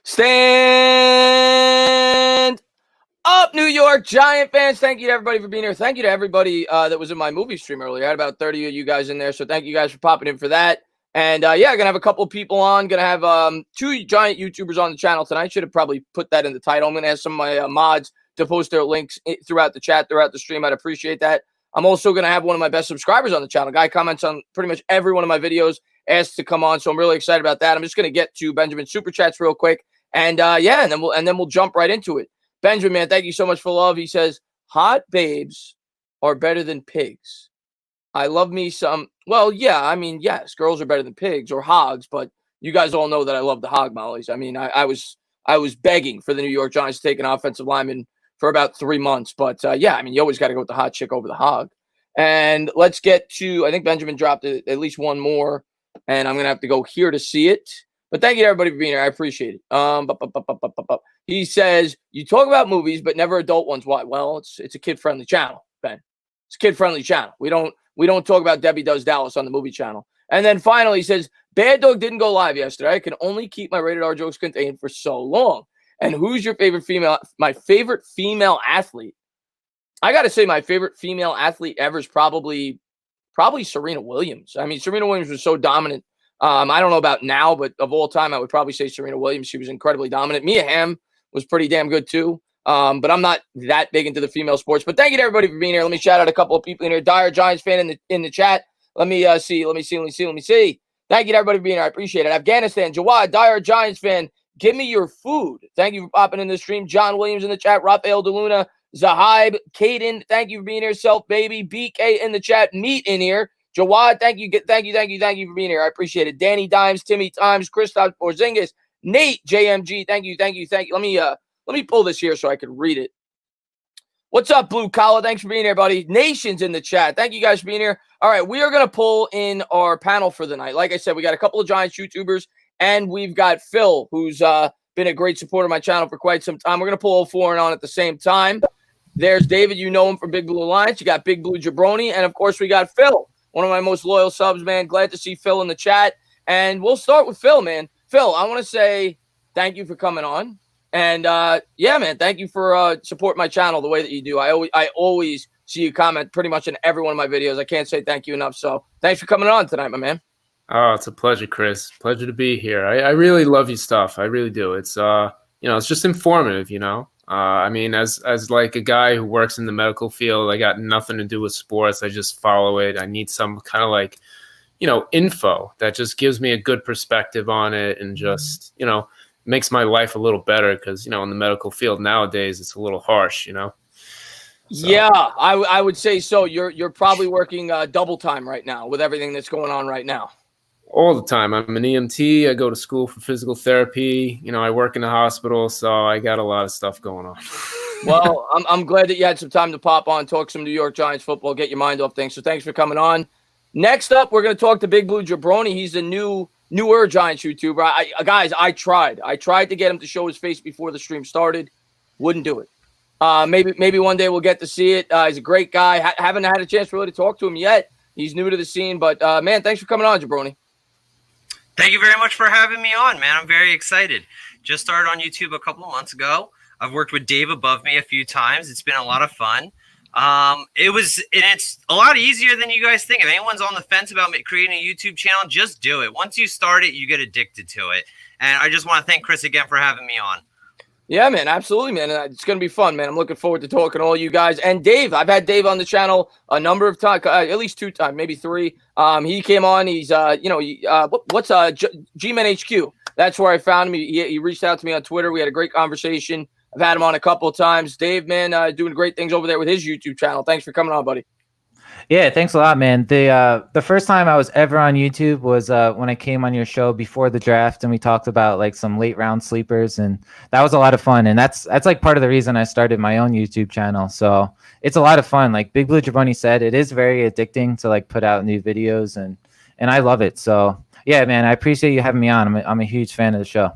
Stand up, New York Giant fans. Thank you to everybody for being here. Thank you to everybody that was in my movie stream earlier. I had about 30 of you guys in there, so thank you guys for popping in for that. And yeah, going to have a couple of people on. Going to have 2 giant YouTubers on the channel tonight. Should have probably put that in the title. I'm going to ask some of my mods to post their links throughout the chat, throughout the stream. I'd appreciate that. I'm also going to have one of my best subscribers on the channel. Guy comments on pretty much every one of my videos, asks to come on, so I'm really excited about that. I'm just going to get to Benjamin's super chats real quick, and yeah, and then we'll jump right into it. Benjamin, man, thank you so much for love. He says, hot babes are better than pigs. I love me some. Well, yeah, I mean, yes, girls are better than pigs or hogs, but you guys all know that I love the hog mollies. I mean, I was begging for the New York Giants to take an offensive lineman for about 3 months. But yeah, I mean, you always got to go with the hot chick over the hog. And let's get to, I think Benjamin dropped at least one more, and I'm going to have to go here to see it. But thank you to everybody for being here. I appreciate it. He says, you talk about movies, but never adult ones. Why? Well, it's a kid-friendly channel, Ben. It's a kid-friendly channel. We don't talk about Debbie Does Dallas on the movie channel. And then finally, he says, Bad Dog didn't go live yesterday. I can only keep my rated R jokes contained for so long. And who's your favorite female? My favorite female athlete. I got to say my favorite female athlete ever is probably Serena Williams. I mean, Serena Williams was so dominant. I don't know about now, but of all time, I would probably say Serena Williams. She was incredibly dominant. Mia Hamm was pretty damn good too. But I'm not that big into the female sports. But thank you to everybody for being here. Let me shout out a couple of people in here. Dire Giants fan in the chat. Let me see. Thank you to everybody for being here. I appreciate it. Afghanistan, Jawad, Dire Giants fan. Give me your food. Thank you for popping in the stream. John Williams in the chat. Rafael DeLuna, Zahaib, Caden. Thank you for being here. Self Baby, BK in the chat. Meat in here. Jawad, thank you for being here. I appreciate it. Danny Dimes, Timmy Times, Christoph Porzingis, Nate, JMG. Thank you. Let me pull this here so I can read it. What's up, Blue Collar? Thanks for being here, buddy. Nation's in the chat. Thank you guys for being here. All right, we are going to pull in our panel for the night. Like I said, we got a couple of Giants YouTubers, and we've got Phil, who's been a great supporter of my channel for quite some time. We're going to pull all 4 on at the same time. There's David. You know him from Big Blue Alliance. You got Big Blue Jabroni, and, of course, we got Phil, one of my most loyal subs, man. Glad to see Phil in the chat. And we'll start with Phil, man. Phil, I want to say thank you for coming on. And, yeah, man, thank you for supporting my channel the way that you do. I always see you comment pretty much in every one of my videos. I can't say thank you enough. So thanks for coming on tonight, my man. Oh, it's a pleasure, Chris. Pleasure to be here. I really love your stuff. I really do. It's, it's just informative, I mean, as like a guy who works in the medical field, I got nothing to do with sports. I just follow it. I need some kind of like, info that just gives me a good perspective on it and just, makes my life a little better because, in the medical field nowadays, it's a little harsh, So. Yeah, I would say so. You're probably working double time right now with everything that's going on right now. All the time. I'm an EMT. I go to school for physical therapy. I work in the hospital, so I got a lot of stuff going on. Well, I'm glad that you had some time to pop on, talk some New York Giants football, get your mind off things. So thanks for coming on. Next up, we're going to talk to Big Blue Jabroni. He's a newer Giants YouTuber. Guys, I tried to get him to show his face before the stream started. Wouldn't do it. Maybe one day we'll get to see it. He's a great guy. Haven't had a chance really to talk to him yet. He's new to the scene, but man, thanks for coming on, Jabroni. Thank you very much for having me on, man. I'm very excited. Just started on YouTube a couple of months ago. I've worked with Dave above me a few times. It's been a lot of fun. It's a lot easier than you guys think. If anyone's on the fence about creating a YouTube channel, just do it. Once you start it, you get addicted to it. And I just want to thank Chris again for having me on. Yeah, man, absolutely, man. It's going to be fun, man. I'm looking forward to talking to all you guys. And Dave, I've had Dave on the channel a number of times, at least 2 times, maybe 3. He came on. He's, what's G-Men HQ? That's where I found him. He reached out to me on Twitter. We had a great conversation. I've had him on a couple of times. Dave, man, doing great things over there with his YouTube channel. Thanks for coming on, buddy. Yeah, thanks a lot, man. The first time I was ever on YouTube was when I came on your show before the draft, and we talked about like some late round sleepers, and that was a lot of fun. And that's like part of the reason I started my own YouTube channel. So it's a lot of fun. Like Big Blue Jabroni said, it is very addicting to like put out new videos, and I love it. So yeah, man, I appreciate you having me on. I'm a huge fan of the show.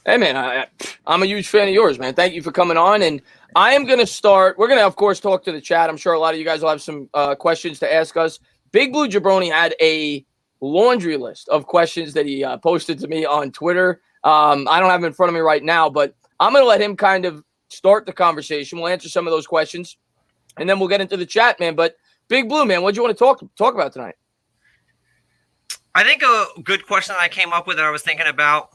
Hey, man, I'm a huge fan of yours, man. Thank you for coming on. And I am going to start. We're going to, of course, talk to the chat. I'm sure a lot of you guys will have some questions to ask us. Big Blue Jabroni had a laundry list of questions that he posted to me on Twitter. I don't have him in front of me right now, but I'm going to let him kind of start the conversation. We'll answer some of those questions, and then we'll get into the chat, man. But Big Blue, man, what do you want to talk about tonight? I think a good question that I came up with that I was thinking about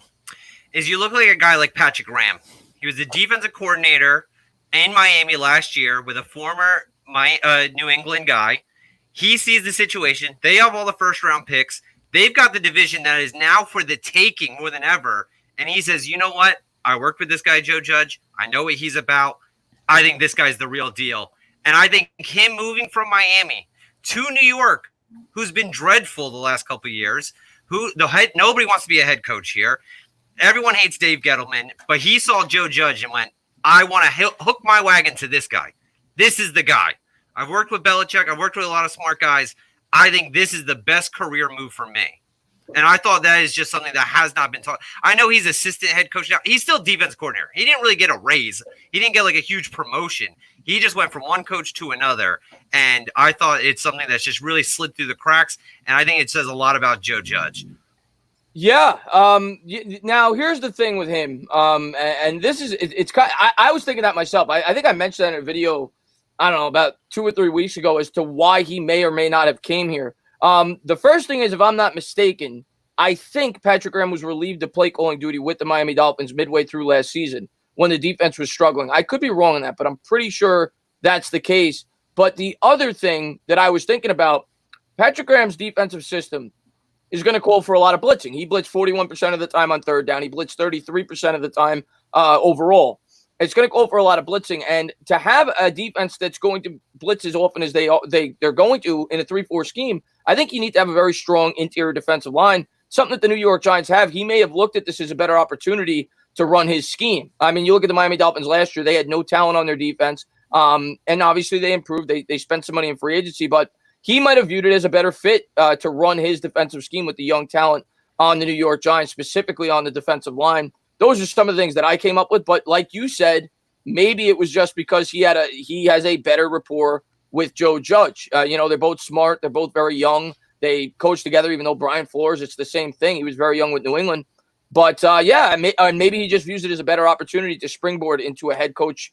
is you look like a guy like Patrick Graham. He was the defensive coordinator in Miami last year with a former New England guy. He sees the situation. They have all the first-round picks. They've got the division that is now for the taking more than ever. And he says, you know what? I worked with this guy, Joe Judge. I know what he's about. I think this guy's the real deal. And I think him moving from Miami to New York, who's been dreadful the last couple of years, nobody wants to be a head coach here. Everyone hates Dave Gettleman, but he saw Joe Judge and went, I want to hook my wagon to this guy. This is the guy. I've worked with Belichick. I've worked with a lot of smart guys. I think this is the best career move for me. And I thought that is just something that has not been taught. I know he's assistant head coach now. He's still defense coordinator. He didn't really get a raise. He didn't get like a huge promotion. He just went from one coach to another. And I thought it's something that's just really slid through the cracks. And I think it says a lot about Joe Judge. Yeah. Now here's the thing with him. And this is, it's kind of, I was thinking that myself. I think I mentioned that in a video, I don't know, about 2 or 3 weeks ago as to why he may or may not have came here. The first thing is, if I'm not mistaken, I think Patrick Graham was relieved of play calling duty with the Miami Dolphins midway through last season when the defense was struggling. I could be wrong on that, but I'm pretty sure that's the case. But the other thing that I was thinking about, Patrick Graham's defensive system is going to call for a lot of blitzing. He blitzed 41% of the time on third down. He blitzed 33% of the time overall. It's going to call for a lot of blitzing, and to have a defense that's going to blitz as often as they're going to in a 3-4 scheme, I think you need to have a very strong interior defensive line, something that the New York Giants have. He may have looked at this as a better opportunity to run his scheme. I mean, you look at the Miami Dolphins last year, they had no talent on their defense, and obviously they improved. They spent some money in free agency, but he might have viewed it as a better fit to run his defensive scheme with the young talent on the New York Giants, specifically on the defensive line. Those are some of the things that I came up with. But like you said, maybe it was just because he has a better rapport with Joe Judge. They're both smart. They're both very young. They coach together, even though Brian Flores, it's the same thing. He was very young with New England. But maybe he just views it as a better opportunity to springboard into a head coach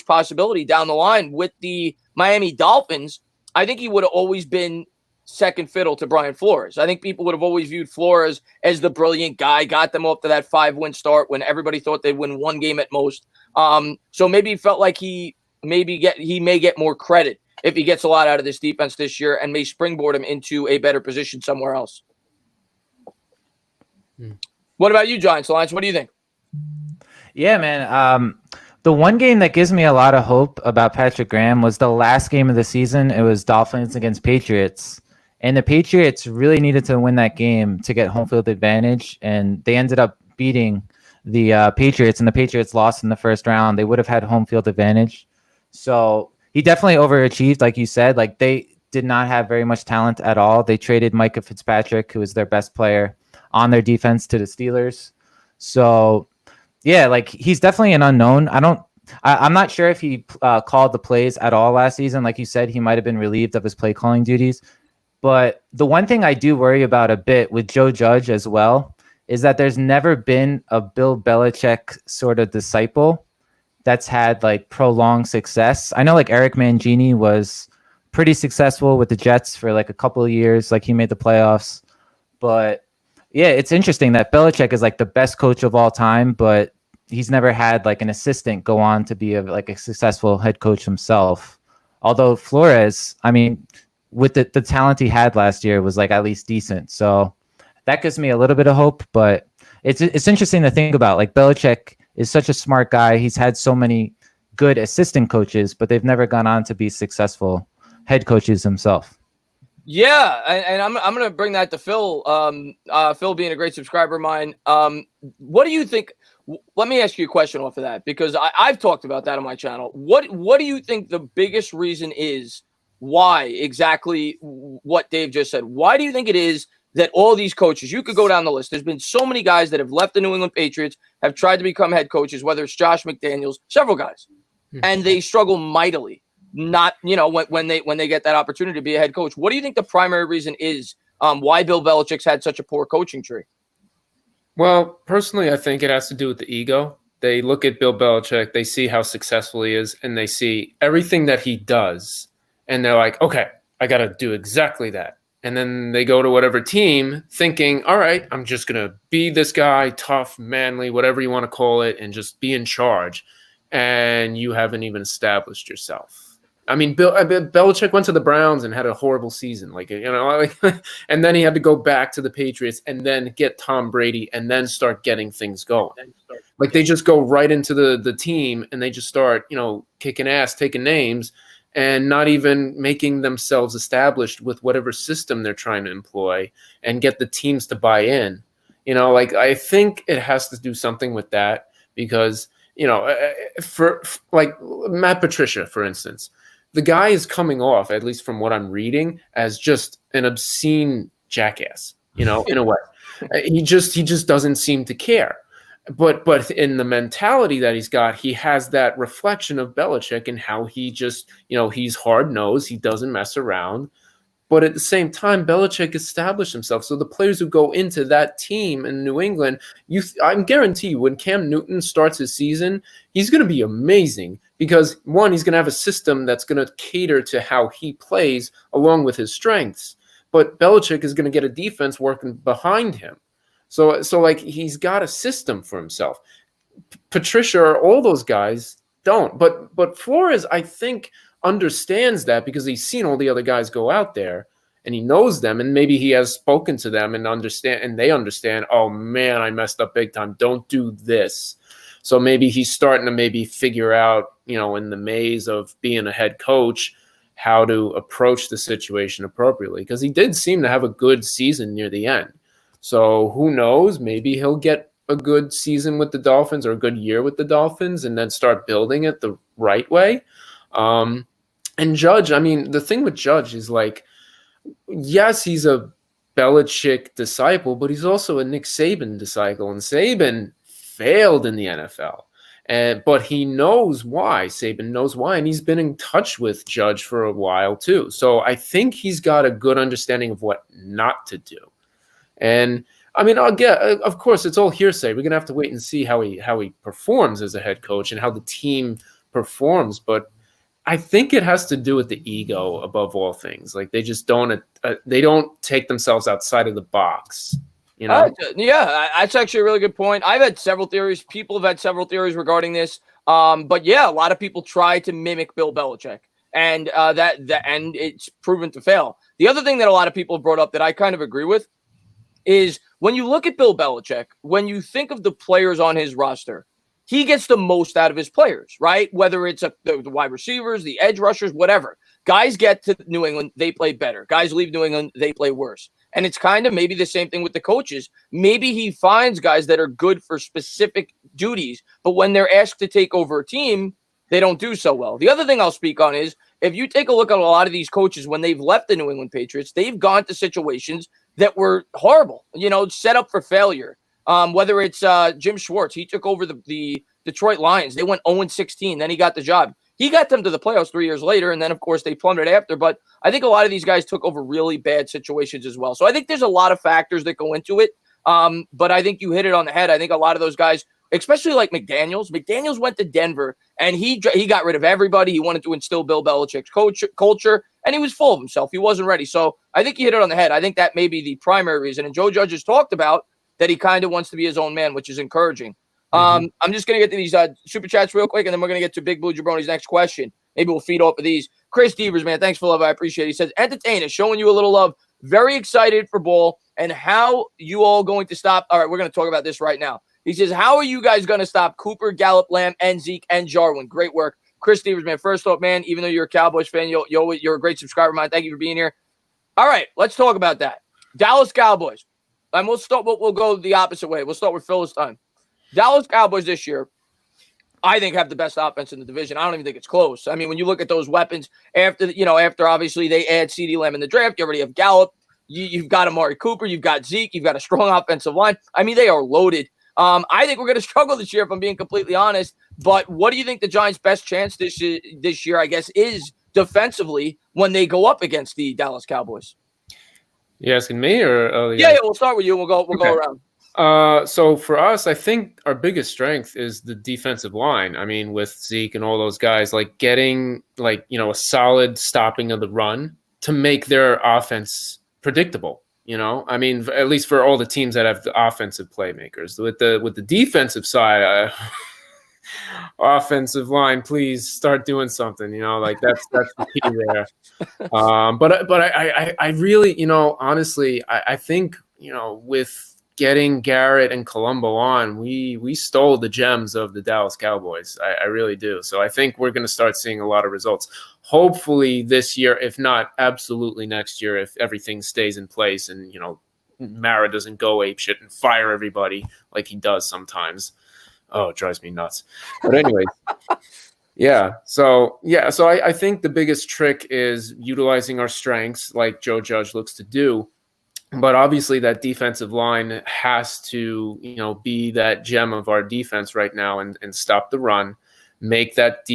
possibility down the line with the Miami Dolphins. I think he would have always been second fiddle to Brian Flores. I think people would have always viewed Flores as the brilliant guy, got them up to that 5-win start when everybody thought they'd win one game at most. So maybe he felt like he may get more credit if he gets a lot out of this defense this year and may springboard him into a better position somewhere else. What about you, Giants Alliance? What do you think? Yeah, man. The one game that gives me a lot of hope about Patrick Graham was the last game of the season. It was Dolphins against Patriots. And the Patriots really needed to win that game to get home field advantage. And they ended up beating the Patriots, and the Patriots lost in the first round. They would have had home field advantage. So he definitely overachieved, like you said. Like, they did not have very much talent at all. They traded Micah Fitzpatrick, who was their best player on their defense, to the Steelers. So, yeah, like, he's definitely an unknown. I'm not sure if he called the plays at all last season. Like you said, he might have been relieved of his play calling duties. But the one thing I do worry about a bit with Joe Judge as well is that there's never been a Bill Belichick sort of disciple that's had like prolonged success. I know like Eric Mangini was pretty successful with the Jets for like a couple of years. Like, he made the playoffs. But yeah, it's interesting that Belichick is like the best coach of all time, but he's never had like an assistant go on to be a successful head coach himself. Although Flores, I mean, with the talent he had last year, was like at least decent. So that gives me a little bit of hope, but it's interesting to think about. Like, Belichick is such a smart guy. He's had so many good assistant coaches, but they've never gone on to be successful head coaches himself. Yeah, and I'm going to bring that to Phil. Phil being a great subscriber of mine. What do you think? Let me ask you a question off of that, because I've talked about that on my channel. What do you think the biggest reason is why exactly what Dave just said? Why do you think it is that all these coaches, you could go down the list, there's been so many guys that have left the New England Patriots, have tried to become head coaches, whether it's Josh McDaniels, several guys, and they struggle mightily. Not, when they get that opportunity to be a head coach. What do you think the primary reason is why Bill Belichick's had such a poor coaching tree? Well, personally, I think it has to do with the ego. They look at Bill Belichick, they see how successful he is, and they see everything that he does, and they're like, okay, I got to do exactly that. And then they go to whatever team thinking, all right, I'm just going to be this guy, tough, manly, whatever you want to call it, and just be in charge. And you haven't even established yourself. I mean, Belichick went to the Browns and had a horrible season, and then he had to go back to the Patriots and then get Tom Brady and then start getting things going. Like they just go right into the team and they just start, kicking ass, taking names, and not even making themselves established with whatever system they're trying to employ and get the teams to buy in. I think it has to do something with that because, for like Matt Patricia, for instance. The guy is coming off, at least from what I'm reading, as just an obscene jackass, in a way. He just doesn't seem to care. But in the mentality that he's got, he has that reflection of Belichick and how he just, he's hard-nosed, he doesn't mess around. But at the same time, Belichick established himself. So the players who go into that team in New England, I guarantee you, when Cam Newton starts his season, he's going to be amazing because, one, he's going to have a system that's going to cater to how he plays along with his strengths. But Belichick is going to get a defense working behind him. So like he's got a system for himself. Patricia, all those guys don't. But Flores, I think, understands that because he's seen all the other guys go out there and he knows them, and maybe he has spoken to them and they understand, oh man, I messed up big time. Don't do this. So maybe he's starting to figure out, in the maze of being a head coach, how to approach the situation appropriately, because he did seem to have a good season near the end. So who knows, maybe he'll get a good season with the Dolphins or a good year with the Dolphins and then start building it the right way. And Judge, I mean, the thing with Judge is like, yes, he's a Belichick disciple, but he's also a Nick Saban disciple. And Saban failed in the NFL. But he knows why. Saban knows why. And he's been in touch with Judge for a while, too. So I think he's got a good understanding of what not to do. And I mean, of course, it's all hearsay. We're going to have to wait and see how he performs as a head coach and how the team performs. But I think it has to do with the ego above all things. Like they just don't take themselves outside of the box. Yeah, that's actually a really good point. I've had several theories. People have had several theories regarding this. But yeah, a lot of people try to mimic Bill Belichick, and and it's proven to fail. The other thing that a lot of people brought up that I kind of agree with is when you look at Bill Belichick, when you think of the players on his roster, he gets the most out of his players, right? Whether it's the wide receivers, the edge rushers, whatever. Guys get to New England, they play better. Guys leave New England, they play worse. And it's kind of maybe the same thing with the coaches. Maybe he finds guys that are good for specific duties, but when they're asked to take over a team, they don't do so well. The other thing I'll speak on is if you take a look at a lot of these coaches, when they've left the New England Patriots, they've gone to situations that were horrible, set up for failure. Whether it's Jim Schwartz, he took over the Detroit Lions. They went 0-16. Then he got the job. He got them to the playoffs 3 years later, and then, of course, they plummeted after. But I think a lot of these guys took over really bad situations as well. So I think there's a lot of factors that go into it. But I think you hit it on the head. I think a lot of those guys, especially like McDaniels went to Denver, and he got rid of everybody. He wanted to instill Bill Belichick's culture, and he was full of himself. He wasn't ready. So I think you hit it on the head. I think that may be the primary reason. And Joe Judge has talked about that he kind of wants to be his own man, which is encouraging. I'm just going to get to these super chats real quick, and then we're going to get to Big Blue Jabroni's next question. Maybe we'll feed off of these. Chris Devers, man, thanks for love. I appreciate it. He says, entertainer, showing you a little love. Very excited for ball and how you all going to stop. All right, we're going to talk about this right now. He says, how are you guys going to stop Cooper, Gallup, Lamb, and Zeke, and Jarwin? Great work. Chris Devers, man, first off, man, even though you're a Cowboys fan, you're a great subscriber of mine. Thank you for being here. All right, let's talk about that. Dallas Cowboys. And we'll go the opposite way. We'll start with Phil this time. Dallas Cowboys this year, I think, have the best offense in the division. I don't even think it's close. I mean, when you look at those weapons, after obviously they add CeeDee Lamb in the draft, you already have Gallup. You've got Amari Cooper. You've got Zeke. You've got a strong offensive line. I mean, they are loaded. I think we're going to struggle this year, if I'm being completely honest. But what do you think the Giants' best chance this year, I guess, is defensively when they go up against the Dallas Cowboys? You asking me or? Yeah, we'll start with you. We'll go around. So for us, I think our biggest strength is the defensive line. I mean, with Zeke and all those guys, like getting a solid stopping of the run to make their offense predictable. I mean, at least for all the teams that have the offensive playmakers. With the defensive side, offensive line, please start doing something. Like that's the key there. But I really, honestly, I think with getting Garrett and Colombo on, we stole the gems of the Dallas Cowboys. I really do. So I think we're going to start seeing a lot of results. Hopefully this year, if not absolutely next year, if everything stays in place and, Mara doesn't go apeshit and fire everybody like he does sometimes. Oh, it drives me nuts. But anyways, yeah. So I think the biggest trick is utilizing our strengths like Joe Judge looks to do. But obviously that defensive line has to, be that gem of our defense right now and stop the run, make that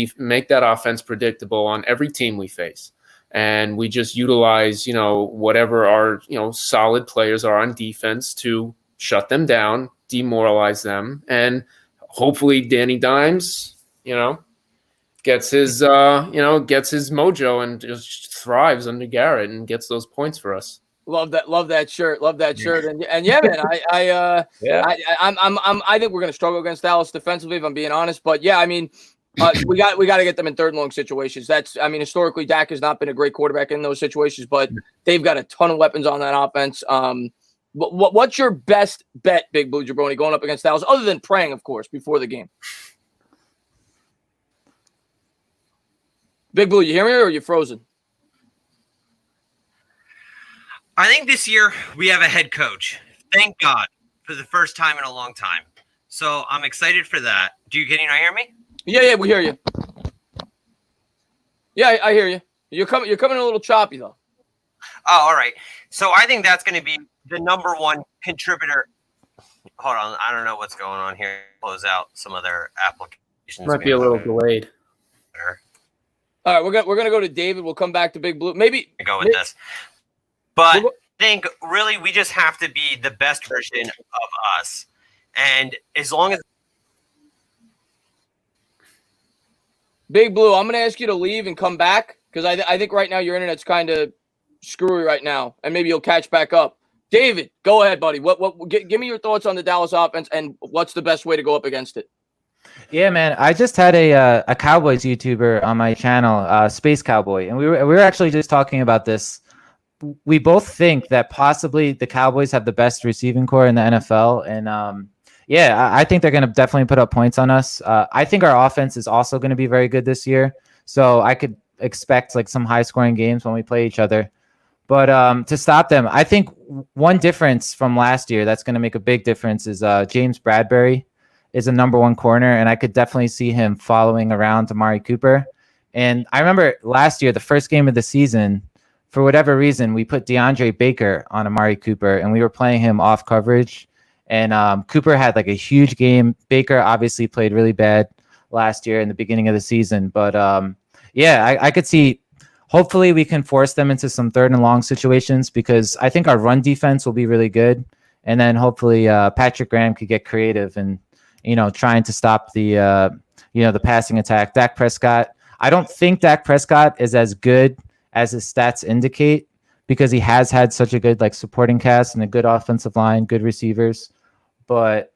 offense predictable on every team we face. And we just utilize, whatever our, solid players are on defense to shut them down, demoralize them. And hopefully Danny Dimes, gets his mojo and just thrives under Garrett and gets those points for us. Love that shirt. And yeah, man, I think we're gonna struggle against Dallas defensively, if I'm being honest. But yeah, I mean, we got to get them in third and long situations. Historically, Dak has not been a great quarterback in those situations, but they've got a ton of weapons on that offense. What's your best bet, Big Blue Jabroni, going up against Dallas, other than praying, of course, before the game? Big Blue, you hear me or are you frozen? I think this year we have a head coach. Thank God, for the first time in a long time. So I'm excited for that. Can you not hear me? Yeah, we hear you. Yeah, I hear you. You're coming a little choppy though. Oh, all right. So I think that's going to be the number one contributor. Hold on, I don't know what's going on here. Close out some of their applications. Might be a little delayed. All right, we're gonna go to David. We'll come back to Big Blue. Maybe go with this. But I think really we just have to be the best version of us. And as long as Big Blue, I'm going to ask you to leave and come back because I think right now your internet's kind of screwy right now, and maybe you'll catch back up. David, go ahead, buddy. Give me your thoughts on the Dallas offense and what's the best way to go up against it? Yeah, man. I just had a Cowboys YouTuber on my channel, Space Cowboy, and we were actually just talking about this. We both think that possibly the Cowboys have the best receiving core in the NFL. And I think they're going to definitely put up points on us. I think our offense is also going to be very good this year. So I could expect like some high scoring games when we play each other. But to stop them, I think one difference from last year that's going to make a big difference is James Bradbury is a number one corner. And I could definitely see him following around Amari Cooper. And I remember last year, the first game of the season, for whatever reason, we put DeAndre Baker on Amari Cooper, and we were playing him off coverage. And Cooper had like a huge game. Baker obviously played really bad last year in the beginning of the season. But I could see hopefully we can force them into some third and long situations because I think our run defense will be really good. And then hopefully Patrick Graham could get creative and, trying to stop the passing attack. Dak Prescott, I don't think Dak Prescott is as good as his stats indicate, because he has had such a good supporting cast and a good offensive line, good receivers. But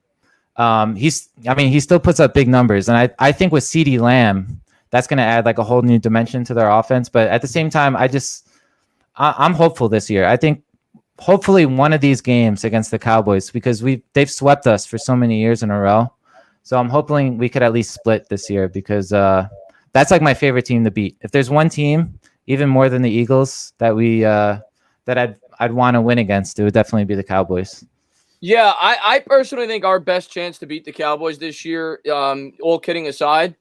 he still puts up big numbers. And I think with CeeDee Lamb, that's going to add a whole new dimension to their offense. But at the same time, I'm hopeful this year. I think hopefully one of these games against the Cowboys, because they've swept us for so many years in a row. So I'm hoping we could at least split this year, because that's my favorite team to beat. If there's one team, even more than the Eagles, that I'd want to win against, it would definitely be the Cowboys. Yeah, I personally think our best chance to beat the Cowboys this year, all kidding aside,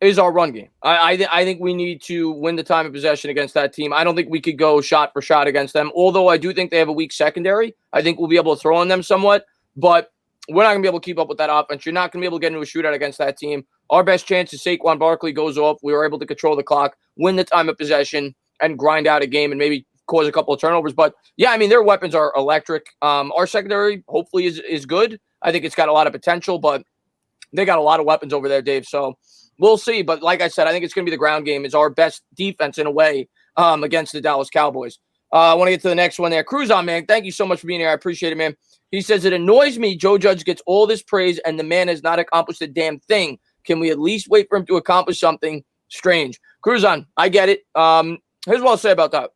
is our run game. I think we need to win the time of possession against that team. I don't think we could go shot for shot against them, although I do think they have a weak secondary. I think we'll be able to throw on them somewhat, but we're not going to be able to keep up with that offense. You're not going to be able to get into a shootout against that team. Our best chance is Saquon Barkley goes off. We were able to control the clock, win the time of possession, and grind out a game and maybe cause a couple of turnovers. But yeah, I mean, their weapons are electric. Our secondary hopefully is good. I think it's got a lot of potential, but they got a lot of weapons over there, Dave. So we'll see. But like I said, I think it's going to be the ground game is our best defense in a way against the Dallas Cowboys. I want to get to the next one there. Carousel, man, thank you so much for being here. I appreciate it, man. He says, it annoys me Joe Judge gets all this praise and the man has not accomplished a damn thing. Can we at least wait for him to accomplish something strange? Carousel, I get it. Here's what I'll say about that.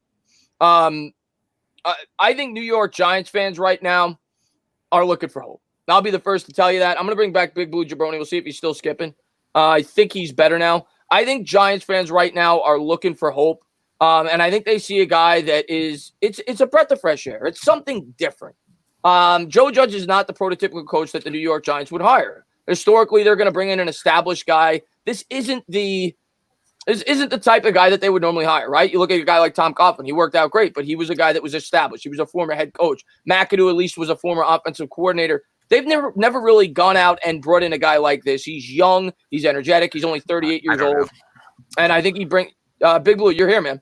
I think New York Giants fans right now are looking for hope. I'll be the first to tell you that. I'm going to bring back Big Blue Jabroni. We'll see if he's still skipping. I think he's better now. I think Giants fans right now are looking for hope. And I think they see a guy that is it's a breath of fresh air. It's something different. Joe Judge is not the prototypical coach that the New York Giants would hire. Historically, they're going to bring in an established guy. This isn't the type of guy that they would normally hire, right? You look at a guy like Tom Coughlin. He worked out great, but he was a guy that was established. He was a former head coach. McAdoo at least was a former offensive coordinator. They've never really gone out and brought in a guy like this. He's young. He's energetic. He's only 38 years old. And I think he bring Big Blue, you're here, man.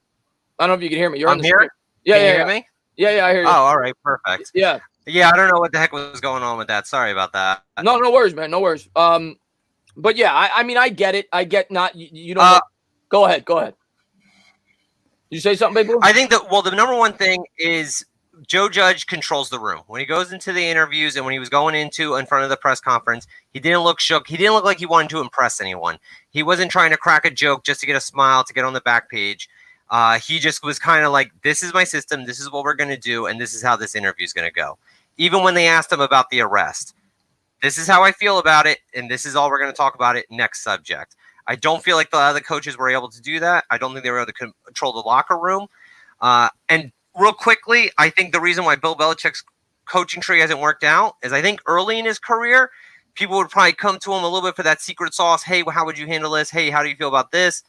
I don't know if you can hear me. You're on the here? screen. Yeah, Can you yeah, hear me? Yeah, I hear you. Oh, all right. Perfect. Yeah. Yeah, I don't know what the heck was going on with that. Sorry about that. No worries, man. No worries. But yeah, I mean, I get it. I get not you don't know. Go ahead. You say something, Big Blue? I think that the number one thing is Joe Judge controls the room. When he goes into the interviews and when he was going in front of the press conference, he didn't look shook. He didn't look like he wanted to impress anyone. He wasn't trying to crack a joke just to get a smile, to get on the back page. He just was kind of like, this is my system. This is what we're going to do. And this is how this interview is going to go. Even when they asked him about the arrest, this is how I feel about it. And this is all we're going to talk about it. Next subject. I don't feel like the other coaches were able to do that. I don't think they were able to control the locker room. And real quickly, I think the reason why Bill Belichick's coaching tree hasn't worked out is I think early in his career, people would probably come to him a little bit for that secret sauce. Hey, how would you handle this? Hey, how do you feel about this?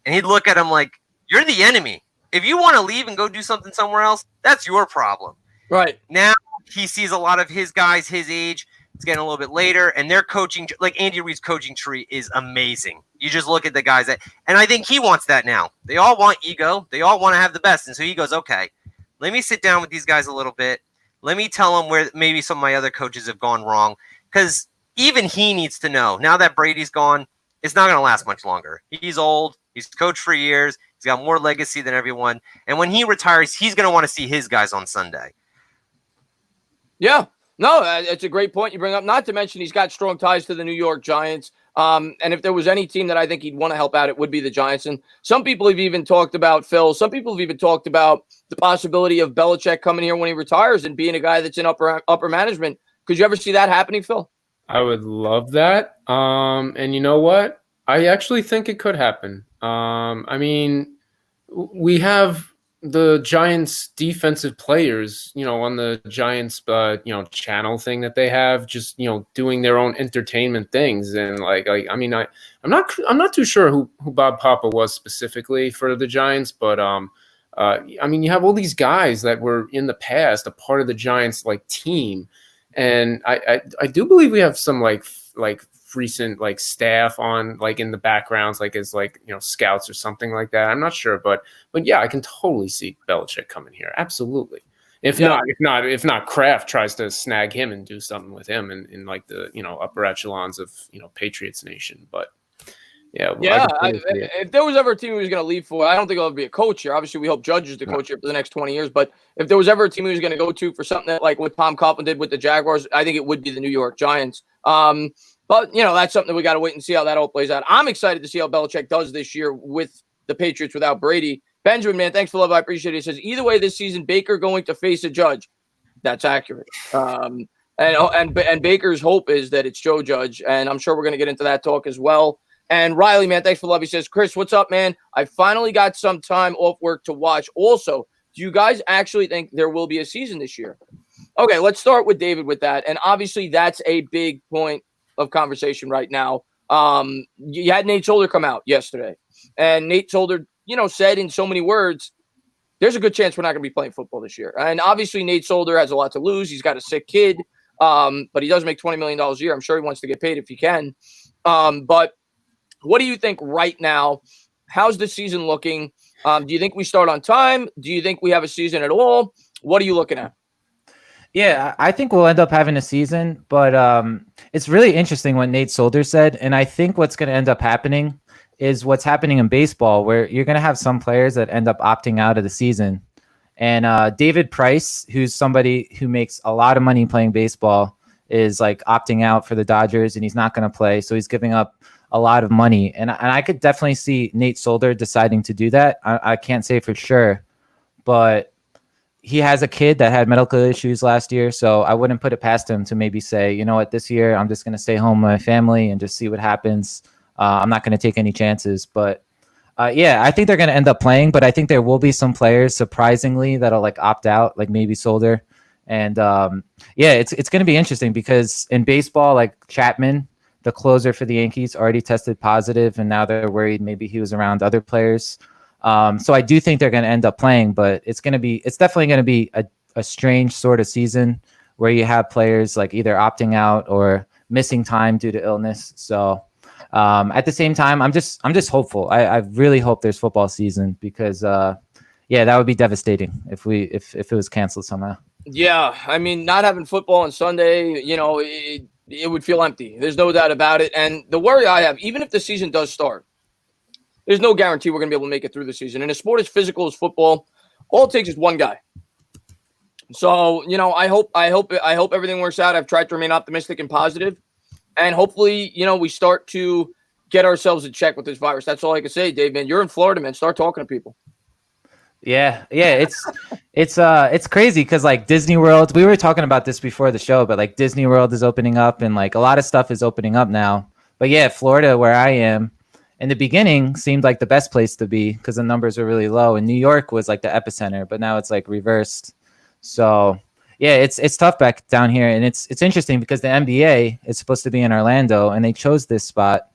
And he'd look at him like, you're the enemy. If you want to leave and go do something somewhere else, that's your problem. Right. Now he sees a lot of his guys his age. It's getting a little bit later, and their coaching, like Andy Reid's coaching tree, is amazing. You just look at the guys and I think he wants that now. They all want ego. They all want to have the best. And so he goes, okay, let me sit down with these guys a little bit. Let me tell them where maybe some of my other coaches have gone wrong. Because even he needs to know, now that Brady's gone, it's not going to last much longer. He's old. He's coached for years. He's got more legacy than everyone. And when he retires, he's going to want to see his guys on Sunday. Yeah. No, it's a great point you bring up. Not to mention he's got strong ties to the New York Giants. And if there was any team that I think he'd want to help out, it would be the Giants. And some people have even talked about some people have even talked about the possibility of Belichick coming here when he retires and being a guy that's in upper management. Could you ever see that happening, Phil? I would love that. And you know what? I actually think it could happen. I mean, we have the Giants defensive players, on the Giants, channel thing that they have, just, doing their own entertainment things. And I mean, I'm not too sure who Bob Papa was specifically for the Giants, but, I mean, you have all these guys that were in the past a part of the Giants team. And I do believe we have some recent staff on in the backgrounds as scouts or something like that. I'm not sure, but yeah, I can totally see Belichick coming here. Absolutely. If not Kraft tries to snag him and do something with him in the upper echelons of Patriots Nation. But yeah, if there was ever a team he was going to leave for, I don't think it'll be a coach here. Obviously, we hope Judge is the coach here for the next 20 years. But if there was ever a team he was going to go to for something that what Tom Coughlin did with the Jaguars, I think it would be the New York Giants. But, that's something that we got to wait and see how that all plays out. I'm excited to see how Belichick does this year with the Patriots without Brady. Benjamin, man, thanks for the love. I appreciate it. He says, either way this season, Baker going to face a Judge. That's accurate. And Baker's hope is that it's Joe Judge, and I'm sure we're going to get into that talk as well. And Riley, man, thanks for the love. He says, Chris, what's up, man? I finally got some time off work to watch. Also, do you guys actually think there will be a season this year? Okay, let's start with David with that. And obviously that's a big point of conversation right now. You had Nate Solder come out yesterday, and Nate Solder, said in so many words, there's a good chance we're not going to be playing football this year. And obviously Nate Solder has a lot to lose. He's got a sick kid, but he does make $20 million a year. I'm sure he wants to get paid if he can. But what do you think right now how's the season looking? Do you think we start on time? Do you think we have a season at all? What are you looking at? Yeah, I think we'll end up having a season, but it's really interesting what Nate Solder said. And I think what's going to end up happening is what's happening in baseball, where you're going to have some players that end up opting out of the season. And David Price, who's somebody who makes a lot of money playing baseball, is like opting out for the Dodgers, and he's not going to play. So he's giving up a lot of money. And I could definitely see Nate Solder deciding to do that. I can't say for sure, but he has a kid that had medical issues last year, so I wouldn't put it past him to maybe say, you know what, this year I'm just going to stay home with my family and just see what happens. I'm not going to take any chances, but yeah, I think they're going to end up playing, but I think there will be some players surprisingly that'll like opt out, like maybe Solder. And yeah, it's going to be interesting because in baseball, like Chapman, the closer for the Yankees, already tested positive, and now they're worried maybe he was around other players. So I do think they're going to end up playing, but it's definitely going to be a strange sort of season where you have players like either opting out or missing time due to illness. So at the same time, I'm just hopeful. I really hope there's football season because yeah, that would be devastating if it was canceled somehow. Yeah, I mean, not having football on Sunday, it would feel empty. There's no doubt about it. And the worry I have, even if the season does start, there's no guarantee we're going to be able to make it through the season. In a sport as physical as football, all it takes is one guy. So, I hope everything works out. I've tried to remain optimistic and positive, and hopefully, we start to get ourselves in check with this virus. That's all I can say, Dave, man. You're in Florida, man. Start talking to people. Yeah, it's crazy because like Disney World, we were talking about this before the show, but like Disney World is opening up and like a lot of stuff is opening up now. But yeah, Florida, where I am, in the beginning seemed like the best place to be because the numbers were really low, and New York was like the epicenter, but now it's like reversed. So yeah, it's tough back down here, and it's interesting because the NBA is supposed to be in Orlando, and they chose this spot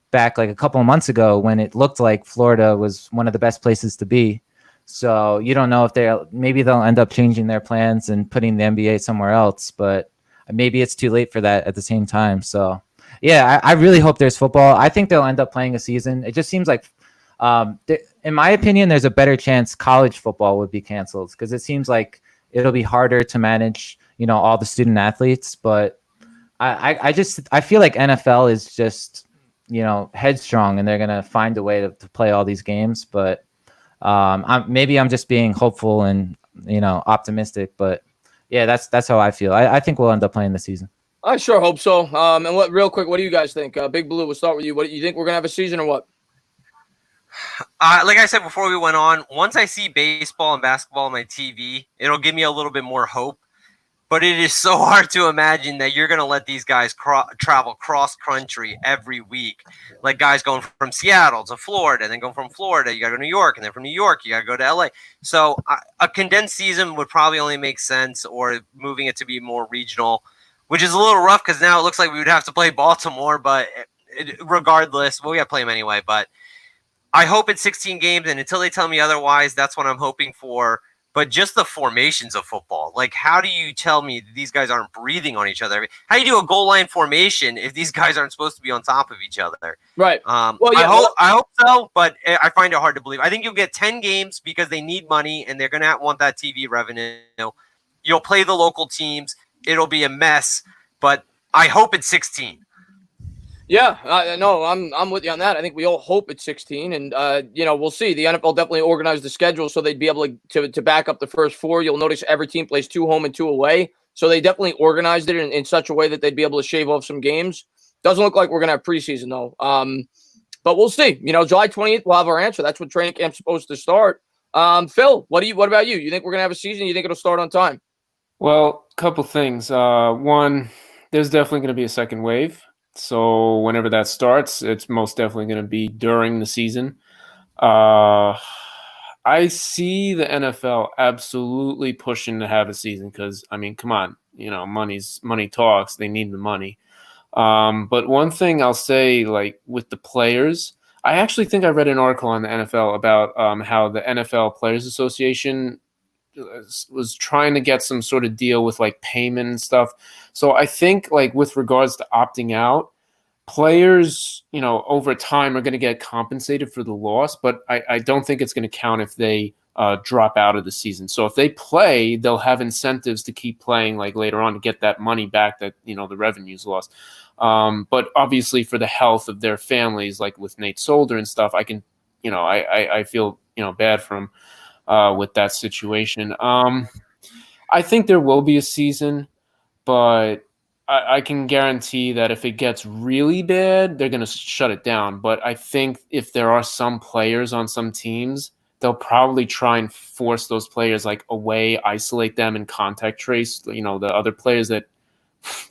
back like a couple of months ago when it looked like Florida was one of the best places to be. So you don't know if maybe they'll end up changing their plans and putting the NBA somewhere else, but maybe it's too late for that at the same time. So yeah, I really hope there's football. I think they'll end up playing a season. It just seems like, in my opinion, there's a better chance college football would be canceled because it seems like it'll be harder to manage, all the student athletes. But I feel like NFL is just, headstrong, and they're gonna find a way to play all these games. But I'm just being hopeful and optimistic. But yeah, that's how I feel. I think we'll end up playing the season. I sure hope so. And real quick, what do you guys think? Big Blue, we'll start with you. What do you think, we're gonna have a season or what? Like I said before we went on, once I see baseball and basketball on my TV, it'll give me a little bit more hope. But it is so hard to imagine that you're going to let these guys travel cross-country every week. Like guys going from Seattle to Florida, and then going from Florida, you got to go to New York, and then from New York, you got to go to LA. So a condensed season would probably only make sense, or moving it to be more regional, which is a little rough because now it looks like we would have to play Baltimore. But regardless, we got to play them anyway. But I hope it's 16 games, and until they tell me otherwise, that's what I'm hoping for. But just the formations of football, like how do you tell me these guys aren't breathing on each other? How do you do a goal line formation if these guys aren't supposed to be on top of each other? Right. Well, yeah, I hope so, but I find it hard to believe. I think you'll get 10 games because they need money and they're going to want that TV revenue. You'll play the local teams. It'll be a mess, but I hope it's 16. Yeah, no, I'm with you on that. I think we all hope it's 16, and we'll see. The NFL definitely organized the schedule so they'd be able to back up the first four. You'll notice every team plays 2 home and 2 away, so they definitely organized it in such a way that they'd be able to shave off some games. Doesn't look like we're gonna have preseason though, but we'll see. July 28th, we'll have our answer. That's when training camp's supposed to start. Phil, what about you? You think we're gonna have a season? You think it'll start on time? Well, a couple things. One, there's definitely going to be a second wave. So whenever that starts, it's most definitely going to be during the season. I see the NFL absolutely pushing to have a season because, I mean, come on, money talks. They need the money. But one thing I'll say, like with the players, I actually think I read an article on the NFL about how the NFL Players Association was trying to get some sort of deal with like payment and stuff. So I think like with regards to opting out, players, over time are going to get compensated for the loss, but I don't think it's going to count if they drop out of the season. So if they play, they'll have incentives to keep playing like later on to get that money back that, the revenue's lost. But obviously for the health of their families, like with Nate Solder and stuff, I can, I feel, bad for him with that situation. I think there will be a season, but I can guarantee that if it gets really bad, they're going to shut it down. But I think if there are some players on some teams, they'll probably try and force those players like away, isolate them, and contact trace, the other players that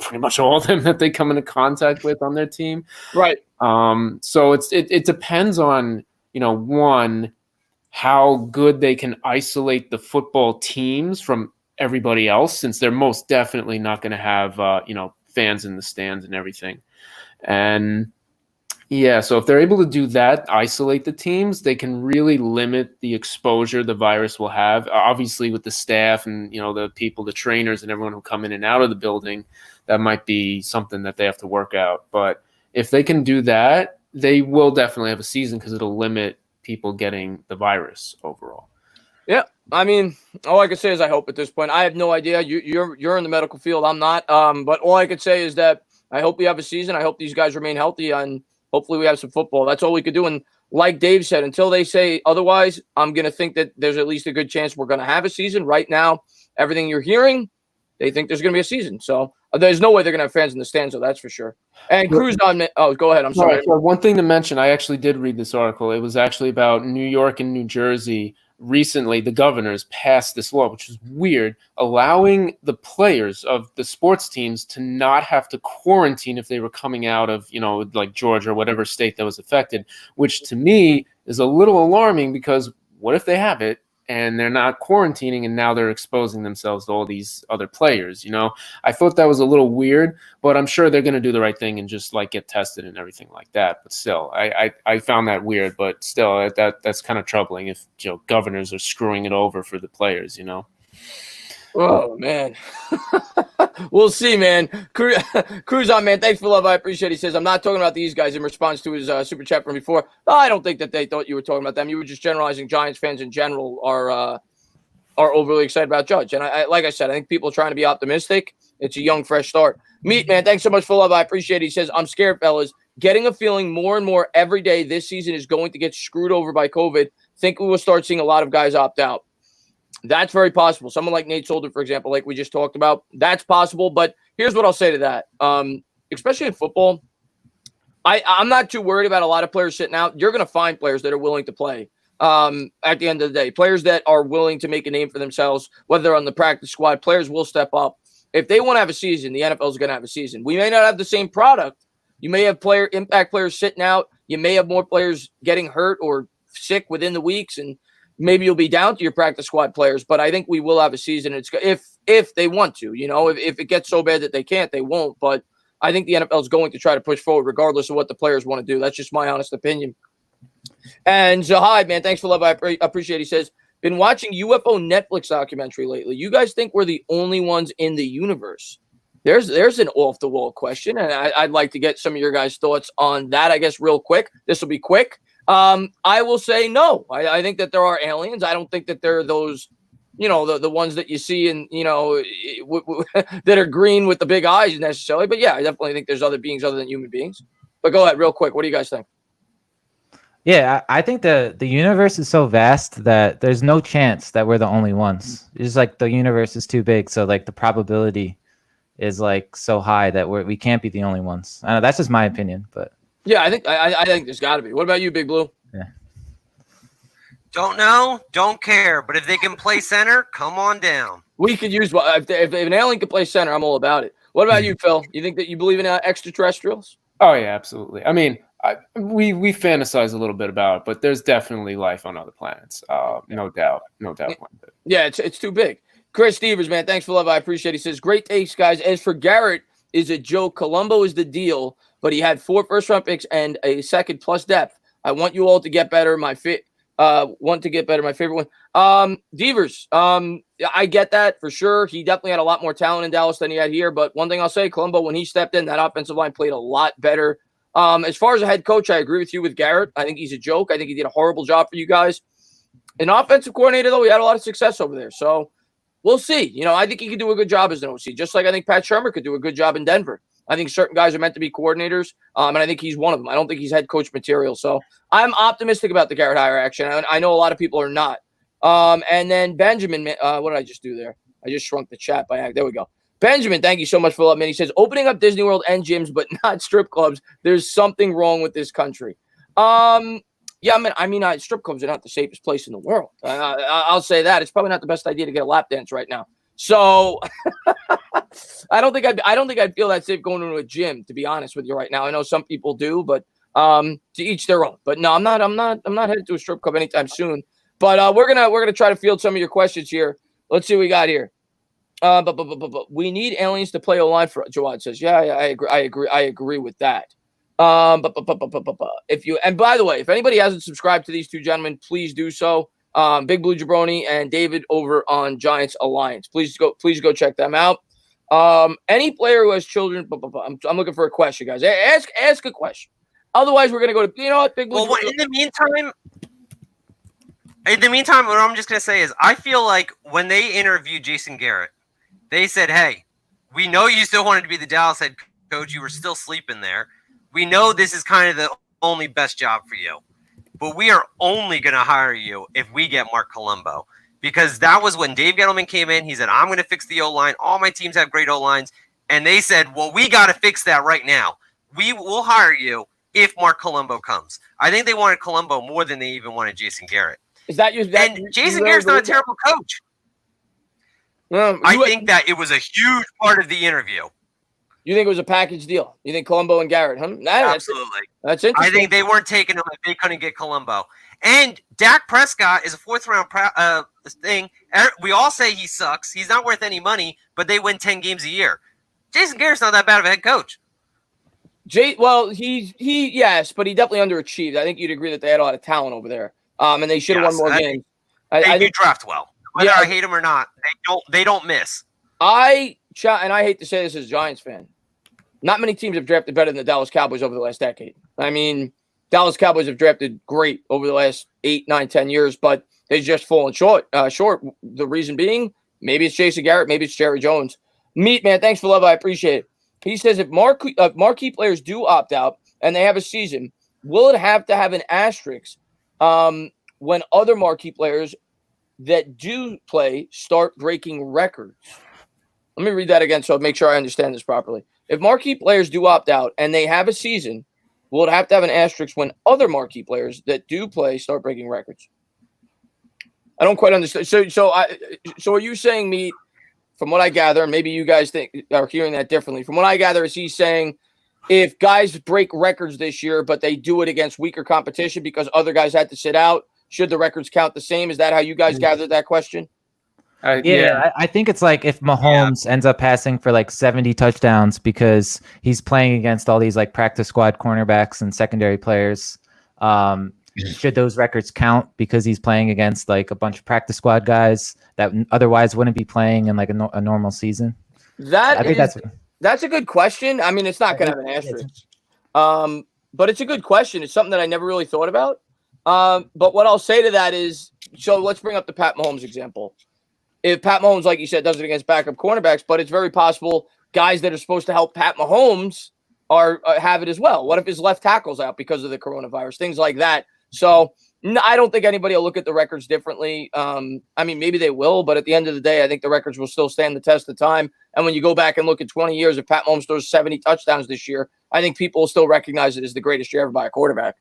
pretty much all of them that they come into contact with on their team. Right. So it depends on, one, how good they can isolate the football teams from everybody else, since they're most definitely not going to have, fans in the stands and everything. And yeah, so if they're able to do that, isolate the teams, they can really limit the exposure the virus will have. Obviously, with the staff and, the people, the trainers and everyone who come in and out of the building, that might be something that they have to work out. But if they can do that, they will definitely have a season because it'll limit people getting the virus overall. Yeah, I mean, all I can say is I hope at this point. I have no idea. You're in the medical field. I'm not. But all I can say is that I hope we have a season. I hope these guys remain healthy, and hopefully we have some football. That's all we could do. And like Dave said, until they say otherwise, I'm going to think that there's at least a good chance we're going to have a season. Right now, everything you're hearing, they think there's going to be a season. So there's no way they're going to have fans in the stands, so that's for sure. And Cruz on – oh, go ahead. I'm sorry. So one thing to mention, I actually did read this article. It was actually about New York and New Jersey. Recently, the governors passed this law, which is weird, allowing the players of the sports teams to not have to quarantine if they were coming out of, like Georgia or whatever state that was affected, which to me is a little alarming because what if they have it and they're not quarantining and now they're exposing themselves to all these other players? I thought that was a little weird, but I'm sure they're going to do the right thing and just like get tested and everything like that. But still, I found that weird, but still that's kind of troubling if governors are screwing it over for the players. Oh, man. We'll see, man. Cruz on, man. Thanks for love. I appreciate it. He says, I'm not talking about these guys in response to his super chat from before. No, I don't think that they thought you were talking about them. You were just generalizing Giants fans in general are overly excited about Judge. And I like I said, I think people are trying to be optimistic. It's a young, fresh start. Meat, man, thanks so much for love. I appreciate it. He says, I'm scared, fellas. Getting a feeling more and more every day this season is going to get screwed over by COVID. Think we will start seeing a lot of guys opt out. That's very possible. Someone like Nate Solder, for example, like we just talked about, that's possible. But here's what I'll say to that. Especially in football, I'm not too worried about a lot of players sitting out. You're going to find players that are willing to play at the end of the day. Players that are willing to make a name for themselves, whether they're on the practice squad, players will step up. If they want to have a season, the NFL is going to have a season. We may not have the same product. You may have impact players sitting out. You may have more players getting hurt or sick within the weeks, and maybe you'll be down to your practice squad players, but I think we will have a season. It's if they want to, if it gets so bad that they can't, they won't. But I think the NFL is going to try to push forward regardless of what the players want to do. That's just my honest opinion. And Zahid, man, thanks for love. I appreciate it. He says, been watching UFO Netflix documentary lately. You guys think we're the only ones in the universe? There's an off-the-wall question, and I'd like to get some of your guys' thoughts on that, I guess, real quick. This will be quick. I will say no. I think that there are aliens. I don't think that they're those, the ones that you see in, that are green with the big eyes necessarily. But yeah, I definitely think there's other beings other than human beings. But go ahead real quick. What do you guys think? Yeah, I think the universe is so vast that there's no chance that we're the only ones. It's just like the universe is too big. So like the probability is like so high that we can't be the only ones. I know that's just my opinion, but. Yeah, I think there's got to be. What about you, Big Blue? Yeah. Don't know, don't care. But if they can play center, come on down. We could use if an alien can play center, I'm all about it. What about you, Phil? You think that you believe in extraterrestrials? Oh yeah, absolutely. I mean, we fantasize a little bit about it, but there's definitely life on other planets. No doubt. Yeah, it's too big. Chris Stevers, man, thanks for love. I appreciate it. He says, great takes, guys. As for Garrett, is a joke. Colombo is the deal. But he had 4 first-round picks and a second plus depth. I want you all to get better. My favorite one. Devers. I get that for sure. He definitely had a lot more talent in Dallas than he had here. But one thing I'll say, Colombo, when he stepped in, that offensive line played a lot better As far as a head coach, I agree with you with Garrett. I think he's a joke. I think he did a horrible job for you guys. An offensive coordinator, though, he had a lot of success over there. So we'll see. I think he could do a good job as an OC, just like I think Pat Shermer could do a good job in Denver. I think certain guys are meant to be coordinators, and I think he's one of them. I don't think he's head coach material. So I'm optimistic about the Garrett hire action. I know a lot of people are not. And then Benjamin, what did I just do there? I just shrunk the chat by there we go. Benjamin, thank you so much for letting me. He says, opening up Disney World and gyms, but not strip clubs. There's something wrong with this country. Yeah, strip clubs are not the safest place in the world. I'll say that. It's probably not the best idea to get a lap dance right now. So I don't think I'd feel that safe going into a gym, to be honest with you right now. I know some people do, but to each their own. But no, I'm not headed to a strip club anytime soon. But we're gonna try to field some of your questions here. Let's see what we got here. But we need aliens to play O-line for Jawad says. Yeah, I agree with that. If you, and by the way, if anybody hasn't subscribed to these two gentlemen, please do so. Big Blue Jabroni and David over on Giants Alliance. Please go check them out. Any player who has children, I'm looking for a question, guys. Ask a question. Otherwise, we're gonna go to Big Blue. Well, in the meantime, what I'm just gonna say is, I feel like when they interviewed Jason Garrett, they said, "Hey, we know you still wanted to be the Dallas head coach. You were still sleeping there. We know this is kind of the only best job for you, but we are only going to hire you if we get Mark Colombo." Because that was when Dave Gettleman came in. He said, "I'm going to fix the O-line. All my teams have great O-lines." And they said, "Well, we got to fix that right now. We will hire you if Mark Colombo comes." I think they wanted Colombo more than they even wanted Jason Garrett. Is that your? And Jason Garrett's not a terrible coach. I think that it was a huge part of the interview. You think it was a package deal? You think Colombo and Garrett? Huh? Absolutely. That's interesting. I think they weren't taking him if they couldn't get Colombo. And Dak Prescott is a fourth-round thing. We all say he sucks. He's not worth any money, but they win 10 games a year. Jason Garrett's not that bad of a head coach. Well, yes, but he definitely underachieved. I think you'd agree that they had a lot of talent over there, and they should have won more games. They do draft well. Whether I hate them or not, they don't miss. And I hate to say this as a Giants fan, not many teams have drafted better than the Dallas Cowboys over the last decade. I mean, Dallas Cowboys have drafted great over the last 8, 9, 10 years, but they've just fallen short. The reason being, maybe it's Jason Garrett, maybe it's Jerry Jones. Meat man, thanks for love. I appreciate it. He says, if marquee players do opt out and they have a season, will it have to have an asterisk when other marquee players that do play start breaking records? Let me read that again so I make sure I understand this properly. If marquee players do opt out and they have a season, will it have to have an asterisk when other marquee players that do play start breaking records? I don't quite understand. So are you saying, me, from what I gather, and maybe you guys are hearing that differently, from what I gather, is he saying if guys break records this year, but they do it against weaker competition because other guys had to sit out, should the records count the same? Is that how you guys gathered that question? I think it's like if Mahomes ends up passing for like 70 touchdowns because he's playing against all these like practice squad cornerbacks and secondary players, should those records count because he's playing against like a bunch of practice squad guys that otherwise wouldn't be playing in like a normal season? That's a good question. I mean, it's not going to have an asterisk, but it's a good question. It's something that I never really thought about. But what I'll say to that is, so let's bring up the Pat Mahomes example. If Pat Mahomes, like you said, does it against backup cornerbacks, but it's very possible guys that are supposed to help Pat Mahomes have it as well. What if his left tackle's out because of the coronavirus? Things like that. So I don't think anybody will look at the records differently. I mean, maybe they will, but at the end of the day, I think the records will still stand the test of time. And when you go back and look at 20 years, if Pat Mahomes throws 70 touchdowns this year, I think people will still recognize it as the greatest year ever by a quarterback.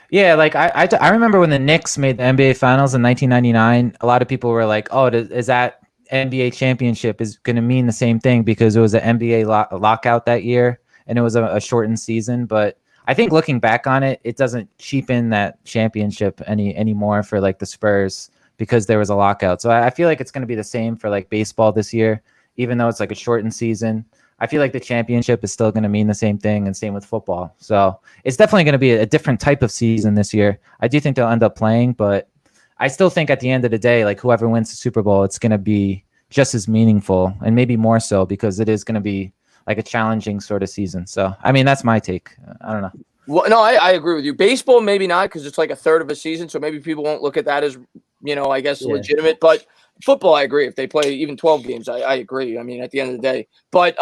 Yeah, like I remember when the Knicks made the NBA Finals in 1999, a lot of people were like, oh, is that NBA championship is going to mean the same thing because it was an NBA lockout that year and it was a shortened season. But I think looking back on it, it doesn't cheapen that championship anymore for like the Spurs because there was a lockout. So I feel like it's going to be the same for like baseball this year, even though it's like a shortened season. I feel like the championship is still going to mean the same thing, and same with football. So it's definitely going to be a different type of season this year. I do think they'll end up playing, but I still think at the end of the day, like whoever wins the Super Bowl, it's going to be just as meaningful and maybe more so because it is going to be like a challenging sort of season. So, I mean, that's my take. I don't know. Well, no, I agree with you. Baseball, maybe not, because it's like a third of a season, so maybe people won't look at that as, I guess legitimate. But football, I agree. If they play even 12 games, I agree. I mean, at the end of the day. But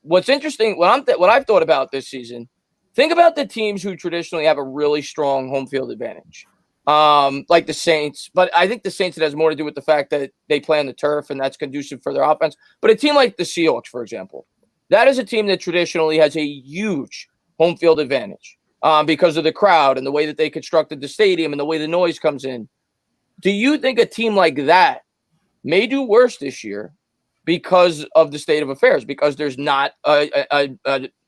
what's interesting, what I've thought about this season, think about the teams who traditionally have a really strong home field advantage, like the Saints. But I think the Saints, it has more to do with the fact that they play on the turf, and that's conducive for their offense. But a team like the Seahawks, for example, that is a team that traditionally has a huge home field advantage. Because of the crowd and the way that they constructed the stadium and the way the noise comes in. Do you think a team like that may do worse this year because of the state of affairs, because there's not a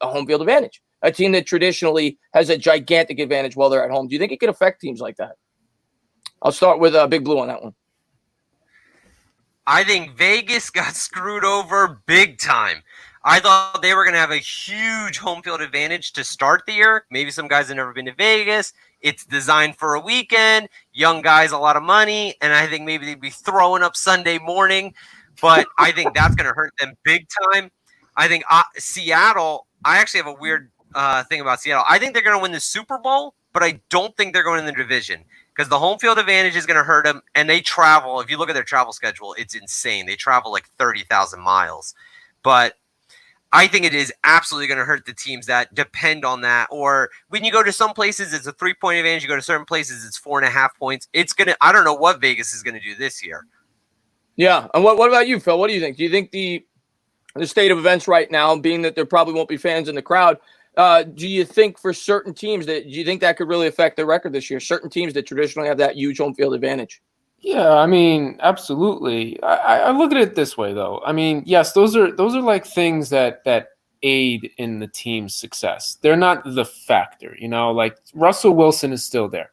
home field advantage? A team that traditionally has a gigantic advantage while they're at home. Do you think it could affect teams like that? I'll start with Big Blue on that one. I think Vegas got screwed over big time. I thought they were going to have a huge home field advantage to start the year. Maybe some guys have never been to Vegas. It's designed for a weekend. Young guys, a lot of money. And I think maybe they'd be throwing up Sunday morning. But I think that's going to hurt them big time. I think Seattle, I actually have a weird thing about Seattle. I think they're going to win the Super Bowl, but I don't think they're going in the division because the home field advantage is going to hurt them. And they travel. If you look at their travel schedule, it's insane. They travel like 30,000 miles. But I think it is absolutely going to hurt the teams that depend on that. Or when you go to some places, it's a 3-point advantage. You go to certain places, it's 4.5 points. It's going to, I don't know what Vegas is going to do this year. Yeah. And what about you, Phil? What do you think? Do you think the state of events right now, being that there probably won't be fans in the crowd, do you think for certain teams do you think that could really affect their record this year? Certain teams that traditionally have that huge home field advantage. Yeah, I mean, absolutely. I look at it this way, though. I mean, yes, those are like things that aid in the team's success. They're not the factor, like Russell Wilson is still there.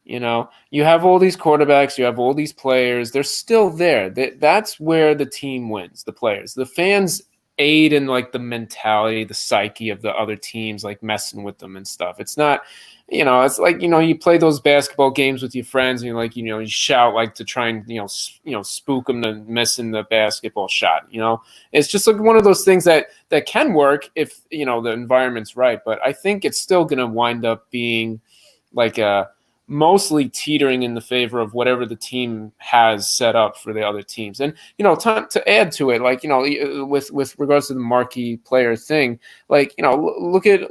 You have all these quarterbacks, you have all these players. They're still there. That's where the team wins, the players. The fans aid in like the mentality, the psyche of the other teams, like messing with them and stuff. It's not, it's like, you play those basketball games with your friends and you're like, you shout like to try and, spook them to missing the basketball shot. It's just like one of those things that can work if, the environment's right. But I think it's still going to wind up being like mostly teetering in the favor of whatever the team has set up for the other teams. And, to add to it, like, with regards to the marquee player thing, like, look at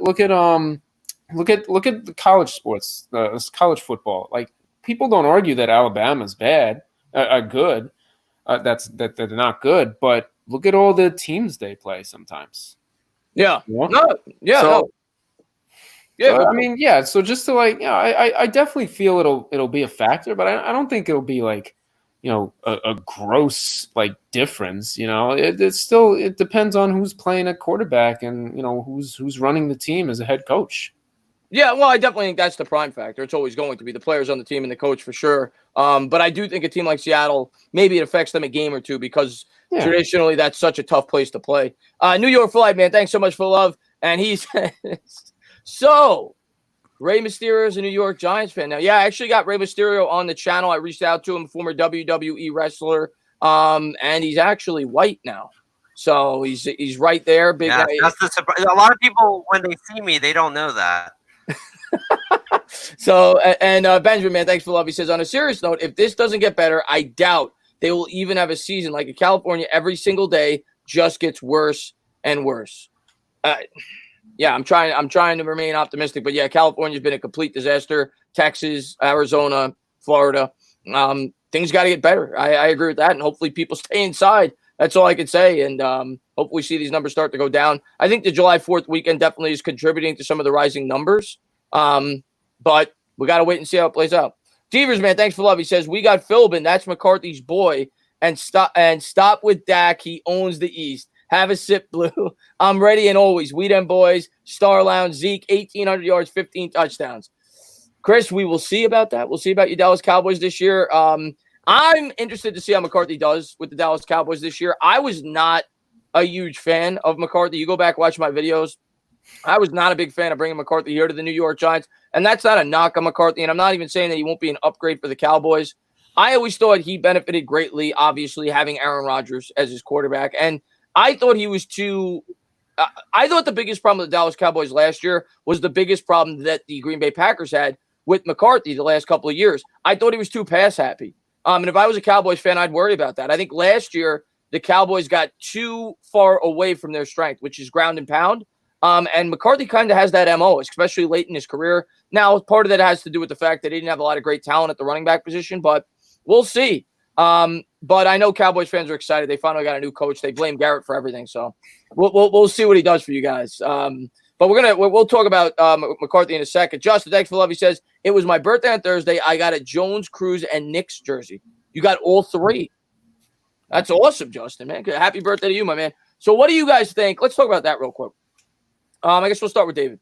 the college sports, college football. Like, people don't argue that Alabama's bad, good. That they're not good, but look at all the teams they play sometimes. Yeah. Yeah. No. Yeah. So, no. Yeah. So, I mean, yeah. So just to like, I definitely feel it'll be a factor, but I don't think it'll be like, a gross like difference. It depends on who's playing at quarterback and who's running the team as a head coach. Yeah, well, I definitely think that's the prime factor. It's always going to be the players on the team and the coach for sure. But I do think a team like Seattle, maybe it affects them a game or two because traditionally that's such a tough place to play. New York Flight, man, thanks so much for the love. And he says, so Rey Mysterio is a New York Giants fan now. Yeah, I actually got Rey Mysterio on the channel. I reached out to him, former WWE wrestler, and he's actually white now. So he's right there. Big. Yeah, that's the surprise. A lot of people, when they see me, they don't know that. So, and Benjamin, man, thanks for the love. He says, on a serious note, if this doesn't get better, I doubt they will even have a season like in California. Every single day just gets worse and worse. Yeah, I'm trying to remain optimistic, but yeah, California's been a complete disaster. Texas, Arizona, Florida, things got to get better. I agree with that, and hopefully people stay inside. That's all I can say, and hopefully see these numbers start to go down. I think the July 4th weekend definitely is contributing to some of the rising numbers. But we got to wait and see how it plays out. Devers, man, thanks for love. He says, we got Philbin. That's McCarthy's boy. And stop with Dak. He owns the East. Have a sip, Blue. I'm ready and always. We them boys. Star Lounge. Zeke, 1,800 yards, 15 touchdowns. Chris, we will see about that. We'll see about your Dallas Cowboys this year. I'm interested to see how McCarthy does with the Dallas Cowboys this year. I was not a huge fan of McCarthy. You go back, watch my videos. I was not a big fan of bringing McCarthy here to the New York Giants, and that's not a knock on McCarthy, and I'm not even saying that he won't be an upgrade for the Cowboys. I always thought he benefited greatly, obviously, having Aaron Rodgers as his quarterback, and I thought he was too I thought the biggest problem with the Dallas Cowboys last year was the biggest problem that the Green Bay Packers had with McCarthy the last couple of years. I thought he was too pass happy. And if I was a Cowboys fan, I'd worry about that. I think last year the Cowboys got too far away from their strength, which is ground and pound. And McCarthy kind of has that MO, especially late in his career. Now, part of that has to do with the fact that he didn't have a lot of great talent at the running back position, but we'll see. But I know Cowboys fans are excited. They finally got a new coach. They blame Garrett for everything. So we'll see what he does for you guys. But we'll talk about McCarthy in a second. Justin, thanks for love. He says, it was my birthday on Thursday. I got a Jones, Cruz, and Knicks jersey. You got all three. That's awesome, Justin, man. Happy birthday to you, my man. So what do you guys think? Let's talk about that real quick. I guess we'll start with David.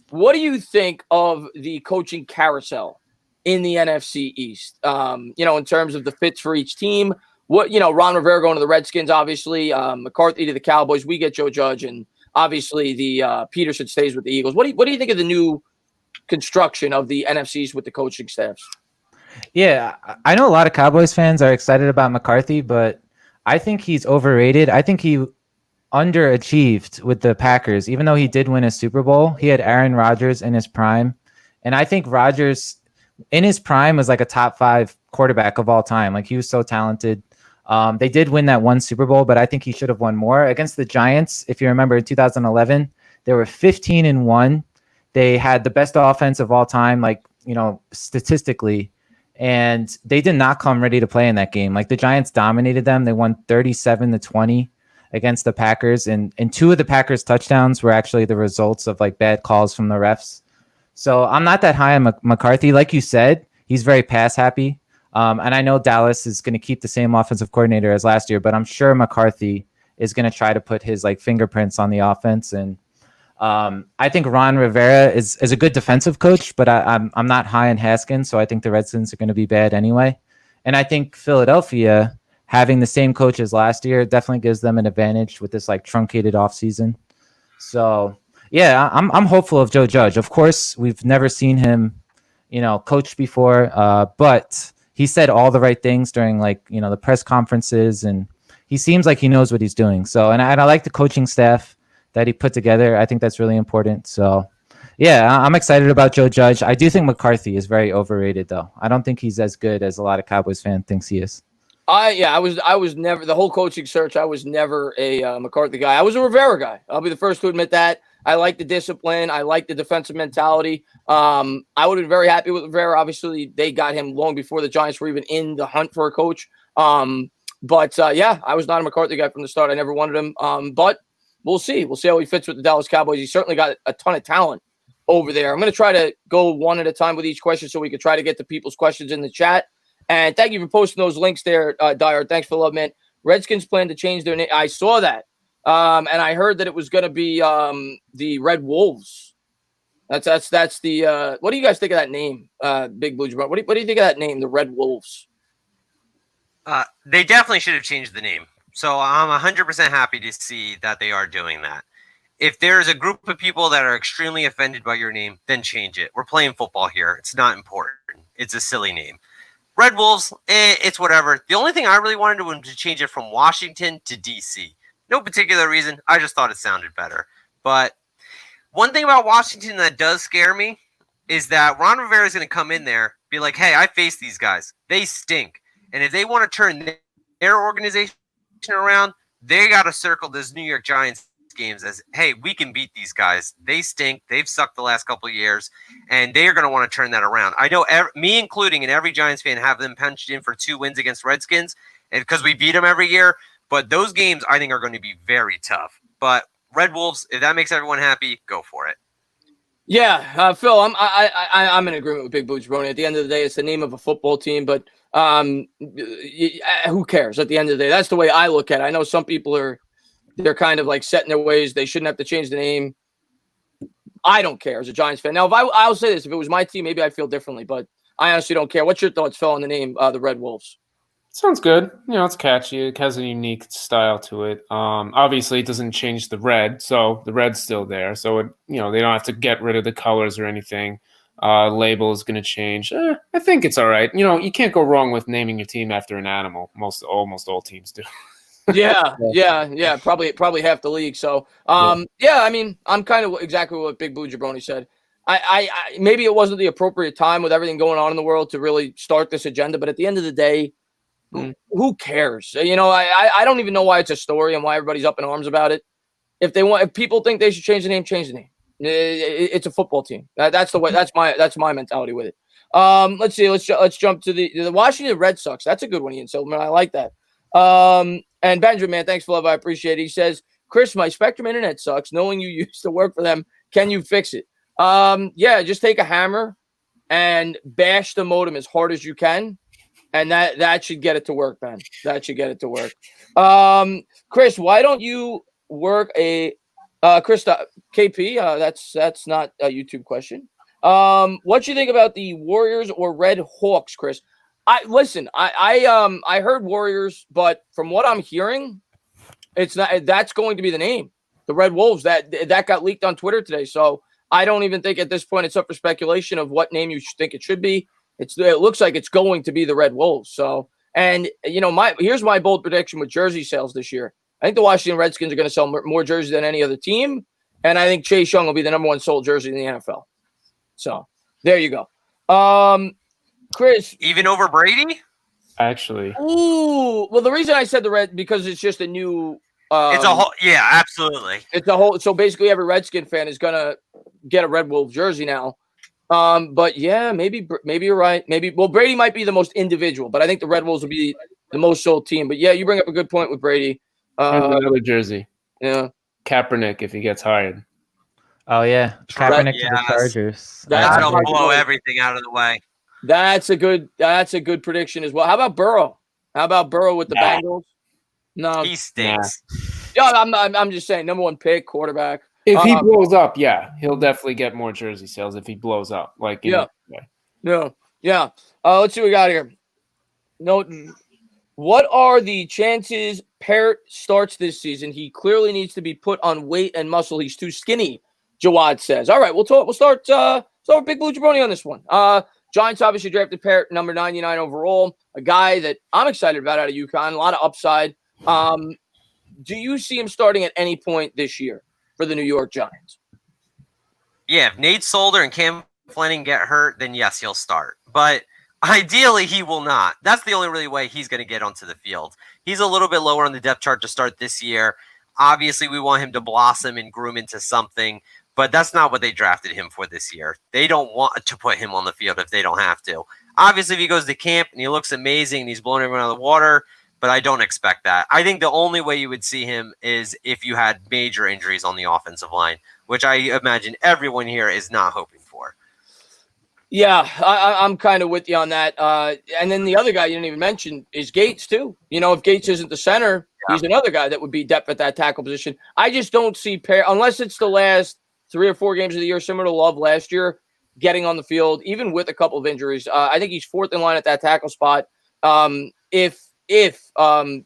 What do you think of the coaching carousel in the NFC East? In terms of the fits for each team. Ron Rivera going to the Redskins, obviously. McCarthy to the Cowboys. We get Joe Judge, and obviously the Peterson stays with the Eagles. What do you think of the new construction of the NFC East with the coaching staffs? Yeah, I know a lot of Cowboys fans are excited about McCarthy, but I think he's overrated. I think he underachieved with the Packers. Even though he did win a Super Bowl, he had Aaron Rodgers in his prime. And I think Rodgers in his prime was like a top 5 quarterback of all time. Like, he was so talented. They did win that one Super Bowl, but I think he should have won more. Against the Giants, if you remember, in 2011, they were 15-1. They had the best offense of all time, statistically. And they did not come ready to play in that game. Like, the Giants dominated them. They won 37-20 against the Packers. And 2 of the Packers touchdowns were actually the results of bad calls from the refs. So I'm not that high on McCarthy. Like you said, he's very pass happy. And I know Dallas is going to keep the same offensive coordinator as last year, but I'm sure McCarthy is going to try to put his fingerprints on the offense. And I think Ron Rivera is a good defensive coach, but I'm not high on Haskins, so I think the Redskins are going to be bad anyway. And I think Philadelphia, having the same coach as last year, definitely gives them an advantage with this truncated offseason. So yeah, I'm hopeful of Joe Judge. Of course, we've never seen him, coach before, but he said all the right things during the press conferences, and he seems like he knows what he's doing. So, and I like the coaching staff that he put together. I think that's really important. So yeah, I'm excited about Joe Judge. I do think McCarthy is very overrated, though. I don't think he's as good as a lot of Cowboys fans thinks he is. I was never the whole coaching search. I was never a McCarthy guy. I was a Rivera guy. I'll be the first to admit that. I like the discipline. I like the defensive mentality. I would have been very happy with Rivera. Obviously, they got him long before the Giants were even in the hunt for a coach. But I was not a McCarthy guy from the start. I never wanted him. But we'll see. We'll see how he fits with the Dallas Cowboys. He's certainly got a ton of talent over there. I'm going to try to go one at a time with each question so we can try to get to people's questions in the chat. And thank you for posting those links there, Dyer. Thanks for the love, man. Redskins plan to change their name. I saw that. And I heard that it was going to be the Red Wolves. That's the what do you guys think of that name, Big Blue Jabron? What do you think of that name, the Red Wolves? They definitely should have changed the name. So I'm 100% happy to see that they are doing that. If there's a group of people that are extremely offended by your name, then change it. We're playing football here. It's not important. It's a silly name. Red Wolves, it's whatever. The only thing I really wanted was to change it from Washington to D.C. No particular reason. I just thought it sounded better. But one thing about Washington that does scare me is that Ron Rivera is going to come in there, be like, hey, I faced these guys. They stink. And if they want to turn their organization around, they got to circle this New York Giants games as, hey, we can beat these guys. They stink. They've sucked the last couple of years, and they are going to want to turn that around. I know me including and every Giants fan have them punched in for 2 wins against Redskins and because we beat them every year. But those games, I think, are going to be very tough. But Red Wolves, if that makes everyone happy, go for it. Yeah, Phil, I'm in agreement with Big Blue Jabron. At the end of the day, it's the name of a football team, but who cares? At the end of the day, that's the way I look at it. I know some people they're kind of set in their ways. They shouldn't have to change the name. I don't care as a Giants fan. Now, I'll say this: if it was my team, maybe I feel differently, but I honestly don't care. What's your thoughts, Phil, on the name, the Red Wolves? Sounds good. It's catchy. It has a unique style to it. Obviously, it doesn't change the red, so the red's still there. So they don't have to get rid of the colors or anything. Label is going to change. I think it's all right. You can't go wrong with naming your team after an animal. Almost all teams do. Yeah. Probably half the league. So, yeah. I mean, I'm kind of exactly what Big Blue Jabroni said. I maybe it wasn't the appropriate time with everything going on in the world to really start this agenda, but at the end of the day, who cares? I don't even know why it's a story and why everybody's up in arms about it. If people think they should change the name, change the name. It's a football team. That's the way. That's my mentality with it. Let's see. Let's jump to the Washington Red Sox. That's a good one, Ian Silverman. I like that. And Benjamin, man, thanks for love. I appreciate it. He says, Chris, my Spectrum internet sucks. Knowing you used to work for them, can you fix it? Yeah, just take a hammer and bash the modem as hard as you can. And that should get it to work, Ben. That should get it to work. Chris, why don't you work a Chris KP? That's not a YouTube question. What do you think about the Warriors or Red Hawks, Chris? I heard Warriors, but from what I'm hearing, it's not. That's going to be the name, the Red Wolves. That got leaked on Twitter today. So I don't even think at this point it's up for speculation of what name you think it should be. It looks like it's going to be the Red Wolves. So, and here's my bold prediction with jersey sales this year. I think the Washington Redskins are going to sell more jerseys than any other team, and I think Chase Young will be the number one sold jersey in the NFL. So there you go. Chris, even over Brady? Actually, ooh. Well, the reason I said the Red because it's just a new. It's a whole. Yeah, absolutely. It's a whole. So basically, every Redskin fan is gonna get a Red Wolf jersey now. But yeah, maybe you're right. Brady might be the most individual, but I think the Red Wolves will be the most sold team. But yeah, you bring up a good point with Brady. Another jersey. Yeah, Kaepernick if he gets hired. Oh yeah, Kaepernick to the Chargers. That'll blow everything out of the way. That's a good prediction as well. How about Burrow? With the Bengals? No, he stinks. Yeah, I'm just saying, number one pick, quarterback. If he blows up, yeah, he'll definitely get more jersey sales if he blows up. Yeah. Let's see what we got here. No, what are the chances Parrott starts this season? He clearly needs to be put on weight and muscle. He's too skinny, Jawad says. All right, we'll start with Big Blue Jabroni on this one. Giants obviously drafted Parrott, number 99 overall, a guy that I'm excited about out of UConn, a lot of upside. Do you see him starting at any point this year for the New York Giants? Yeah, if Nate Solder and Cam Fleming get hurt, then yes, he'll start. But ideally, he will not. That's the only really way he's going to get onto the field. He's a little bit lower on the depth chart to start this year. Obviously, we want him to blossom and groom into something, but that's not what they drafted him for this year. They don't want to put him on the field if they don't have to. Obviously, if he goes to camp and he looks amazing and he's blowing everyone out of the water, but I don't expect that. I think the only way you would see him is if you had major injuries on the offensive line, which I imagine everyone here is not hoping for. Yeah, I'm kind of with you on that. And then the other guy you didn't even mention is Gates, too. If Gates isn't the center, he's another guy that would be depth at that tackle position. I just don't see unless it's the last 3 or 4 games of the year, similar to Love last year, getting on the field, even with a couple of injuries. I think he's fourth in line at that tackle spot if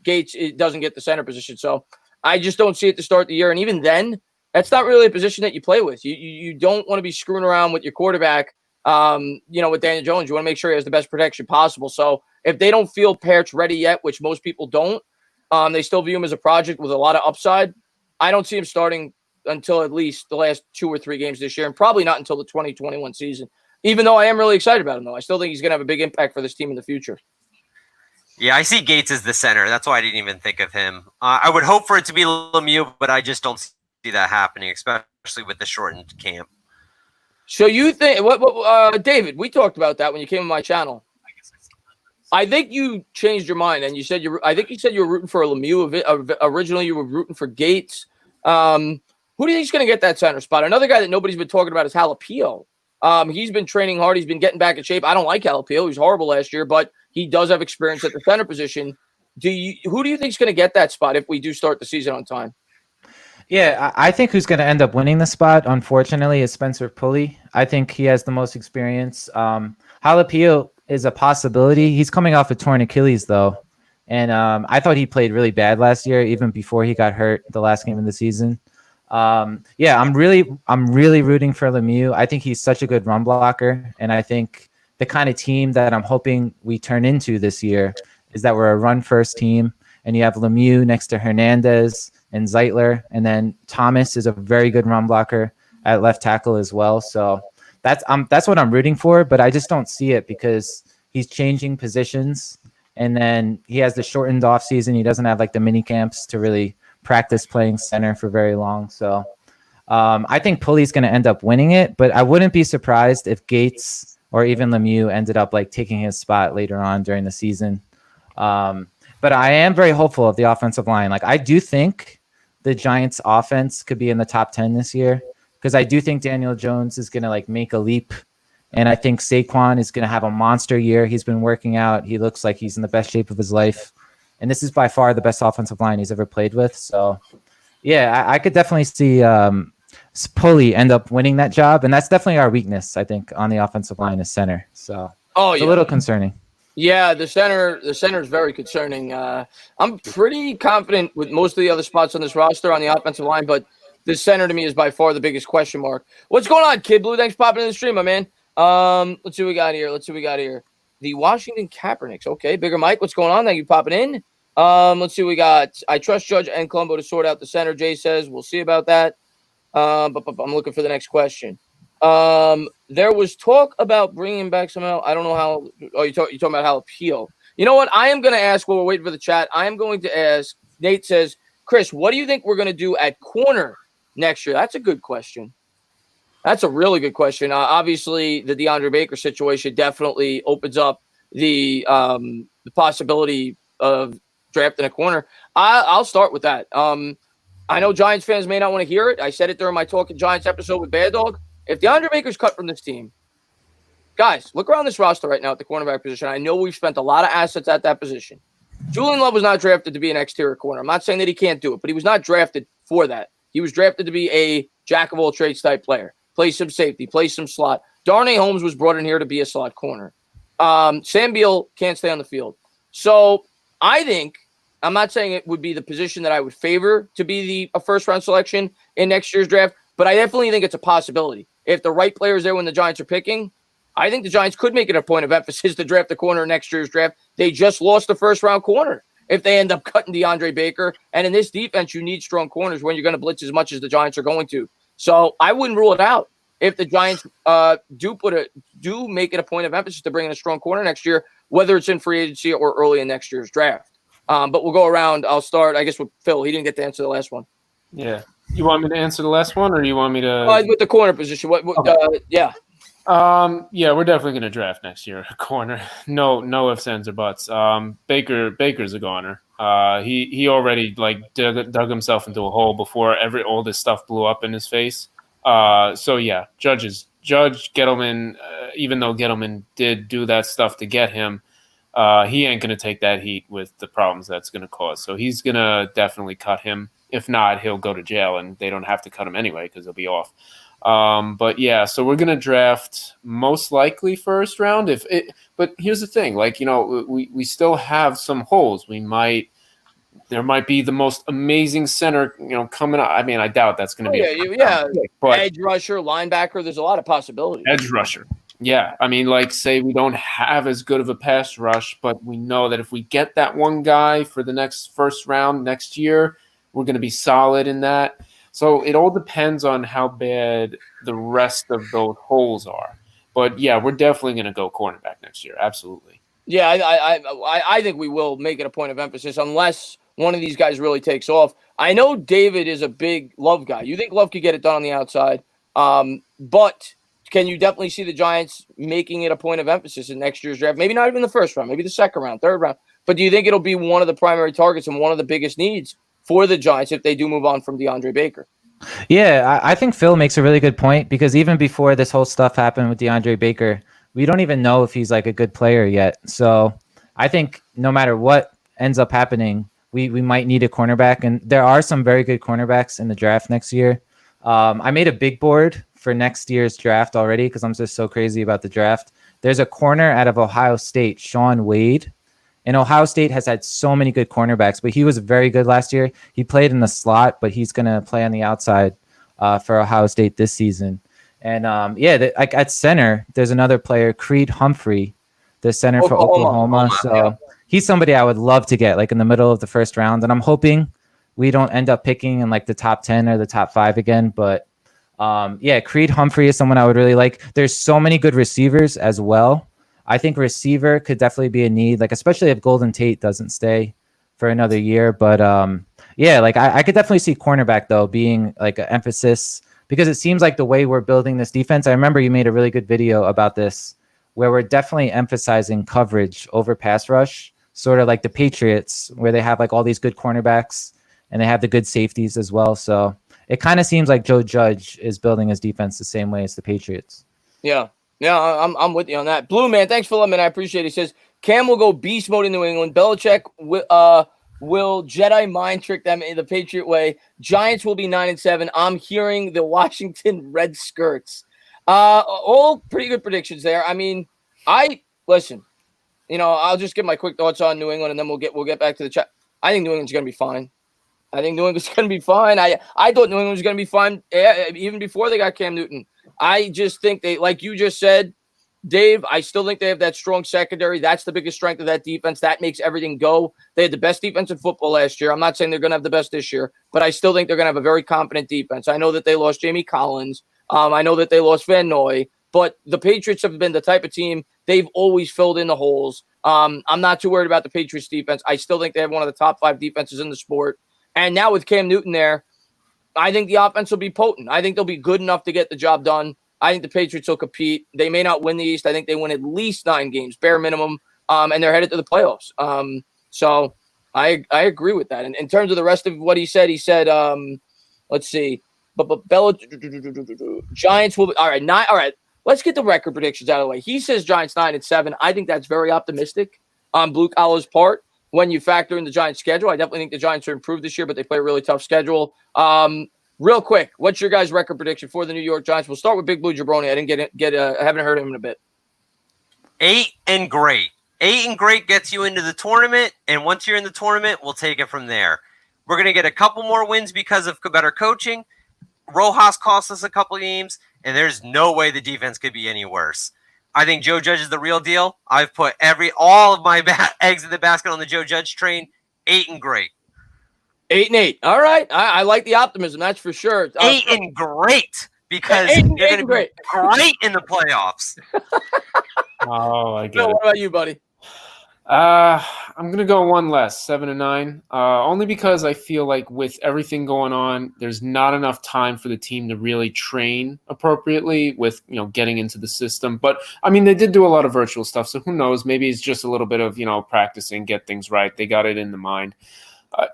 Gates doesn't get the center position. So I just don't see it to start the year. And even then, that's not really a position that you play with. You don't want to be screwing around with your quarterback, with Daniel Jones. You want to make sure he has the best protection possible. So if they don't feel Parrott's ready yet, which most people don't, they still view him as a project with a lot of upside. I don't see him starting until at least the last 2 or 3 games this year, and probably not until the 2021 season, even though I am really excited about him, though. I still think he's going to have a big impact for this team in the future. Yeah, I see Gates as the center. That's why I didn't even think of him. I would hope for it to be Lemieux, but I just don't see that happening, especially with the shortened camp. So you think David, we talked about that when you came on my channel. I think you changed your mind, and you said I think you said you were rooting for a Lemieux. Originally, you were rooting for Gates. Who do you think is going to get that center spot? Another guy that nobody's been talking about is Jalapeno. He's been training hard. He's been getting back in shape. I don't like Jalapeno. He was horrible last year, but he does have experience at the center position. Who do you think is going to get that spot if we do start the season on time? Yeah, I think who's going to end up winning the spot, unfortunately, is Spencer Pulley. I think he has the most experience. Jalapeno is a possibility. He's coming off a torn Achilles, though. And I thought he played really bad last year, even before he got hurt the last game of the season. I'm really rooting for Lemieux. I think he's such a good run blocker, and I think the kind of team that I'm hoping we turn into this year is that we're a run first team, and you have Lemieux next to Hernandez and Zeitler, and then Thomas is a very good run blocker at left tackle as well. So that's what I'm rooting for, but I just don't see it because he's changing positions, and then he has the shortened off season. He doesn't have like the mini camps to really practice playing center for very long. So I think Pulley's going to end up winning it, but I wouldn't be surprised if Gates or even Lemieux ended up like taking his spot later on during the season. But I am very hopeful of the offensive line. Like, I do think the Giants offense could be in the top 10 this year, because I do think Daniel Jones is going to like make a leap. And I think Saquon is going to have a monster year. He's been working out. He looks like he's in the best shape of his life. And this is by far the best offensive line he's ever played with. So yeah, I could definitely see Pulley end up winning that job. And that's definitely our weakness, I think, on the offensive line is center. So it's a little concerning. Yeah, the center is very concerning. I'm pretty confident with most of the other spots on this roster on the offensive line, but the center to me is by far the biggest question mark. What's going on, Kid Blue? Thanks for popping in the stream, my man. Let's see what we got here. The Washington Kaepernicks. Okay, Bigger Mike, what's going on? Thank you for popping in. Let's see what we got. I trust Judge and Colombo to sort out the center, Jay says. We'll see about that. But I'm looking for the next question. There was talk about bringing back somehow. I don't know how. Oh, you're talking about how appeal. You know what? I am going to ask while we're waiting for the chat. I am going to ask. Nate says, Chris, what do you think we're going to do at corner next year? That's a good question. That's a really good question. Obviously, the DeAndre Baker situation definitely opens up the possibility of drafting a corner. I'll start with that. I know Giants fans may not want to hear it. I said it during my Talking Giants episode with Bad Dog. If DeAndre Baker's cut from this team, guys, look around this roster right now at the cornerback position. I know we've spent a lot of assets at that position. Julian Love was not drafted to be an exterior corner. I'm not saying that he can't do it, but he was not drafted for that. He was drafted to be a jack-of-all-trades type player. Play some safety, play some slot. Darnay Holmes was brought in here to be a slot corner. Sam Beal can't stay on the field. So I think, I'm not saying it would be the position that I would favor to be a first-round selection in next year's draft, but I definitely think it's a possibility. If the right player is there when the Giants are picking, I think the Giants could make it a point of emphasis to draft the corner in next year's draft. They just lost the first-round corner if they end up cutting DeAndre Baker. And in this defense, you need strong corners when you're going to blitz as much as the Giants are going to. So I wouldn't rule it out if the Giants do make it a point of emphasis to bring in a strong corner next year, whether it's in free agency or early in next year's draft. But we'll go around. I'll start, I guess, with Phil. He didn't get to answer the last one. Yeah. You want me to answer the last one, or you want me to? With the corner position. Okay. Yeah. Yeah, we're definitely going to draft next year. Corner. No ifs, ands, or buts. Baker's a goner. He already like dug himself into a hole before all this stuff blew up in his face. So yeah, Judge, Gettleman, even though Gettleman did do that stuff to get him, he ain't going to take that heat with the problems that's going to cause. So he's going to definitely cut him. If not, he'll go to jail, and they don't have to cut him anyway because he'll be off. But yeah, so we're going to draft most likely first round. But here's the thing, like, you know, we still have some holes. There might be the most amazing center, you know, coming up. I mean, I doubt that's going to be. But edge rusher, linebacker. There's a lot of possibilities. Edge rusher. Yeah. I mean, like, say we don't have as good of a pass rush, but we know that if we get that one guy for the next first round next year, we're going to be solid in that. So it all depends on how bad the rest of those holes are. But yeah, we're definitely going to go cornerback next year. Absolutely. Yeah, I think we will make it a point of emphasis unless one of these guys really takes off. I know David is a big Love guy. You think Love could get it done on the outside, but can you definitely see the Giants making it a point of emphasis in next year's draft? Maybe not even the first round, maybe the second round, third round. But do you think it'll be one of the primary targets and one of the biggest needs for the Giants if they do move on from DeAndre Baker? Yeah, I think Phil makes a really good point, because even before this whole stuff happened with DeAndre Baker, we don't even know if he's like a good player yet. So I think no matter what ends up happening, we might need a cornerback. And there are some very good cornerbacks in the draft next year. I made a big board for next year's draft already because I'm just so crazy about the draft. There's a corner out of Ohio State, Sean Wade. And Ohio State has had so many good cornerbacks, but he was very good last year. He played in the slot, but he's going to play on the outside for Ohio State this season. And at center, there's another player, Creed Humphrey, the center for Oklahoma. So he's somebody I would love to get like in the middle of the first round. And I'm hoping we don't end up picking in like the top 10 or the top 5 again. But yeah, Creed Humphrey is someone I would really like. There's so many good receivers as well. I think receiver could definitely be a need, like especially if Golden Tate doesn't stay for another year. But yeah, like I could definitely see cornerback though being like an emphasis, because it seems like the way we're building this defense. I remember you made a really good video about this where we're definitely emphasizing coverage over pass rush, sort of like the Patriots, where they have like all these good cornerbacks and they have the good safeties as well. So it kind of seems like Joe Judge is building his defense the same way as the Patriots. Yeah. Yeah, I'm with you on that. Blue Man, thanks for letting me know. I appreciate it. He says, Cam will go beast mode in New England. Belichick will Jedi mind trick them in the Patriot way. Giants will be 9-7. I'm hearing the Washington Red Skirts. All pretty good predictions there. I mean, listen, I'll just give my quick thoughts on New England, and then we'll get back to the chat. I think New England's going to be fine. I thought New England was going to be fine even before they got Cam Newton. I just think they, like you just said, Dave, I still think they have that strong secondary. That's the biggest strength of that defense. That makes everything go. They had the best defense in football last year. I'm not saying they're going to have the best this year, but I still think they're going to have a very competent defense. I know that they lost Jamie Collins. I know that they lost Van Noy, but the Patriots have been the type of team they've always filled in the holes. I'm not too worried about the Patriots defense. I still think they have one of the top 5 defenses in the sport. And now with Cam Newton there, I think the offense will be potent. I think they'll be good enough to get the job done. I think the Patriots will compete. They may not win the East. I think they win at least 9 games, bare minimum, and they're headed to the playoffs. So I agree with that. And in terms of the rest of what he said, let's see. But Giants will be all right. All right. Let's get the record predictions out of the way. He says Giants 9-7. I think that's very optimistic on Blue Collar's part. When you factor in the Giants' schedule, I definitely think the Giants are improved this year, but they play a really tough schedule. Real quick, what's your guys' record prediction for the New York Giants? We'll start with Big Blue Jabroni. I haven't heard him in a bit. 8 and great. 8 and great gets you into the tournament, and once you're in the tournament, we'll take it from there. We're going to get a couple more wins because of better coaching. Rojas cost us a couple games, and there's no way the defense could be any worse. I think Joe Judge is the real deal. I've put all of my eggs in the basket on the Joe Judge train. 8 and great. 8-8. All right. I like the optimism. That's for sure. 8 and great, because you're going to be great in the playoffs. Oh, I get Bill, it. what about you, buddy? I'm gonna go one less, 7-9. Only because I feel like with everything going on, there's not enough time for the team to really train appropriately with getting into the system. But I mean, they did do a lot of virtual stuff, so who knows? Maybe it's just a little bit of practicing, get things right. They got it in the mind.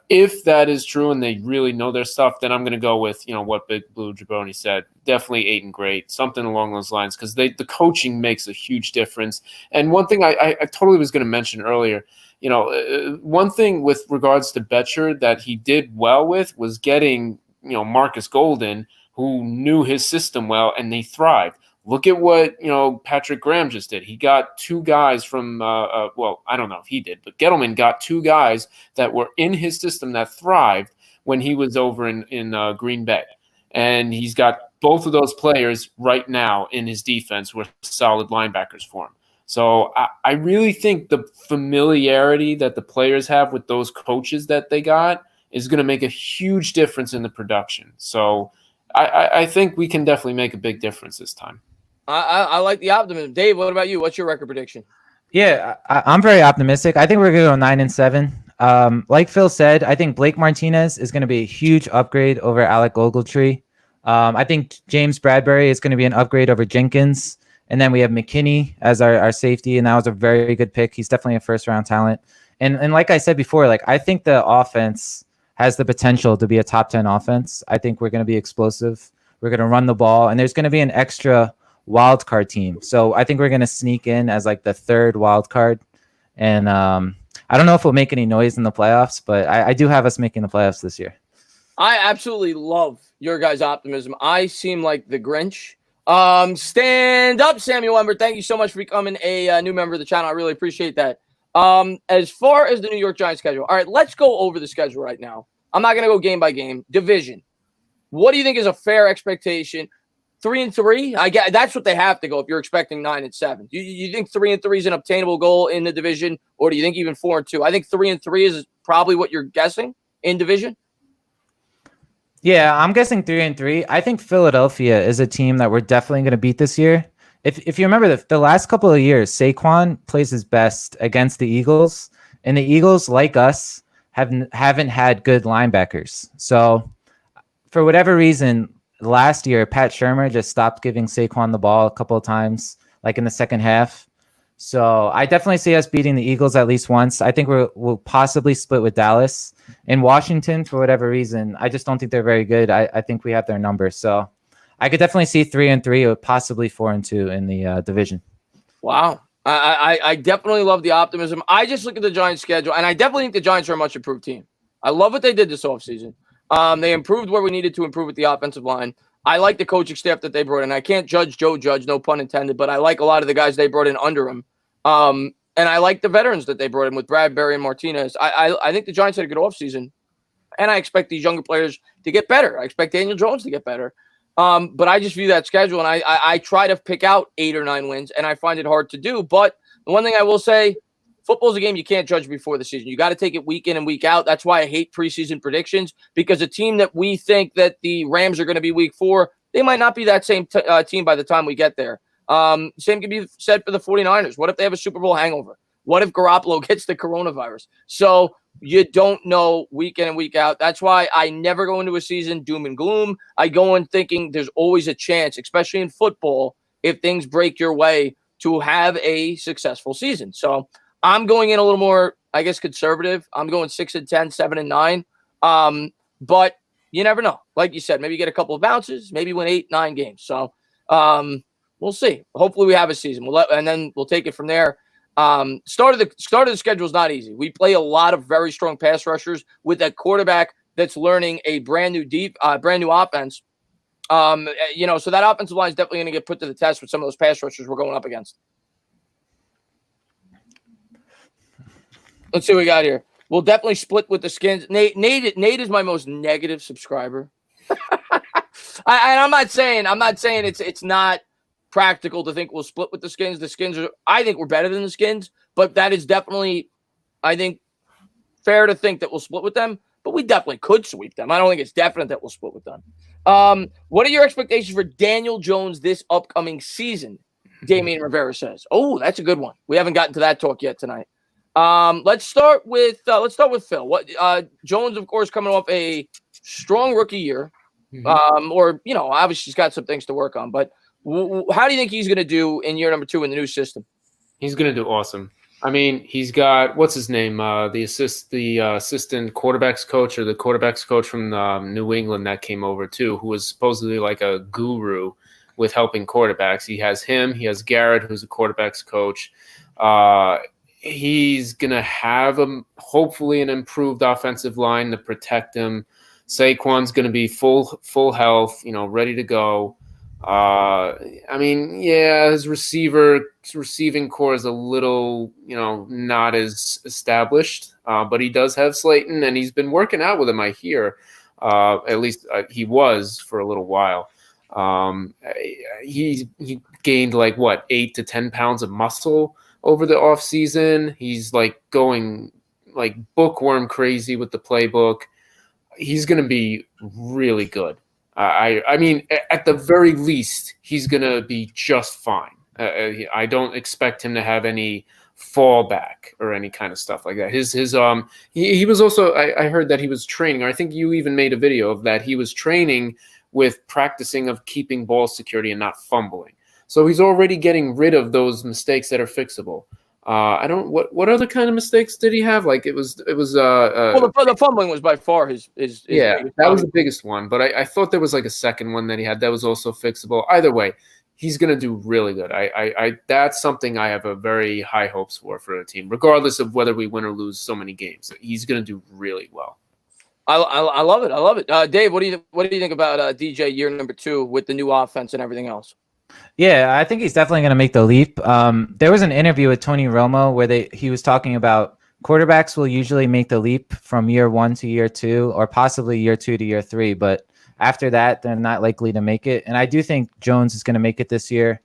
If that is true and they really know their stuff, then I'm going to go with what Big Blue Jabroni said. Definitely 8 and great, something along those lines, because the coaching makes a huge difference. And one thing I totally was going to mention earlier, one thing with regards to Betcher that he did well with was getting Marcus Golden, who knew his system well, and they thrived. Look at what Patrick Graham just did. He got 2 guys from well, I don't know if he did, but Gettleman got 2 guys that were in his system that thrived when he was over in Green Bay, and he's got both of those players right now in his defense with solid linebackers for him. So I really think the familiarity that the players have with those coaches that they got is going to make a huge difference in the production. So I think we can definitely make a big difference this time. I like the optimism. Dave, what about you? What's your record prediction? Yeah, I'm very optimistic. I think we're going to go 9-7. Like Phil said, I think Blake Martinez is going to be a huge upgrade over Alec Ogletree. I think James Bradbury is going to be an upgrade over Jenkins. And then we have McKinney as our safety, and that was a very good pick. He's definitely a first-round talent. And like I said before, like I think the offense has the potential to be a top 10 offense. I think we're going to be explosive. We're going to run the ball, and there's going to be an extra wild card team. So I think we're going to sneak in as like the 3rd wild card. And I don't know if we'll make any noise in the playoffs, but I do have us making the playoffs this year. I absolutely love your guys' optimism. I seem like the Grinch. Stand up, Samuel Ember. Thank you so much for becoming a new member of the channel. I really appreciate that. As far as the New York Giants schedule, all right, let's go over the schedule right now. I'm not going to go game by game. Division. What do you think is a fair expectation? 3-3. I get that's what they have to go if you're expecting 9-7. You think 3-3 is an obtainable goal in the division, or do you think even 4-2? I think 3-3 is probably what you're guessing in division. Yeah, I'm guessing 3-3. I think Philadelphia is a team that we're definitely going to beat this year. If you remember the last couple of years, Saquon plays his best against the Eagles, and the Eagles, like us, haven't had good linebackers. So for whatever reason, last year, Pat Shurmur just stopped giving Saquon the ball a couple of times, like in the second half. So I definitely see us beating the Eagles at least once. I think we'll possibly split with Dallas. In Washington, for whatever reason, I just don't think they're very good. I think we have their number. So I could definitely see 3-3 or possibly 4-2 in the division. Wow. I definitely love the optimism. I just look at the Giants' schedule, and I definitely think the Giants are a much improved team. I love what they did this offseason. They improved where we needed to improve with the offensive line. I like the coaching staff that they brought in. I can't judge Joe Judge, no pun intended, but I like a lot of the guys they brought in under him. And I like the veterans that they brought in with Bradbury and Martinez. I think the Giants had a good offseason, and I expect these younger players to get better. I expect Daniel Jones to get better. But I just view that schedule, and I try to pick out 8 or 9 wins, and I find it hard to do. But the one thing I will say, football's a game you can't judge before the season. You got to take it week in and week out. That's why I hate preseason predictions, because a team that we think that the Rams are going to be week 4, they might not be that same team by the time we get there. Same can be said for the 49ers. What if they have a Super Bowl hangover? What if Garoppolo gets the coronavirus? So you don't know week in and week out. That's why I never go into a season doom and gloom. I go in thinking there's always a chance, especially in football, if things break your way, to have a successful season. So I'm going in a little more, I guess, conservative. I'm going 6-10, 7-9. But you never know. Like you said, maybe you get a couple of bounces, maybe win 8, 9 games. So we'll see. Hopefully we have a season. And then we'll take it from there. Start of the schedule is not easy. We play a lot of very strong pass rushers with a quarterback that's learning a brand new offense. So that offensive line is definitely going to get put to the test with some of those pass rushers we're going up against. Let's see what we got here. We'll definitely split with the Skins. Nate is my most negative subscriber. I'm not saying it's not practical to think we'll split with the Skins. The Skins I think we're better than the Skins, but that is definitely, I think, fair to think that we'll split with them, but we definitely could sweep them. I don't think it's definite that we'll split with them. What are your expectations for Daniel Jones this upcoming season? Damian Rivera says. Oh, that's a good one. We haven't gotten to that talk yet tonight. Let's start with Phil. Jones, of course, coming off a strong rookie year. Obviously he's got some things to work on, but how do you think he's going to do in year number 2 in the new system? He's going to do awesome. I mean, he's got, what's his name? The assistant quarterbacks coach, or the quarterbacks coach from New England that came over too, who was supposedly like a guru with helping quarterbacks. He has him. He has Garrett, who's a quarterbacks coach. He's going to have hopefully an improved offensive line to protect him. Saquon's going to be full health, ready to go. His receiving core is a little, not as established, but he does have Slayton, and he's been working out with him, I hear. At least he was for a little while. He gained 8 to 10 pounds of muscle over the off season. He's going bookworm crazy with the playbook. He's going to be really good. I mean, at the very least, he's going to be just fine. I don't expect him to have any fallback or any kind of stuff like that. He was also, I heard that he was training, or I think you even made a video of that. He was training with practicing of keeping ball security and not fumbling. So he's already getting rid of those mistakes that are fixable. What other kind of mistakes did he have? The fumbling was by far his that was the biggest one. But I thought there was a second one that he had that was also fixable. Either way, he's going to do really good. I that's something I have a very high hopes for the team, regardless of whether we win or lose so many games. He's going to do really well. I love it. I love it. Dave, what do you think about DJ year number 2 with the new offense and everything else? Yeah, I think he's definitely going to make the leap. There was an interview with Tony Romo where he was talking about quarterbacks will usually make the leap from year 1 to year 2, or possibly year 2 to year 3. But After that, they're not likely to make it. And I do think Jones is going to make it this year.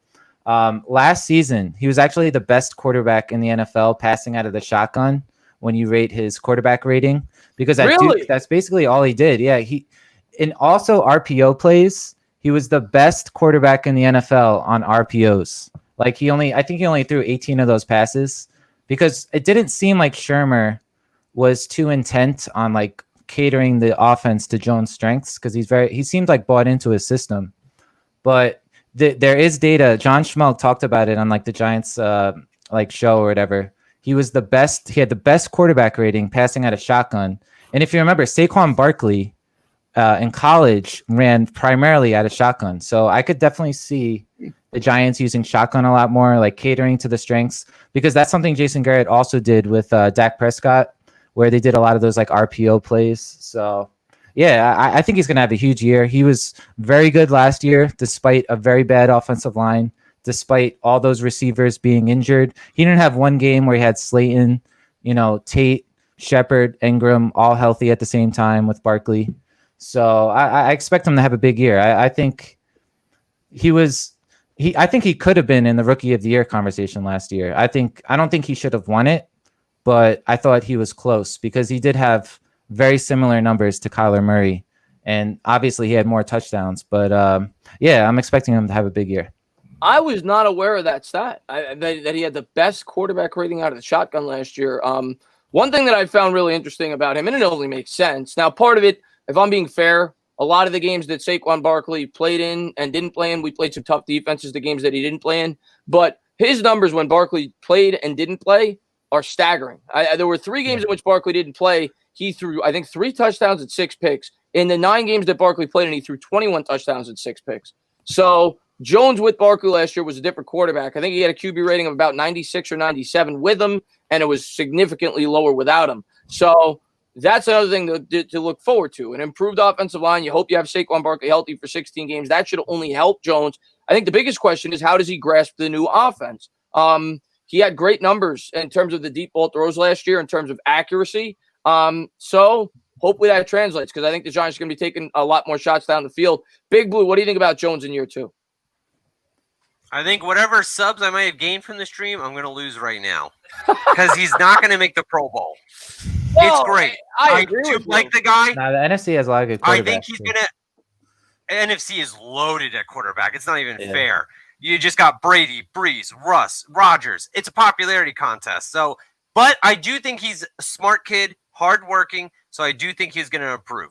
Last season, he was actually the best quarterback in the NFL passing out of the shotgun when you rate his quarterback rating, because at Duke, that's basically all he did. Yeah, and also RPO plays. He was the best quarterback in the NFL on RPOs. Like I think he only threw 18 of those passes, because it didn't seem like Shermer was too intent on like catering the offense to Jones' strengths, because he seemed like bought into his system. But there is data. John Schmelk talked about it on like the Giants like show or whatever. He was the best. He had the best quarterback rating passing out of shotgun. And if you remember, Saquon Barkley in college ran primarily out of shotgun. So I could definitely see the Giants using shotgun a lot more, like catering to the strengths, because that's something Jason Garrett also did with Dak Prescott, where they did a lot of those like RPO plays. So yeah, I think he's going to have a huge year. He was very good last year, despite a very bad offensive line, despite all those receivers being injured. He didn't have one game where he had Slayton, Tate, Shepard, Ingram, all healthy at the same time with Barkley. So I expect him to have a big year. I think I think he could have been in the Rookie of the Year conversation last year. I don't think he should have won it, but I thought he was close, because he did have very similar numbers to Kyler Murray, and obviously he had more touchdowns. But yeah, I'm expecting him to have a big year. I was not aware of that stat, that he had the best quarterback rating out of the shotgun last year. One thing that I found really interesting about him, and it only makes sense. Now, part of it, if I'm being fair, a lot of the games that Saquon Barkley played in and didn't play in, we played some tough defenses, the games that he didn't play in. But his numbers when Barkley played and didn't play are staggering. There were 3 games in which Barkley didn't play. He threw, I think, 3 touchdowns and 6 picks. In the 9 games that Barkley played in, he threw 21 touchdowns and 6 picks. So Jones with Barkley last year was a different quarterback. I think he had a QB rating of about 96 or 97 with him, and it was significantly lower without him. So that's another thing to look forward to. An improved offensive line. You hope you have Saquon Barkley healthy for 16 games. That should only help Jones. I think the biggest question is, how does he grasp the new offense? He had great numbers in terms of the deep ball throws last year, in terms of accuracy. So hopefully that translates, because I think the Giants are going to be taking a lot more shots down the field. Big Blue, what do you think about Jones in year 2? I think whatever subs I might have gained from the stream, I'm going to lose right now, because he's not going to make the Pro Bowl. Well, it's great. I agree with like the guy. Nah, the NFC has a lot of good quarterbacks. I think he's going to. NFC is loaded at quarterback. It's not even fair. You just got Brady, Breeze, Russ, Rodgers. It's a popularity contest. So, but I do think he's a smart kid, hardworking. So I do think he's going to improve.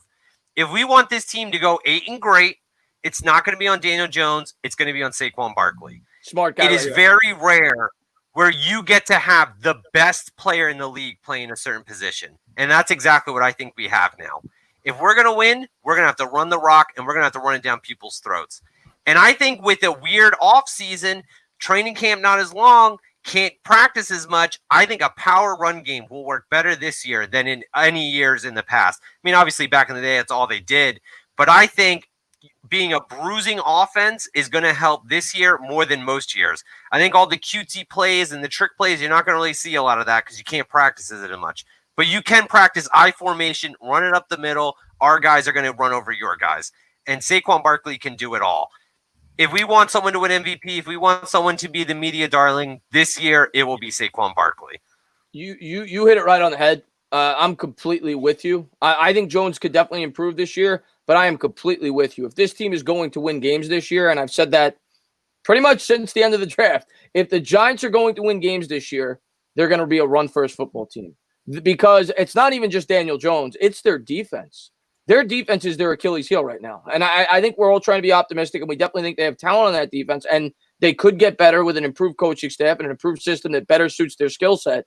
If we want this team to go 8 and great, it's not going to be on Daniel Jones. It's going to be on Saquon Barkley. Smart guy. It is very rare where you get to have the best player in the league playing a certain position. And that's exactly what I think we have now. If we're going to win, we're going to have to run the rock, and we're going to have to run it down people's throats. And I think with a weird offseason, training camp not as long, can't practice as much, I think a power run game will work better this year than in any years in the past. I mean, obviously, back in the day, that's all they did. But I think being a bruising offense is going to help this year more than most years. I think all the cutesy plays and the trick plays, you're not going to really see a lot of that because you can't practice it as much. But you can practice I formation, run it up the middle. Our guys are going to run over your guys. And Saquon Barkley can do it all. If we want someone to win MVP, if we want someone to be the media darling this year, it will be Saquon Barkley. You hit it right on the head. I'm completely with you. I think Jones could definitely improve this year, but I am completely with you. If this team is going to win games this year, and I've said that pretty much since the end of the draft, if the Giants are going to win games this year, they're going to be a run-first football team. Because it's not even just Daniel Jones, it's their defense. Their defense is their Achilles heel right now. And I think we're all trying to be optimistic, and we definitely think they have talent on that defense, and they could get better with an improved coaching staff and an improved system that better suits their skill set.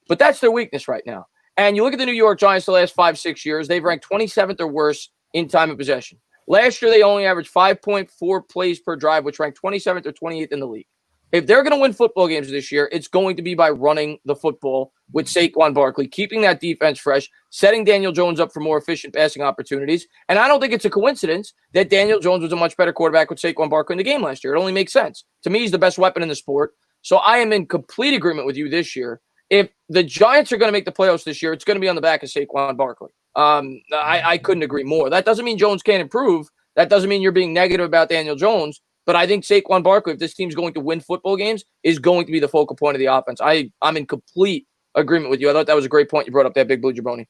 But that's their weakness right now. And you look at the New York Giants the last 5-6 years, they've ranked 27th or worse in time of possession. Last year, they only averaged 5.4 plays per drive, which ranked 27th or 28th in the league. If they're going to win football games this year, it's going to be by running the football with Saquon Barkley, keeping that defense fresh, setting Daniel Jones up for more efficient passing opportunities. And I don't think it's a coincidence that Daniel Jones was a much better quarterback with Saquon Barkley in the game last year. It only makes sense. To me, he's the best weapon in the sport. So I am in complete agreement with you this year. If the Giants are going to make the playoffs this year, it's going to be on the back of Saquon Barkley. I couldn't agree more. That doesn't mean Jones can't improve. That doesn't mean you're being negative about Daniel Jones. But I think Saquon Barkley, if this team's going to win football games, is going to be the focal point of the offense. I'm in complete agreement with you. I thought that was a great point you brought up there, Big Blue Jabroni.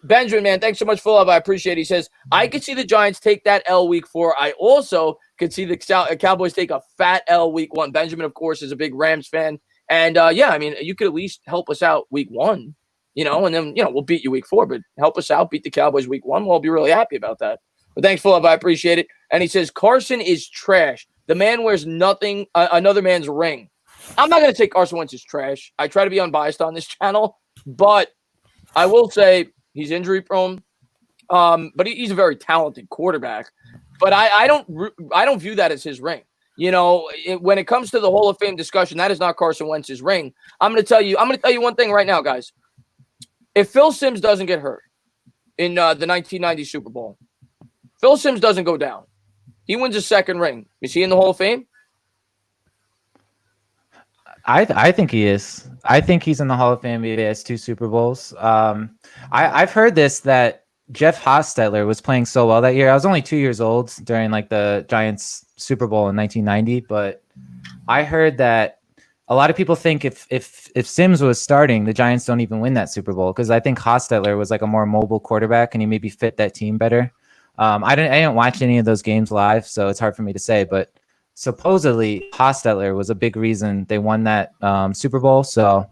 Benjamin, man, thanks so much for love. I appreciate it. He says, I could see the Giants take that L week 4. I also could see the Cowboys take a fat L week 1. Benjamin, of course, is a big Rams fan. And, yeah, I mean, you could at least help us out week 1, and then, we'll beat you week 4. But help us out, beat the Cowboys week 1. We'll be really happy about that. But thanks for love. I appreciate it. And he says, Carson is trash. The man wears nothing, another man's ring. I'm not going to say Carson Wentz is trash. I try to be unbiased on this channel, but I will say he's injury prone. But he's a very talented quarterback. But I don't view that as his ring. When it comes to the Hall of Fame discussion, that is not Carson Wentz's ring. I'm going to tell you one thing right now, guys. If Phil Simms doesn't get hurt in the 1990 Super Bowl, Phil Simms doesn't go down, he wins a second ring. Is he in the Hall of Fame? I think he is. I think he's in the Hall of Fame. He has 2 Super Bowls. I've heard this, that Jeff Hostetler was playing so well that year. I was only 2 years old during the Giants Super Bowl in 1990, but I heard that a lot of people think if Simms was starting, the Giants don't even win that Super Bowl, because I think Hostetler was a more mobile quarterback and he maybe fit that team better. I didn't watch any of those games live, so it's hard for me to say, but supposedly Hostetler was a big reason they won that Super Bowl. So,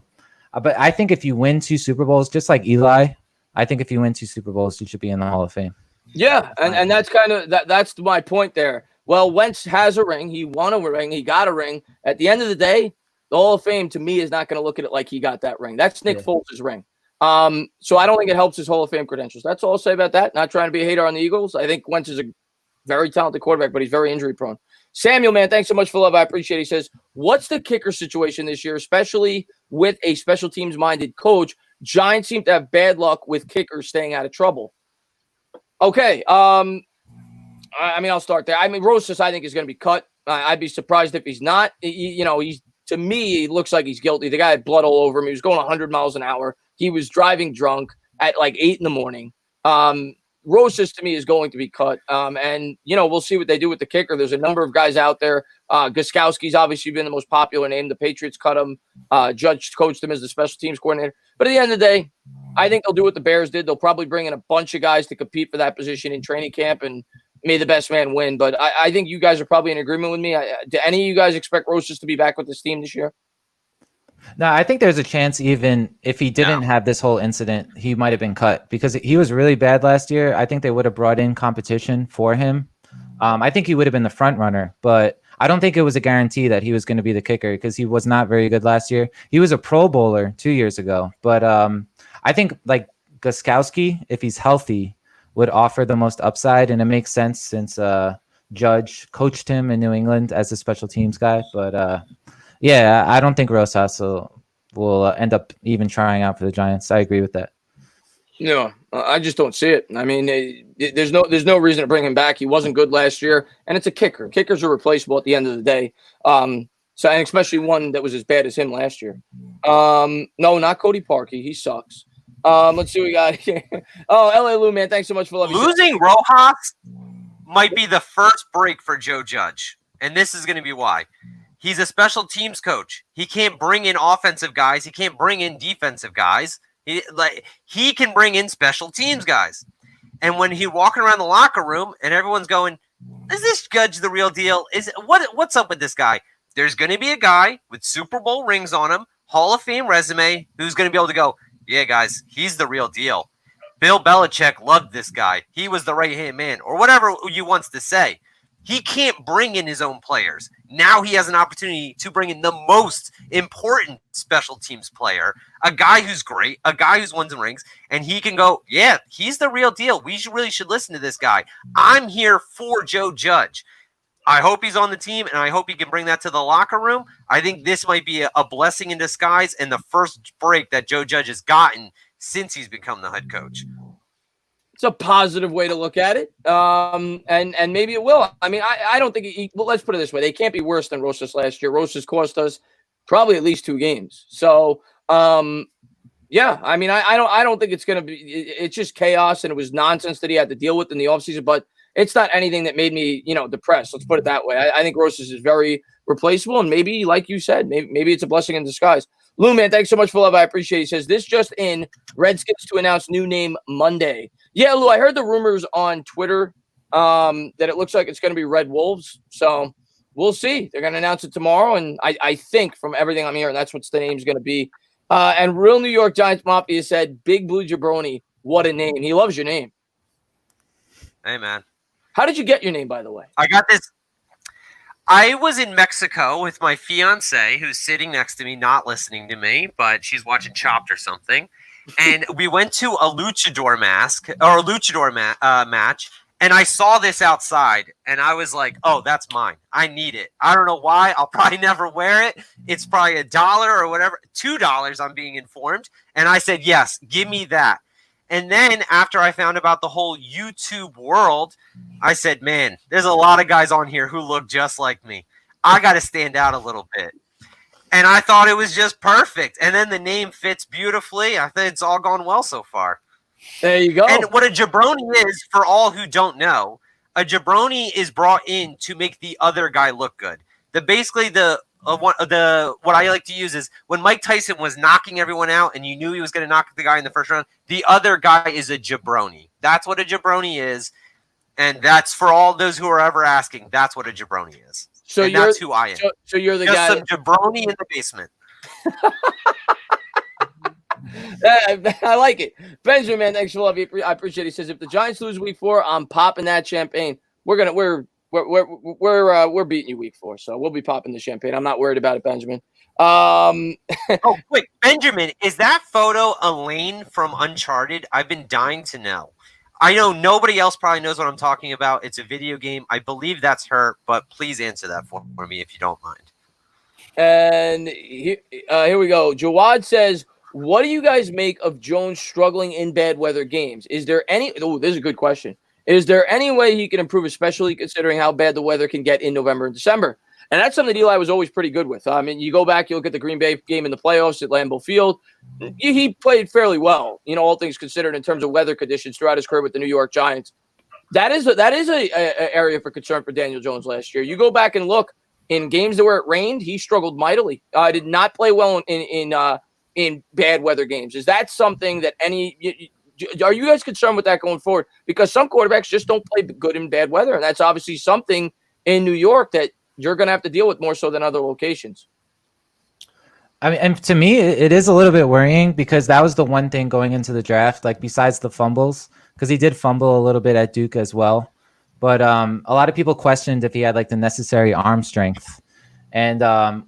but I think if you win 2 Super Bowls, just like Eli, I think if you win 2 Super Bowls, you should be in the Hall of Fame. Yeah, and that's kind of that's my point there. Well, Wentz has a ring. He won a ring. He got a ring. At the end of the day, the Hall of Fame to me is not going to look at it like he got that ring. That's Nick Foles' ring. So I don't think it helps his Hall of Fame credentials. That's all I'll say about that. Not trying to be a hater on the Eagles. I think Wentz is a very talented quarterback, but he's very injury prone. Samuel, man, thanks so much for love. I appreciate it. He says, what's the kicker situation this year, especially with a special teams minded coach? Giants seem to have bad luck with kickers staying out of trouble. Okay. I mean, I'll start there. I mean, Rosas, I think, is going to be cut. I'd be surprised if he's not. He's, to me, he looks like he's guilty. The guy had blood all over him. He was going 100 miles an hour. He was driving drunk at 8 a.m. Rosas, to me, is going to be cut. And we'll see what they do with the kicker. There's a number of guys out there. Gostkowski's obviously been the most popular name. The Patriots cut him. Judge coached him as the special teams coordinator. But at the end of the day, I think they'll do what the Bears did. They'll probably bring in a bunch of guys to compete for that position in training camp, and may the best man win. But I think you guys are probably in agreement with me. Do any of you guys expect Rosas to be back with this team this year? No, I think there's a chance, even if he didn't have this whole incident, he might have been cut, because he was really bad last year. I think they would have brought in competition for him. I think he would have been the front runner, but I don't think it was a guarantee that he was going to be the kicker, because he was not very good last year. He was a Pro Bowler 2 years ago, but I think Gostkowski, if he's healthy, would offer the most upside, and it makes sense since Judge coached him in New England as a special teams guy. But yeah, I don't think Rosas will end up even trying out for the Giants. I agree with that. No, I just don't see it. I mean, there's no reason to bring him back. He wasn't good last year, and it's a kicker. Kickers are replaceable at the end of the day. So, and especially one that was as bad as him last year. No, not Cody Parkey. He sucks. Let's see what we got here. Oh, LA Lou, man, thanks so much for loving. Losing Rojas might be the first break for Joe Judge, and this is going to be why. He's a special teams coach. He can't bring in offensive guys. He can't bring in defensive guys. He can bring in special teams guys. And when he's walking around the locker room and everyone's going, is this Judge the real deal? What's up with this guy? There's going to be a guy with Super Bowl rings on him, Hall of Fame resume, who's going to be able to go, yeah, guys, he's the real deal. Bill Belichick loved this guy. He was the right-hand man, or whatever you wants to say. He can't bring in his own players. Now he has an opportunity to bring in the most important special teams player, a guy who's great, a guy who's won some rings, and he can go, yeah, he's the real deal. We really should listen to this guy. I'm here for Joe Judge. I hope he's on the team, and I hope he can bring that to the locker room. I think this might be a blessing in disguise and the first break that Joe Judge has gotten since he's become the head coach. It's a positive way to look at it, and maybe it will. I mean, I don't think well, let's put it this way. They can't be worse than Rosas last year. Rosas cost us probably at least 2 games. So Yeah, I mean, I don't think it's going to be. It's just chaos, and it was nonsense that he had to deal with in the offseason. But it's not anything that made me, depressed. Let's put it that way. I think Rosas is very replaceable, and maybe, like you said, maybe it's a blessing in disguise. Lou, man, thanks so much for love. I appreciate it. He says this just in: Redskins to announce new name Monday. Yeah, Lou, I heard the rumors on Twitter that it looks like it's going to be Red Wolves. So we'll see. They're going to announce it tomorrow, and I think from everything I'm hearing, that's what the name's going to be. And Real New York Giants Mafia said, Big Blue Jabroni, what a name. He loves your name. Hey, man. How did you get your name, by the way? I got this. I was in Mexico with my fiance, who's sitting next to me, not listening to me, but she's watching Chopped or something. And we went to a luchador match. And I saw this outside, and I was like, oh, that's mine. I need it. I don't know why. I'll probably never wear it. It's probably $1 or whatever. $2, I'm being informed. And I said, yes, give me that. And then after I found about the whole YouTube world, I said, man, there's a lot of guys on here who look just like me. I got to stand out a little bit. And I thought it was just perfect. And then the name fits beautifully. I think it's all gone well so far. There you go. And what a jabroni is, for all who don't know, a jabroni is brought in to make the other guy look good. What I like to use is when Mike Tyson was knocking everyone out and you knew he was going to knock the guy in the first round, the other guy is a jabroni. That's what a jabroni is. And that's for all those who are ever asking, that's what a jabroni is. So that's who I am. So you're the just guy. Some jabroni in the basement. I like it. Benjamin, man, thanks for love. I appreciate it. He says, if the Giants lose week 4, I'm popping that champagne. We're beating you week 4, so we'll be popping the champagne. I'm not worried about it, Benjamin. Oh, wait, Benjamin, is that photo Elaine from Uncharted? I've been dying to know. I know nobody else probably knows what I'm talking about. It's a video game. I believe that's her, but please answer that for me if you don't mind. And here we go. Jawad says, what do you guys make of Jones struggling in bad weather games? Is there any – oh, this is a good question. Is there any way he can improve, especially considering how bad the weather can get in November and December? And that's something Eli was always pretty good with. I mean, you go back, you look at the Green Bay game in the playoffs at Lambeau Field. He played fairly well, all things considered, in terms of weather conditions throughout his career with the New York Giants. That is a area for concern for Daniel Jones last year. You go back and look, in games where it rained, he struggled mightily. Did not play well in bad weather games. Is that something that are you guys concerned with that going forward? Because some quarterbacks just don't play good in bad weather, and that's obviously something in New York that you're going to have to deal with more so than other locations. I mean, and to me, it is a little bit worrying because that was the one thing going into the draft, like besides the fumbles, because he did fumble a little bit at Duke as well. But a lot of people questioned if he had like the necessary arm strength. And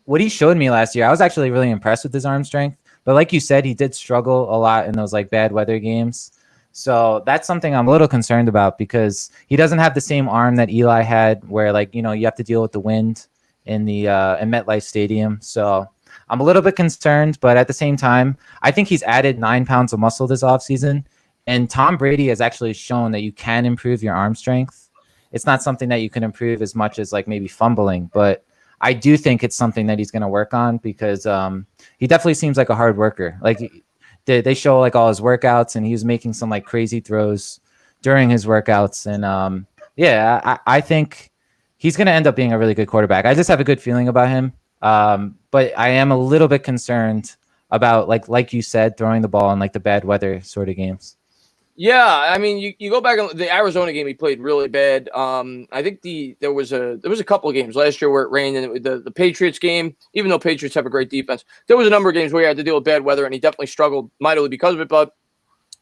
what he showed me last year, I was actually really impressed with his arm strength. But like you said, he did struggle a lot in those like bad weather games. So that's something I'm a little concerned about because he doesn't have the same arm that Eli had where like, you have to deal with the wind in the in MetLife Stadium. So I'm a little bit concerned, but at the same time, I think he's added 9 pounds of muscle this offseason. And Tom Brady has actually shown that you can improve your arm strength. It's not something that you can improve as much as like maybe fumbling, but I do think it's something that he's going to work on because he definitely seems like a hard worker. Like they show like all his workouts and he was making some like crazy throws during his workouts. And I think he's going to end up being a really good quarterback. I just have a good feeling about him. But I am a little bit concerned about like you said, throwing the ball in like the bad weather sort of games. Yeah, I mean, you go back on the Arizona game, he played really bad. I think there was a couple of games last year where it rained, and the Patriots game, even though Patriots have a great defense, there was a number of games where he had to deal with bad weather, and he definitely struggled mightily because of it.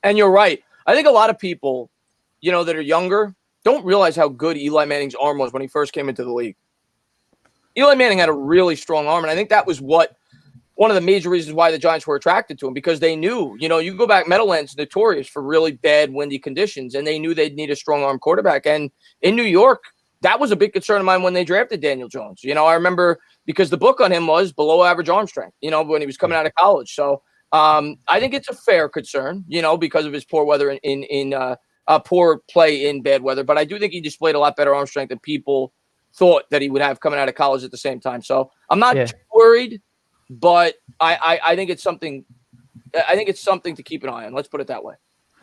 And you're right. I think a lot of people, that are younger don't realize how good Eli Manning's arm was when he first came into the league. Eli Manning had a really strong arm, and I think that was one of the major reasons why the Giants were attracted to him, because they knew, you go back, Meadowlands notorious for really bad windy conditions, and they knew they'd need a strong arm quarterback. And in New York, that was a big concern of mine when they drafted Daniel Jones. I remember because the book on him was below average arm strength, when he was coming out of college. So I think it's a fair concern, because of his poor weather in poor play in bad weather. But I do think he displayed a lot better arm strength than people thought that he would have coming out of college at the same time. So I'm not too worried. But I think it's something I think it's something to keep an eye on. Let's put it that way.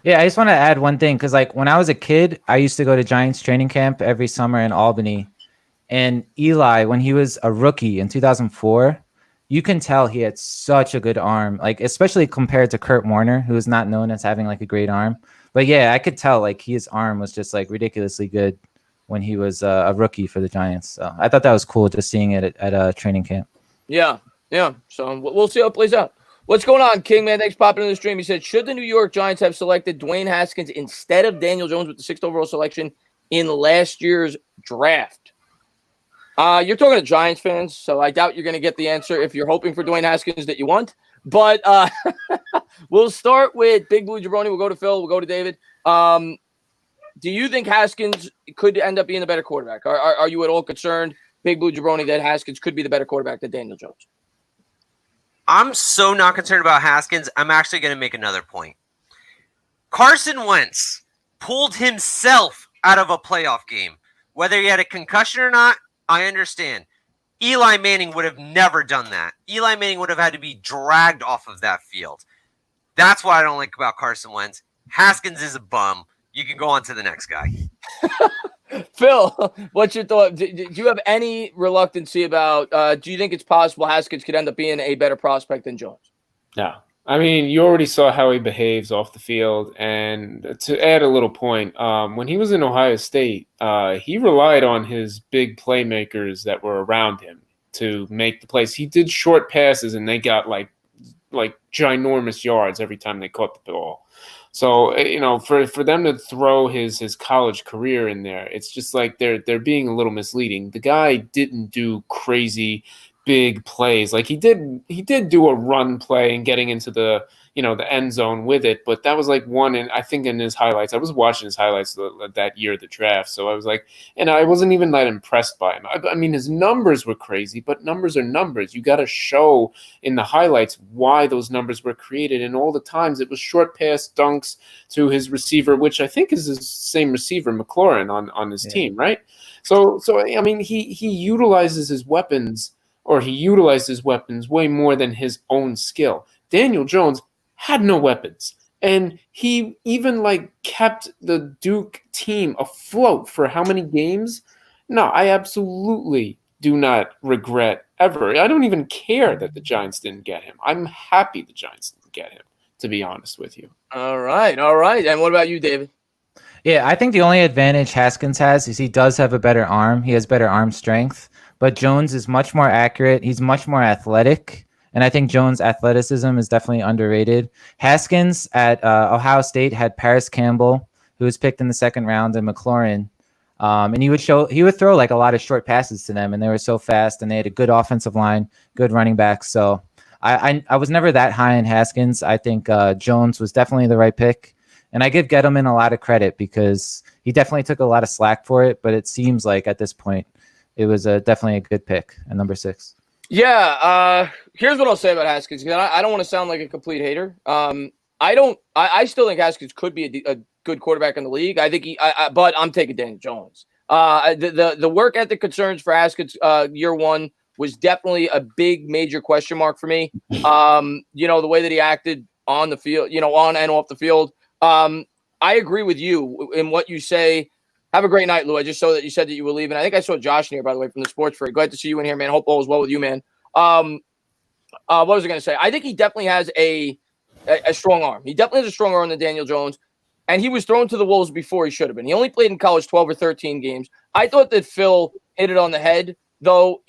Yeah, I just want to add one thing because, like, when I was a kid, I used to go to Giants training camp every summer in Albany. And Eli, when he was a rookie in 2004, you can tell he had such a good arm, like, especially compared to Kurt Warner, who is not known as having like a great arm. But yeah, I could tell like his arm was just like ridiculously good when he was a rookie for the Giants. So I thought that was cool just seeing it at a training camp. Yeah. So we'll see how it plays out. What's going on, King, man? Thanks for popping in the stream. He said, should the New York Giants have selected Dwayne Haskins instead of Daniel Jones with the 6th overall selection in last year's draft? You're talking to Giants fans, so I doubt you're going to get the answer if you're hoping for Dwayne Haskins that you want. But we'll start with Big Blue Jabroni. We'll go to Phil. We'll go to David. Do you think Haskins could end up being the better quarterback? Are you at all concerned, Big Blue Jabroni, that Haskins could be the better quarterback than Daniel Jones? I'm so not concerned about Haskins. I'm actually going to make another point. Carson Wentz pulled himself out of a playoff game. Whether he had a concussion or not, I understand. Eli Manning would have never done that. Eli Manning would have had to be dragged off of that field. That's what I don't like about Carson Wentz. Haskins is a bum. You can go on to the next guy. Phil, what's your thought? Do you have any reluctancy about do you think it's possible Haskins could end up being a better prospect than Jones? No. I mean, you already saw how he behaves off the field. And to add a little point, when he was in Ohio State, he relied on his big playmakers that were around him to make the plays. He did short passes, and they got like ginormous yards every time they caught the ball. So, you know, for them to throw his college career in there, it's just like they're being a little misleading. The guy didn't do crazy big plays. Like he did do a run play and getting into the end zone with it, but that was like one, and I think in his highlights, I was watching his highlights that year of the draft, so I was like, and I wasn't even that impressed by him. I mean, his numbers were crazy, but numbers are numbers. You got to show in the highlights why those numbers were created, and all the times it was short pass dunks to his receiver, which I think is his same receiver, McLaurin, on his team, right? So I mean, he utilizes his weapons, or he utilized his weapons way more than his own skill. Daniel Jones had no weapons, and he even kept the Duke team afloat for how many games? No, I absolutely do not regret ever. I don't even care that the Giants didn't get him. I'm happy the Giants didn't get him, to be honest with you. All right. And what about you, David? Yeah, I think the only advantage Haskins has is he does have a better arm. He has better arm strength, but Jones is much more accurate. He's much more athletic. And I think Jones' athleticism is definitely underrated. Haskins at Ohio State had Paris Campbell, who was picked in the 2nd round, and McLaurin. And he would throw like a lot of short passes to them, and they were so fast, and they had a good offensive line, good running backs. So I was never that high in Haskins. I think Jones was definitely the right pick. And I give Gettleman a lot of credit because he definitely took a lot of slack for it. But it seems like at this point, it was definitely a good pick at number 6. Yeah, here's what I'll say about Haskins. I don't want to sound like a complete hater. I still think Haskins could be a good quarterback in the league. I think but I'm taking Daniel Jones. The work ethic concerns for Haskins year one was definitely a big major question mark for me. The way that he acted on the field, on and off the field. I agree with you in what you say. Have a great night, Lou. I just saw that you said that you were leaving. I think I saw Josh in here, by the way, from the Sports Freight. Glad to see you in here, man. Hope all is well with you, man. What was I going to say? I think he definitely has a strong arm. He definitely has a stronger arm than Daniel Jones. And he was thrown to the wolves before he should have been. He only played in college 12 or 13 games. I thought that Phil hit it on the head, though,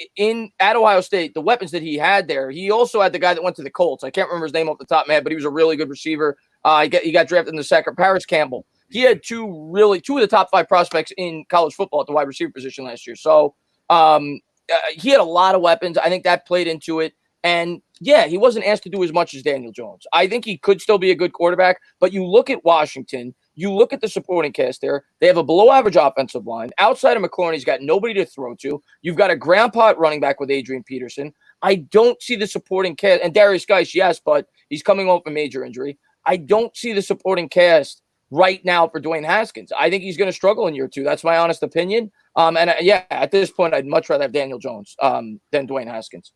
at Ohio State, the weapons that he had there. He also had the guy that went to the Colts. I can't remember his name off the top of my head, but he was a really good receiver. He got drafted in the 2nd, Paris Campbell. He had two of the top 5 prospects in college football at the wide receiver position last year. So he had a lot of weapons. I think that played into it. And, yeah, he wasn't asked to do as much as Daniel Jones. I think he could still be a good quarterback. But you look at Washington, you look at the supporting cast there. They have a below-average offensive line. Outside of McLaurin, he's got nobody to throw to. You've got a grandpa at running back with Adrian Peterson. I don't see the supporting cast. And Darius Geis, yes, but he's coming off a major injury. I don't see the supporting cast right now for Dwayne Haskins. I think he's going to struggle in year 2. That's my honest opinion. At this point, I'd much rather have Daniel Jones than Dwayne Haskins.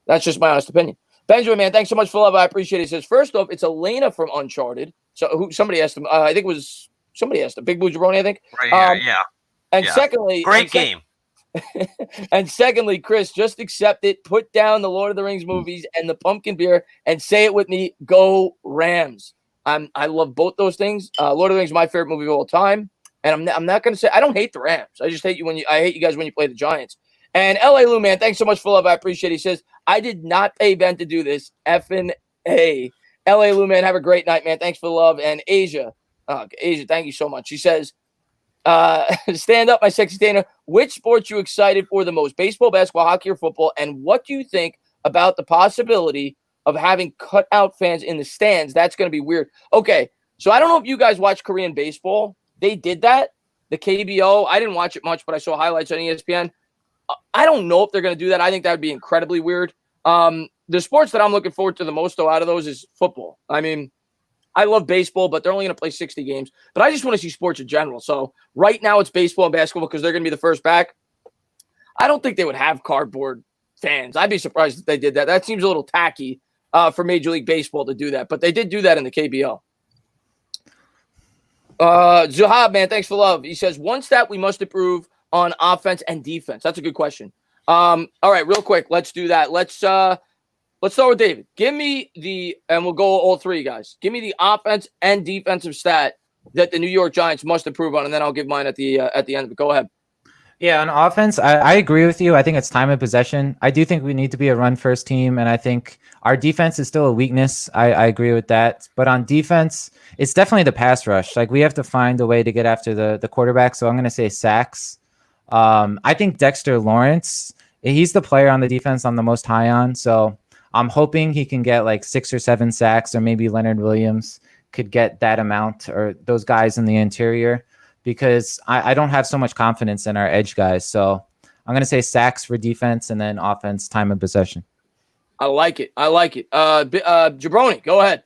That's just my honest opinion. Benjamin, man, thanks so much for love. I appreciate it. He says, first off, it's Elena from Uncharted. So somebody asked him. I think it was somebody asked him. Big Blue Jabroni, I think. Right. Yeah. And Yeah. secondly, Great game. And secondly, Chris, just accept it. Put down the Lord of the Rings movies and the pumpkin beer and say it with me. Go Rams. I love both those things. Lord of the Rings is my favorite movie of all time. And I'm not going to say I don't hate the Rams. I just hate you I hate you guys when you play the Giants. And LA Lou, man, thanks so much for love. I appreciate it. He says, I did not pay Ben to do this. Effing A. LA Lou, man, have a great night, man. Thanks for the love. And Asia, thank you so much. She says, stand up, my sexy Dana. Which sports you excited for the most? Baseball, basketball, hockey, or football? And what do you think about the possibility of having cutout fans in the stands? That's going to be weird. Okay, so I don't know if you guys watch Korean baseball. They did that. The KBO. I didn't watch it much, but I saw highlights on ESPN. I don't know if they're going to do that. I think that would be incredibly weird. The sports that I'm looking forward to the most, though, out of those is football. I mean, I love baseball, but they're only going to play 60 games. But I just want to see sports in general. So right now it's baseball and basketball because they're going to be the first back. I don't think they would have cardboard fans. I'd be surprised if they did that. That seems a little tacky for Major League Baseball to do that. But they did do that in the KBO. Zuhab, man, thanks for love. He says, one stat we must improve on offense and defense. That's a good question. All right, real quick, let's do that. Let's start with David. Give me and we'll go all three guys. Give me the offense and defensive stat that the New York Giants must improve on, and then I'll give mine at the end of it. Go ahead. Yeah, on offense, I agree with you. I think it's time of possession. I do think we need to be a run-first team, and I think our defense is still a weakness. I agree with that. But on defense, it's definitely the pass rush. Like, we have to find a way to get after the quarterback, so I'm going to say sacks. I think Dexter Lawrence, he's the player on the defense I'm the most high on, so I'm hoping he can get like 6 or 7 sacks, or maybe Leonard Williams could get that amount, or those guys in the interior, because I don't have so much confidence in our edge guys. So I'm going to say sacks for defense, and then offense, time of possession. I like it. Jabroni, go ahead.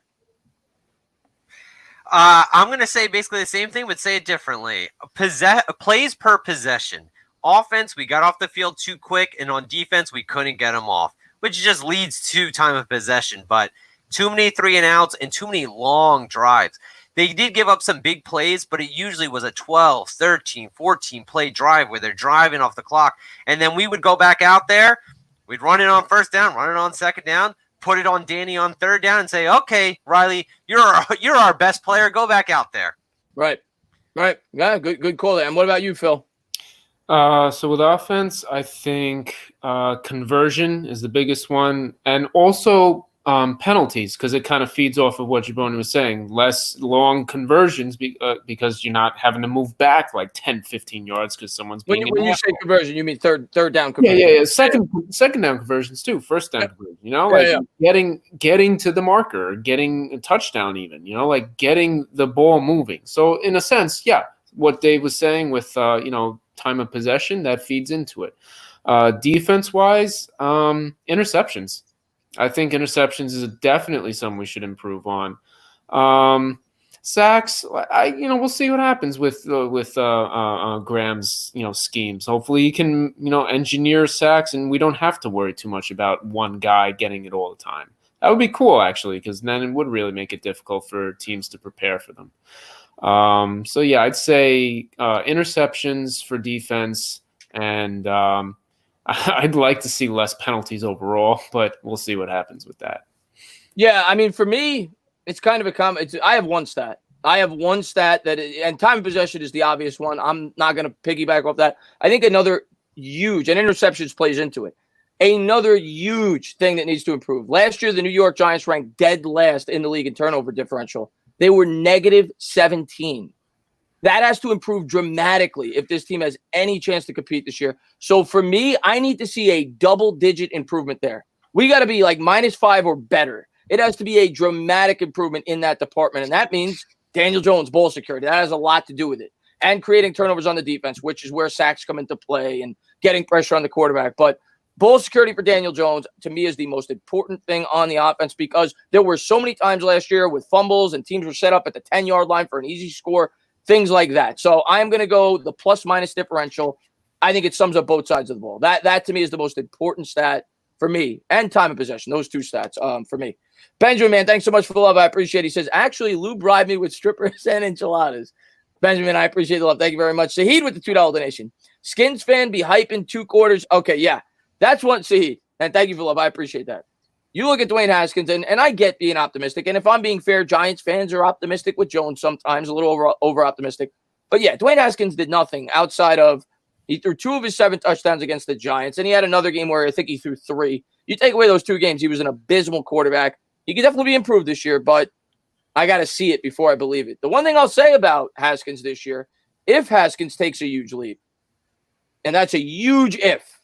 I'm going to say basically the same thing, but say it differently. Plays per possession. Offense, we got off the field too quick, and on defense, we couldn't get them off, which just leads to time of possession. But too many 3-and-outs and too many long drives. They did give up some big plays, but it usually was a 12, 13, 14 play drive where they're driving off the clock. And then we would go back out there. We'd run it on first down, run it on second down, put it on Danny on third down and say, okay, Riley, you're our best player. Go back out there. Right. Yeah, good call there. And what about you, Phil? So with offense, I think conversion is the biggest one. And also penalties, because it kind of feeds off of what Jabroni was saying. Less long conversions because you're not having to move back like 10, 15 yards because someone's being when you say conversion, you mean third down conversion? Yeah. Second down conversions too. First down conversion. Getting to the marker, getting a touchdown even. Like getting the ball moving. So in a sense, yeah, what Dave was saying with time of possession, that feeds into it. Defense wise, interceptions. I think interceptions is definitely something we should improve on. Sacks, we'll see what happens with Graham's schemes. Hopefully he can engineer sacks, and we don't have to worry too much about one guy getting it all the time. That would be cool actually, because then it would really make it difficult for teams to prepare for them. So yeah, I'd say interceptions for defense, and I'd like to see less penalties overall, but we'll see what happens with that. Yeah, I mean, for me, it's kind of I have one stat. And time of possession is the obvious one. I'm not going to piggyback off that. I think another huge, and interceptions plays into it. Another huge thing that needs to improve. Last year, the New York Giants ranked dead last in the league in turnover differential. They were -17. That has to improve dramatically if this team has any chance to compete this year. So for me, I need to see a double-digit improvement there. We got to be like -5 or better. It has to be a dramatic improvement in that department, and that means Daniel Jones, ball security. That has a lot to do with it. And creating turnovers on the defense, which is where sacks come into play, and getting pressure on the quarterback. But ball security for Daniel Jones, to me, is the most important thing on the offense, because there were so many times last year with fumbles and teams were set up at the 10-yard line for an easy score. Things like that. So I'm going to go the plus-minus differential. I think it sums up both sides of the ball. That to me is the most important stat for me, and time of possession. Those two stats for me. Benjamin, man, thanks so much for the love. I appreciate it. He says, actually, Lou bribed me with strippers and enchiladas. Benjamin, I appreciate the love. Thank you very much. Saheed with the $2 donation. Skins fan be hyping 2 quarters. Okay, yeah. That's one, Saheed. And thank you for the love. I appreciate that. You look at Dwayne Haskins, and I get being optimistic. And if I'm being fair, Giants fans are optimistic with Jones sometimes, a little over-optimistic. But yeah, Dwayne Haskins did nothing outside of he threw 2 of his 7 touchdowns against the Giants, and he had another game where I think he threw 3. You take away those 2 games, he was an abysmal quarterback. He could definitely be improved this year, but I got to see it before I believe it. The one thing I'll say about Haskins this year, if Haskins takes a huge leap, and that's a huge if,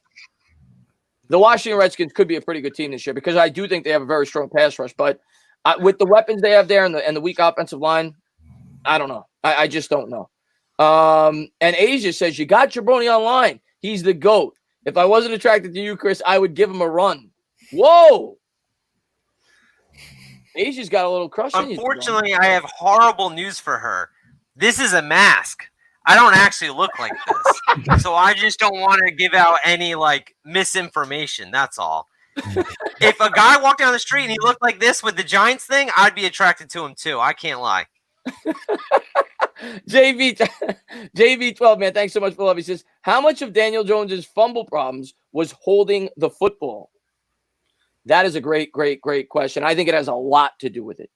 the Washington Redskins could be a pretty good team this year because I do think they have a very strong pass rush. But with the weapons they have there and the weak offensive line, I don't know. I just don't know. And Asia says, you got Jabroni online. He's the GOAT. If I wasn't attracted to you, Chris, I would give him a run. Whoa. Asia's got a little crush on you. Unfortunately, I have horrible news for her. This is a mask. I don't actually look like this. So I just don't want to give out any misinformation. That's all. If a guy walked down the street and he looked like this with the Giants thing, I'd be attracted to him too. I can't lie. JV12, man, thanks so much for love. He says, how much of Daniel Jones's fumble problems was holding the football? That is a great question. I think it has a lot to do with it.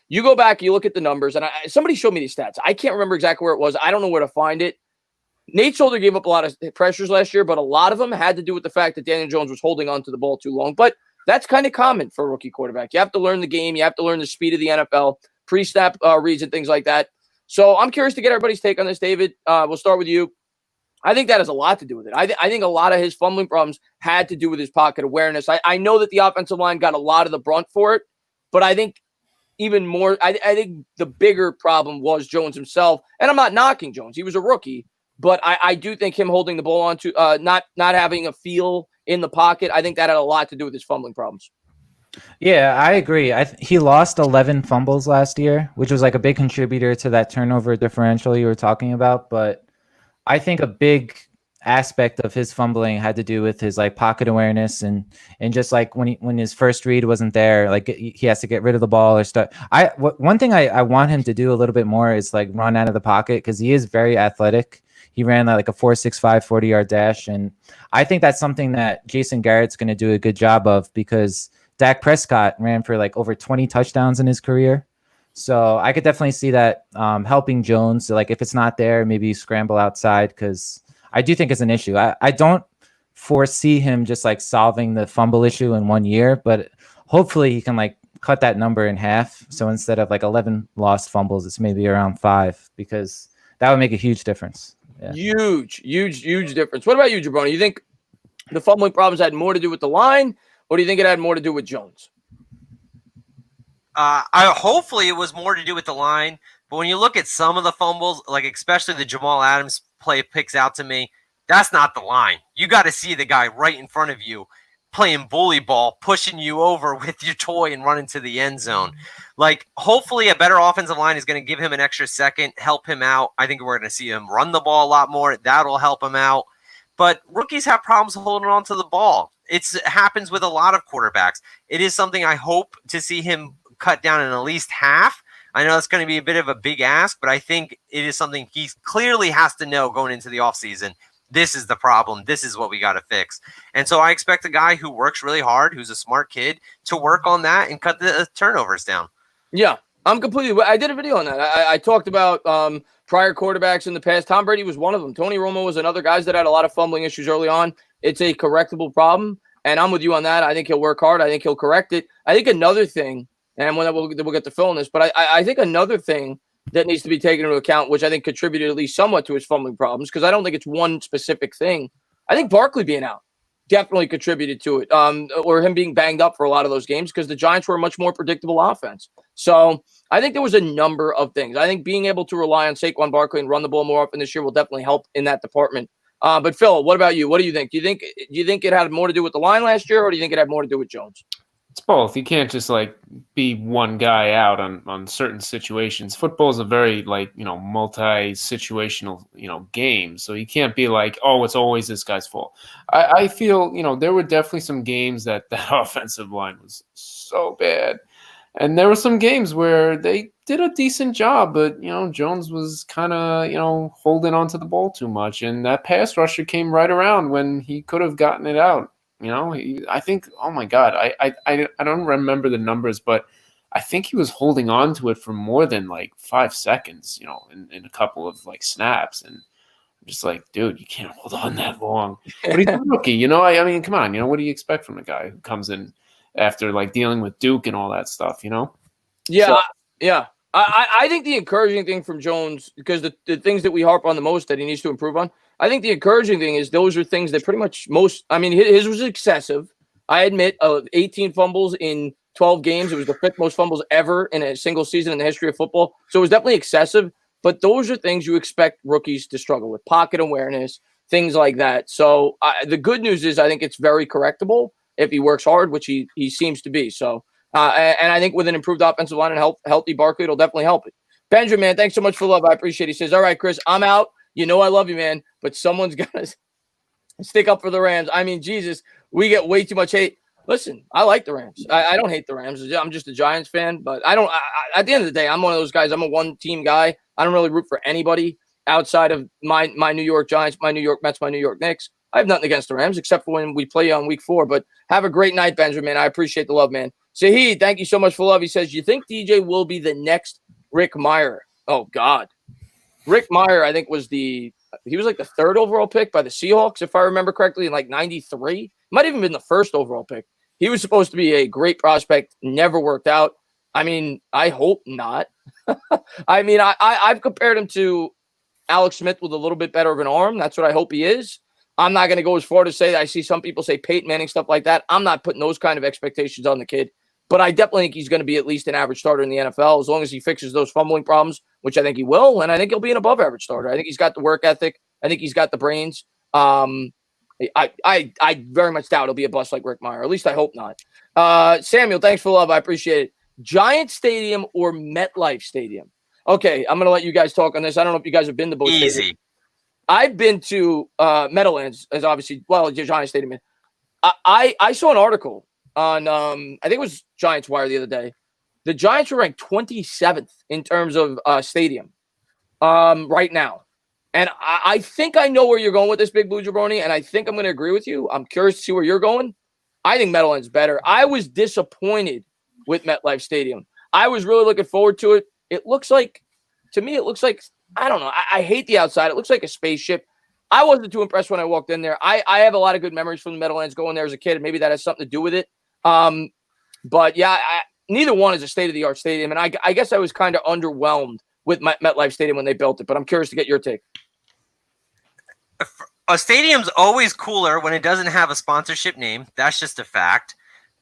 You go back, you look at the numbers, and somebody showed me these stats. I can't remember exactly where it was. I don't know where to find it. Nate Solder gave up a lot of pressures last year, but a lot of them had to do with the fact that Daniel Jones was holding on to the ball too long. But that's kind of common for a rookie quarterback. You have to learn the game. You have to learn the speed of the NFL, pre-snap reads and things like that. So I'm curious to get everybody's take on this, David. We'll start with you. I think that has a lot to do with it. I think a lot of his fumbling problems had to do with his pocket awareness. I know that the offensive line got a lot of the brunt for it, but I think even more, I think the bigger problem was Jones himself. And I'm not knocking Jones. He was a rookie, but I do think him holding the ball on to not having a feel in the pocket, I think that had a lot to do with his fumbling problems. Yeah, I agree. He lost 11 fumbles last year, which was like a big contributor to that turnover differential you were talking about. But I think a big aspect of his fumbling had to do with his pocket awareness and just when his first read wasn't there, he has to get rid of the ball or stuff. One thing I want him to do a little bit more is run out of the pocket because he is very athletic. He ran a 4.65 40-yard dash, and I think that's something that Jason Garrett's going to do a good job of because Dak Prescott ran for over 20 touchdowns in his career. So I could definitely see that helping Jones. So if it's not there, maybe scramble outside because I do think it's an issue. I don't foresee him just solving the fumble issue in 1 year, but hopefully he can cut that number in half. So instead of 11 lost fumbles, it's maybe around 5 because that would make a huge difference. Yeah. Huge difference. What about you, Jabroni? You think the fumbling problems had more to do with the line, or do you think it had more to do with Jones? Hopefully it was more to do with the line, but when you look at some of the fumbles, especially the Jamal Adams play picks out to me, that's not the line. You got to see the guy right in front of you playing bully ball, pushing you over with your toy and running to the end zone. Hopefully a better offensive line is going to give him an extra second, help him out. I think we're going to see him run the ball a lot more. That'll help him out. But rookies have problems holding on to the ball. It happens with a lot of quarterbacks. It is something I hope to see him cut down in at least half. I know it's going to be a bit of a big ask, but I think it is something he clearly has to know going into the offseason. This is the problem. This is what we got to fix. And so I expect a guy who works really hard, who's a smart kid, to work on that and cut the turnovers down. Yeah, I did a video on that. I talked about prior quarterbacks in the past. Tom Brady was one of them. Tony Romo was another guy that had a lot of fumbling issues early on. It's a correctable problem, and I'm with you on that. I think he'll work hard. I think he'll correct it. I think another thing, and we'll get to Phil on this, but I think another thing that needs to be taken into account, which I think contributed at least somewhat to his fumbling problems, because I don't think it's one specific thing. I think Barkley being out definitely contributed to it, or him being banged up for a lot of those games because the Giants were a much more predictable offense. So I think there was a number of things. I think being able to rely on Saquon Barkley and run the ball more often this year will definitely help in that department. But Phil, what about you? What do you think? Do you think it had more to do with the line last year, or do you think it had more to do with Jones? It's both. You can't just like be one guy out on certain situations. Football is a very like, multi-situational, game. So you can't be like, oh, it's always this guy's fault. I feel, there were definitely some games that offensive line was so bad. And there were some games where they did a decent job, but Jones was kind of holding on to the ball too much, and that pass rusher came right around when he could have gotten it out. I think, oh my God, I don't remember the numbers, but I think he was holding on to it for more than like 5 seconds, in a couple of like snaps, and I'm just like, dude, you can't hold on that long. But he's a rookie, I mean, come on, what do you expect from a guy who comes in after like dealing with Duke and all that stuff, Yeah, So, yeah. I think the encouraging thing from Jones, because the things that we harp on the most that he needs to improve on, I think the encouraging thing is those are things that pretty much his was excessive. I admit, 18 fumbles in 12 games. It was the 5th most fumbles ever in a single season in the history of football. So it was definitely excessive, but those are things you expect rookies to struggle with, pocket awareness, things like that. So the good news is I think it's very correctable if he works hard, which he seems to be. So, and I think with an improved offensive line and healthy Barkley, it'll definitely help it. Benjamin, man, thanks so much for the love. I appreciate it. He says, all right, Chris, I'm out. I love you, man, but someone's got to stick up for the Rams. I mean, Jesus, we get way too much hate. Listen, I like the Rams. I don't hate the Rams. I'm just a Giants fan, but at the end of the day, I'm one of those guys. I'm a one-team guy. I don't really root for anybody outside of my New York Giants, my New York Mets, my New York Knicks. I have nothing against the Rams except for when we play on week 4. But have a great night, Benjamin. I appreciate the love, man. Saheed, thank you so much for love. He says, you think DJ will be the next Rick Meyer? Oh, God. Rick Meyer, I think, he was like the 3rd overall pick by the Seahawks, if I remember correctly, in like 93. Might have even been the 1st overall pick. He was supposed to be a great prospect, never worked out. I mean, I hope not. I mean, I've compared him to Alex Smith with a little bit better of an arm. That's what I hope he is. I'm not going to go as far to say, I see some people say Peyton Manning, stuff like that. I'm not putting those kind of expectations on the kid. But I definitely think he's going to be at least an average starter in the NFL as long as he fixes those fumbling problems, which I think he will. And I think he'll be an above average starter. I think he's got the work ethic. I think he's got the brains. I very much doubt he'll be a bust like Rick Meyer. At least I hope not. Samuel, thanks for the love. I appreciate it. Giant Stadium or MetLife Stadium? Okay, I'm going to let you guys talk on this. I don't know if you guys have been to both. Easy. Stadiums. I've been to Meadowlands, as obviously, Giant Stadium. I saw an article on, I think it was Giants Wire the other day. The Giants are ranked 27th in terms of stadium right now. And I think I know where you're going with this, Big Blue Jabroni, and I think I'm going to agree with you. I'm curious to see where you're going. I think Meadowlands better. I was disappointed with MetLife Stadium. I was really looking forward to it. To me, it looks like, I don't know. I hate the outside. It looks like a spaceship. I wasn't too impressed when I walked in there. I have a lot of good memories from the Meadowlands going there as a kid, and maybe that has something to do with it. But yeah, neither one is a state-of-the-art stadium, and I guess I was kind of underwhelmed with MetLife Stadium when they built it, but I'm curious to get your take. A stadium's always cooler when it doesn't have a sponsorship name. That's just a fact.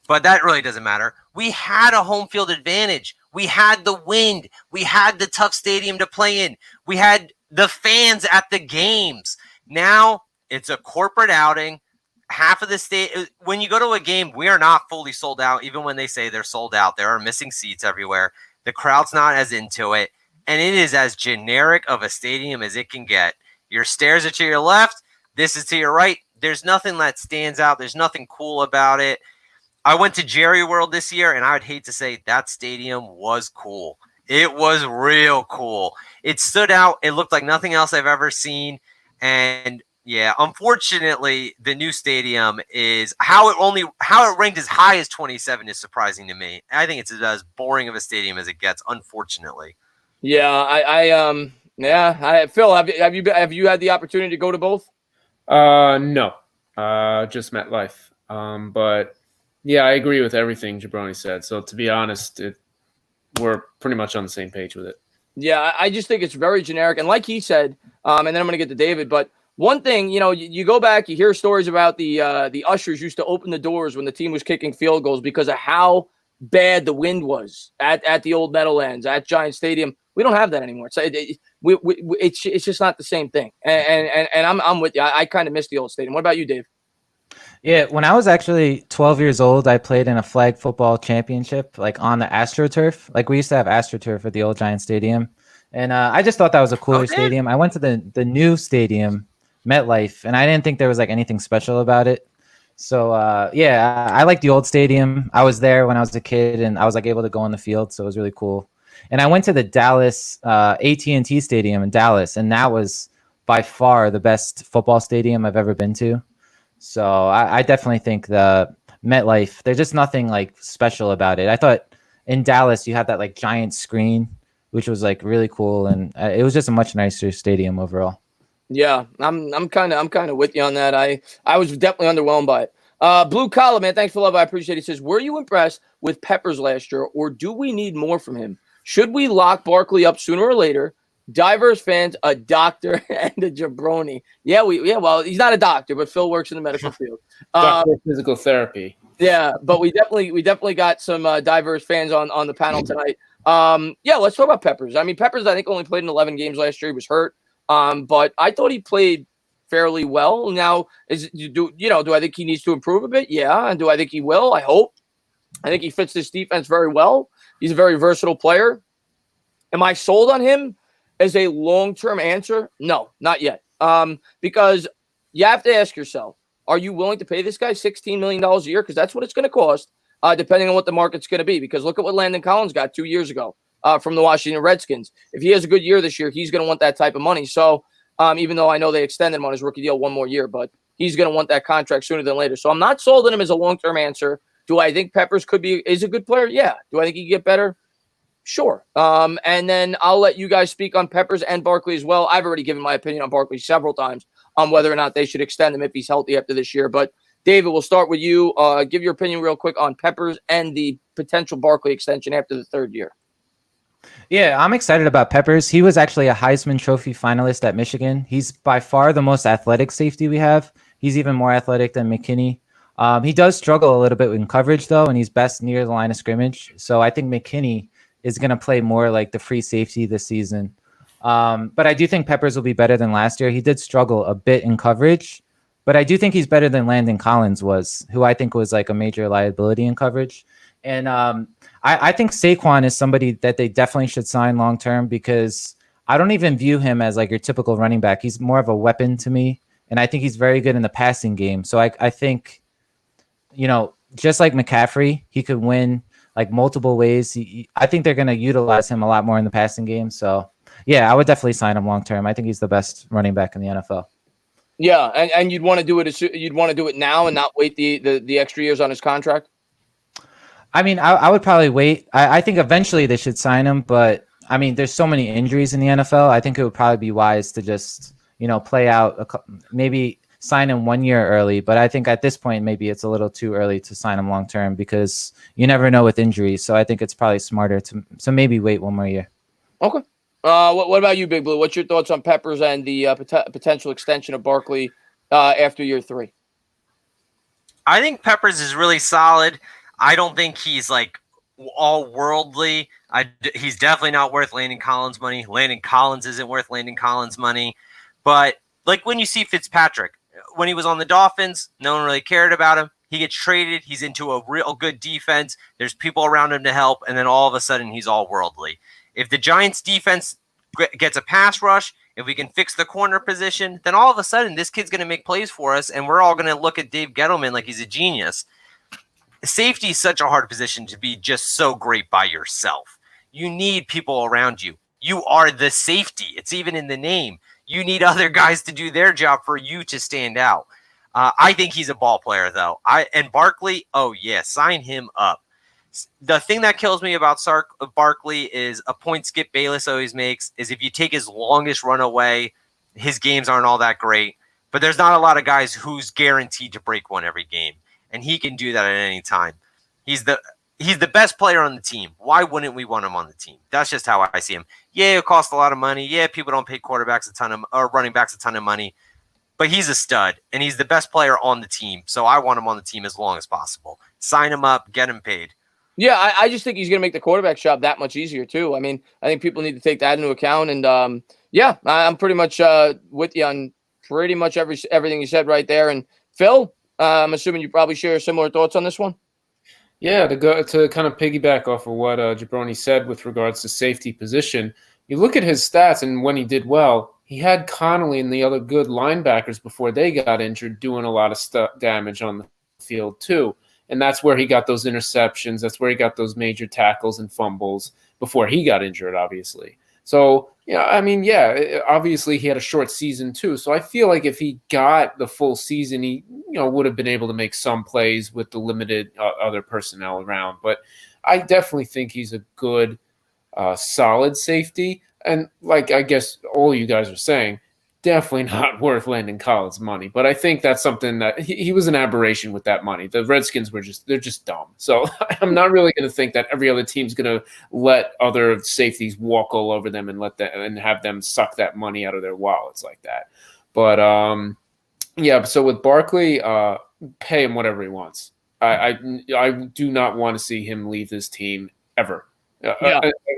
But that really doesn't matter. We had a home field advantage. We had the wind. We had the tough stadium to play in. We had the fans at the games. Now it's a corporate outing. Half of the state, when you go to a game, we are not fully sold out. Even when they say they're sold out, there are missing seats everywhere. The crowd's not as into it. And it is as generic of a stadium as it can get. Your stairs are to your left. This is to your right. There's nothing that stands out. There's nothing cool about it. I went to Jerry World this year, and I would hate to say that stadium was cool. It was real cool. It stood out. It looked like nothing else I've ever seen. And yeah, unfortunately, the new stadium is how it ranked as high as 27 is surprising to me. I think it's as boring of a stadium as it gets, unfortunately. Yeah, Phil, have you had the opportunity to go to both? No, just MetLife. But yeah, I agree with everything Jabroni said. So to be honest, we're pretty much on the same page with it. Yeah, I just think it's very generic. And like he said, and then I'm going to get to David, but one thing, you go back, you hear stories about the ushers used to open the doors when the team was kicking field goals because of how bad the wind was at the old Meadowlands, at Giant Stadium. We don't have that anymore. It's just not the same thing. And I'm with you. I kind of miss the old stadium. What about you, Dave? Yeah, when I was actually 12 years old, I played in a flag football championship, like on the AstroTurf. Like we used to have AstroTurf at the old Giant Stadium, and I just thought that was a cooler damn. stadium. I went to the new stadium, MetLife, and I didn't think there was like anything special about it. So yeah, I like the old stadium. I was there when I was a kid, and I was like able to go on the field, so it was really cool. And I went to the Dallas AT&T Stadium in Dallas, and that was by far the best football stadium I've ever been to. So I definitely think the MetLife, there's just nothing like special about it. I thought in Dallas you had that like giant screen, which was like really cool, and it was just a much nicer stadium overall. Yeah, I'm kind of with you on that. I was definitely underwhelmed by it. Blue Collar, man, thanks for love. I appreciate it. He says, were you impressed with Peppers last year, or do we need more from him? Should we lock Barkley up sooner or later? Diverse fans, a doctor, and a jabroni. Yeah, well, he's not a doctor, but Phil works in the medical field. Doctor of physical therapy. Yeah, but we definitely got some diverse fans on the panel tonight. Yeah, let's talk about Peppers. I mean, Peppers, I think, only played in 11 games last year. He was hurt. But I thought he played fairly well. Now, do I think he needs to improve a bit? Yeah. And do I think he will? I hope. I think he fits this defense very well. He's a very versatile player. Am I sold on him as a long-term answer? No, not yet. Because you have to ask yourself, are you willing to pay this guy $16 million a year? Because that's what it's going to cost, depending on what the market's going to be. Because look at what Landon Collins got 2 years ago. From the Washington Redskins. If he has a good year this year, he's going to want that type of money. So even though I know they extended him on his rookie deal one more year, but he's going to want that contract sooner than later. So I'm not sold on him as a long-term answer. Do I think Peppers is a good player? Yeah. Do I think he can get better? Sure. And then I'll let you guys speak on Peppers and Barkley as well. I've already given my opinion on Barkley several times on whether or not they should extend him if he's healthy after this year. But David, we'll start with you. Give your opinion real quick on Peppers and the potential Barkley extension after the third year. Yeah, I'm excited about Peppers. He was actually a Heisman Trophy finalist at Michigan. He's by far the most athletic safety we have. He's even more athletic than McKinney. He does struggle a little bit in coverage, though, and he's best near the line of scrimmage. So I think McKinney is going to play more like the free safety this season. But I do think Peppers will be better than last year. He did struggle a bit in coverage, but I do think he's better than Landon Collins was, who I think was like a major liability in coverage. And I think Saquon is somebody that they definitely should sign long-term because I don't even view him as like your typical running back. He's more of a weapon to me. And I think he's very good in the passing game. So I think, just like McCaffrey, he could win like multiple ways. I think they're going to utilize him a lot more in the passing game. So yeah, I would definitely sign him long-term. I think he's the best running back in the NFL. Yeah. And you'd want to do it now and not wait the extra years on his contract. I mean, I would probably wait. I think eventually they should sign him, but I mean, there's so many injuries in the NFL. I think it would probably be wise to just, play out, maybe sign him 1 year early. But I think at this point, maybe it's a little too early to sign him long term because you never know with injuries. So I think it's probably smarter to maybe wait 1 more year. Okay. What about you, Big Blue? What's your thoughts on Peppers and the potential extension of Barkley after year 3? I think Peppers is really solid. I don't think he's like all worldly. He's definitely not worth Landon Collins money. Landon Collins isn't worth Landon Collins money. But like when you see Fitzpatrick, when he was on the Dolphins, no one really cared about him. He gets traded. He's into a real good defense. There's people around him to help. And then all of a sudden he's all worldly. If the Giants defense gets a pass rush, if we can fix the corner position, then all of a sudden this kid's going to make plays for us. And we're all going to look at Dave Gettleman like he's a genius. Safety is such a hard position to be just so great by yourself. You need people around you. You are the safety. It's even in the name. You need other guys to do their job for you to stand out. I think he's a ball player, though. And Barkley, oh, yeah, sign him up. The thing that kills me about Barkley is a point Skip Bayless always makes is if you take his longest run away, his games aren't all that great. But there's not a lot of guys who's guaranteed to break one every game. And he can do that at any time. He's the best player on the team. Why wouldn't we want him on the team? That's just how I see him. Yeah, it costs a lot of money. Yeah, people don't pay quarterbacks or running backs a ton of money. But he's a stud, and he's the best player on the team. So I want him on the team as long as possible. Sign him up, get him paid. Yeah, I just think he's going to make the quarterback job that much easier, too. I mean, I think people need to take that into account. And, yeah, I'm pretty much with you on pretty much everything you said right there. And, Phil, I'm assuming you probably share similar thoughts on this one. Yeah, to kind of piggyback off of what Jabroni said with regards to safety position, you look at his stats and when he did well, he had Connolly and the other good linebackers before they got injured doing a lot of damage on the field too. And that's where he got those interceptions. That's where he got those major tackles and fumbles before he got injured, obviously. So, obviously he had a short season too. So I feel like if he got the full season, he, would have been able to make some plays with the limited other personnel around. But I definitely think he's a good, solid safety. And like I guess all you guys are saying, definitely not worth Landon Collins' money. But I think that's something that he was an aberration with that money. The Redskins they're just dumb. So I'm not really going to think that every other team's going to let other safeties walk all over them and have them suck that money out of their wallets like that. But so with Barkley, pay him whatever he wants. I do not want to see him leave this team ever,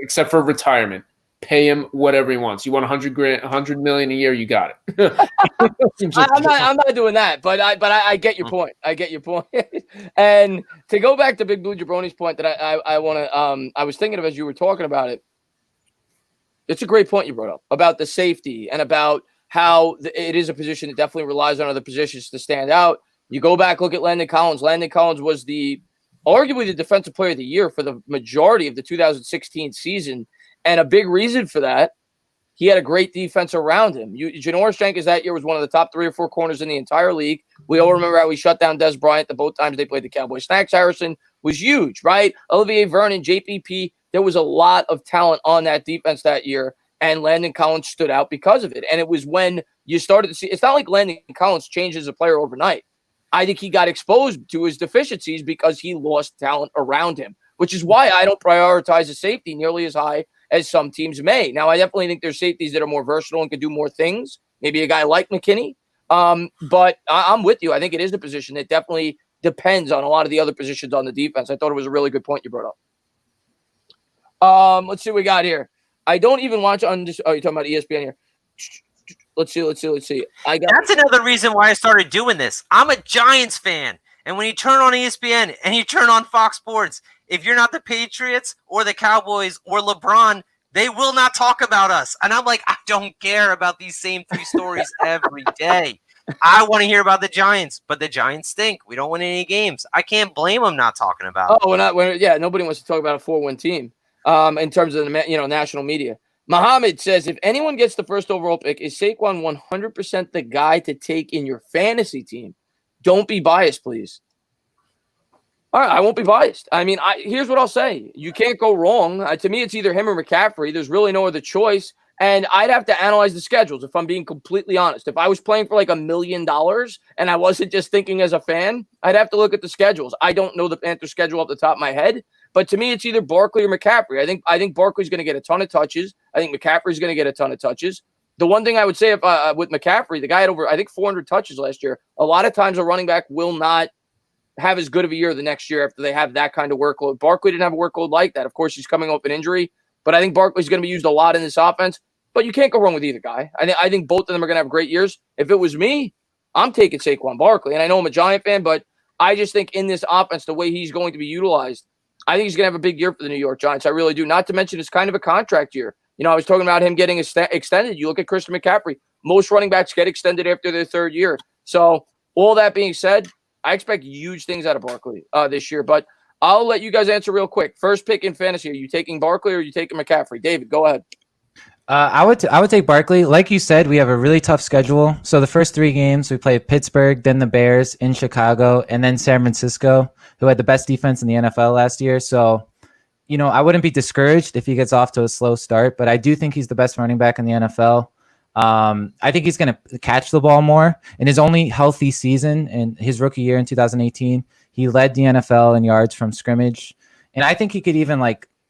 except for retirement. Pay him whatever he wants. You want $100 million a year, you got it. I'm not doing that, but I get your point. I get your point. And to go back to Big Blue Jabroni's point that I want to I was thinking of as you were talking about it. It's a great point you brought up about the safety and about how it is a position that definitely relies on other positions to stand out. You go back, look at Landon Collins. Landon Collins was arguably the defensive player of the year for the majority of the 2016 season. And a big reason for that, he had a great defense around him. Janoris Jenkins that year was one of the top 3 or 4 corners in the entire league. We all remember how he shut down Des Bryant the both times they played the Cowboys. Snacks Harrison was huge, right? Olivier Vernon, JPP. There was a lot of talent on that defense that year, and Landon Collins stood out because of it. And it was when you started to see – it's not like Landon Collins changed as a player overnight. I think he got exposed to his deficiencies because he lost talent around him, which is why I don't prioritize the safety nearly as high as some teams may. Now, I definitely think there's safeties that are more versatile and can do more things. Maybe a guy like McKinney. But I'm with you. I think it is a position that definitely depends on a lot of the other positions on the defense. I thought it was a really good point you brought up. Let's see what we got here. I don't even watch on this. Oh, you're talking about ESPN here. Let's see. That's another reason why I started doing this. I'm a Giants fan. And when you turn on ESPN and you turn on Fox Sports, if you're not the Patriots or the Cowboys or LeBron, they will not talk about us. And I'm like, I don't care about these same 3 stories every day. I want to hear about the Giants, but the Giants stink. We don't win any games. I can't blame them not talking about it. Nobody wants to talk about a 4-win team in terms of the national media. Muhammad says, if anyone gets the first overall pick, is Saquon 100% the guy to take in your fantasy team? Don't be biased, please. All right, I won't be biased. I mean, here's what I'll say. You can't go wrong. To me, it's either him or McCaffrey. There's really no other choice. And I'd have to analyze the schedules if I'm being completely honest. If I was playing for like $1 million and I wasn't just thinking as a fan, I'd have to look at the schedules. I don't know the Panthers schedule off the top of my head. But to me, it's either Barkley or McCaffrey. I think Barkley's going to get a ton of touches. I think McCaffrey's going to get a ton of touches. The one thing I would say with McCaffrey, the guy had over, 400 touches last year. A lot of times a running back will not have as good of a year the next year after they have that kind of workload. Barkley didn't have a workload like that. Of course, he's coming off an injury, but I think Barkley's going to be used a lot in this offense. But you can't go wrong with either guy. I think both of them are going to have great years. If it was me, I'm taking Saquon Barkley. And I know I'm a Giant fan, but I just think in this offense, the way he's going to be utilized, I think he's going to have a big year for the New York Giants. I really do. Not to mention it's kind of a contract year. I was talking about him getting extended. You look at Christian McCaffrey. Most running backs get extended after their 3rd year. So all that being said, I expect huge things out of Barkley this year. But I'll let you guys answer real quick. First pick in fantasy, are you taking Barkley or are you taking McCaffrey? David, go ahead. I would take Barkley. Like you said, we have a really tough schedule. So the first 3 games, we play Pittsburgh, then the Bears, in Chicago, and then San Francisco, who had the best defense in the NFL last year. So, I wouldn't be discouraged if he gets off to a slow start, but I do think he's the best running back in the NFL. I think he's going to catch the ball more. In his only healthy season in his rookie year in 2018, he led the NFL in yards from scrimmage. And I think he could even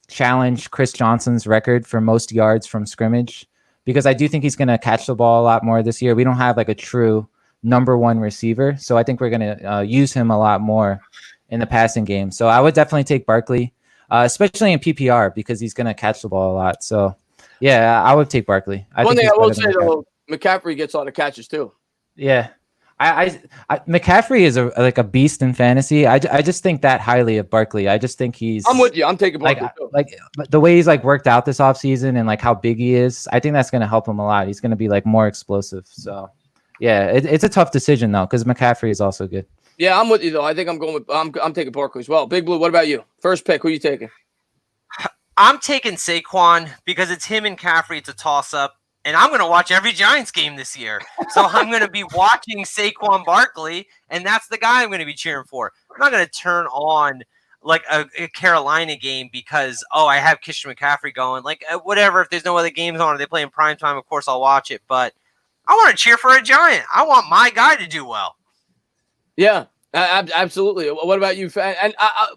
challenge Chris Johnson's record for most yards from scrimmage, because I do think he's going to catch the ball a lot more this year. We don't have a true number 1 receiver. So I think we're going to use him a lot more in the passing game. So I would definitely take Barkley, especially in PPR, because he's going to catch the ball a lot. So yeah, I would take Barkley. One thing I will say though, McCaffrey gets a lot of catches too. Yeah. McCaffrey is like a beast in fantasy. I just think that highly of Barkley. I just think he's. I'm with you. I'm taking like Barkley too. like the way he's like worked out this offseason and like how big he is. I think that's going to help him a lot. He's going to be like more explosive. So yeah, it's a tough decision though because McCaffrey is also good. Yeah, I'm with you though. I think I'm going with I'm taking Barkley as well. Big Blue, what about you? First pick, who are you taking? I'm taking Saquon because it's him and Caffrey. It's a toss-up. And I'm going to watch every Giants game this year. So I'm going to be watching Saquon Barkley, and that's the guy I'm going to be cheering for. I'm not going to turn on like a Carolina game because, I have Christian McCaffrey going. Like, whatever, if there's no other games on or they play in prime time, of course I'll watch it. But I want to cheer for a Giant. I want my guy to do well. Yeah, absolutely. What about you? And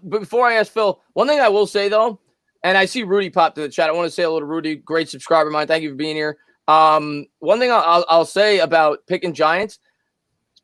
before I ask Phil, one thing I will say, though, and I see Rudy popped in the chat. I want to say hello to Rudy. Great subscriber of mine. Thank you for being here. One thing I'll say about picking Giants,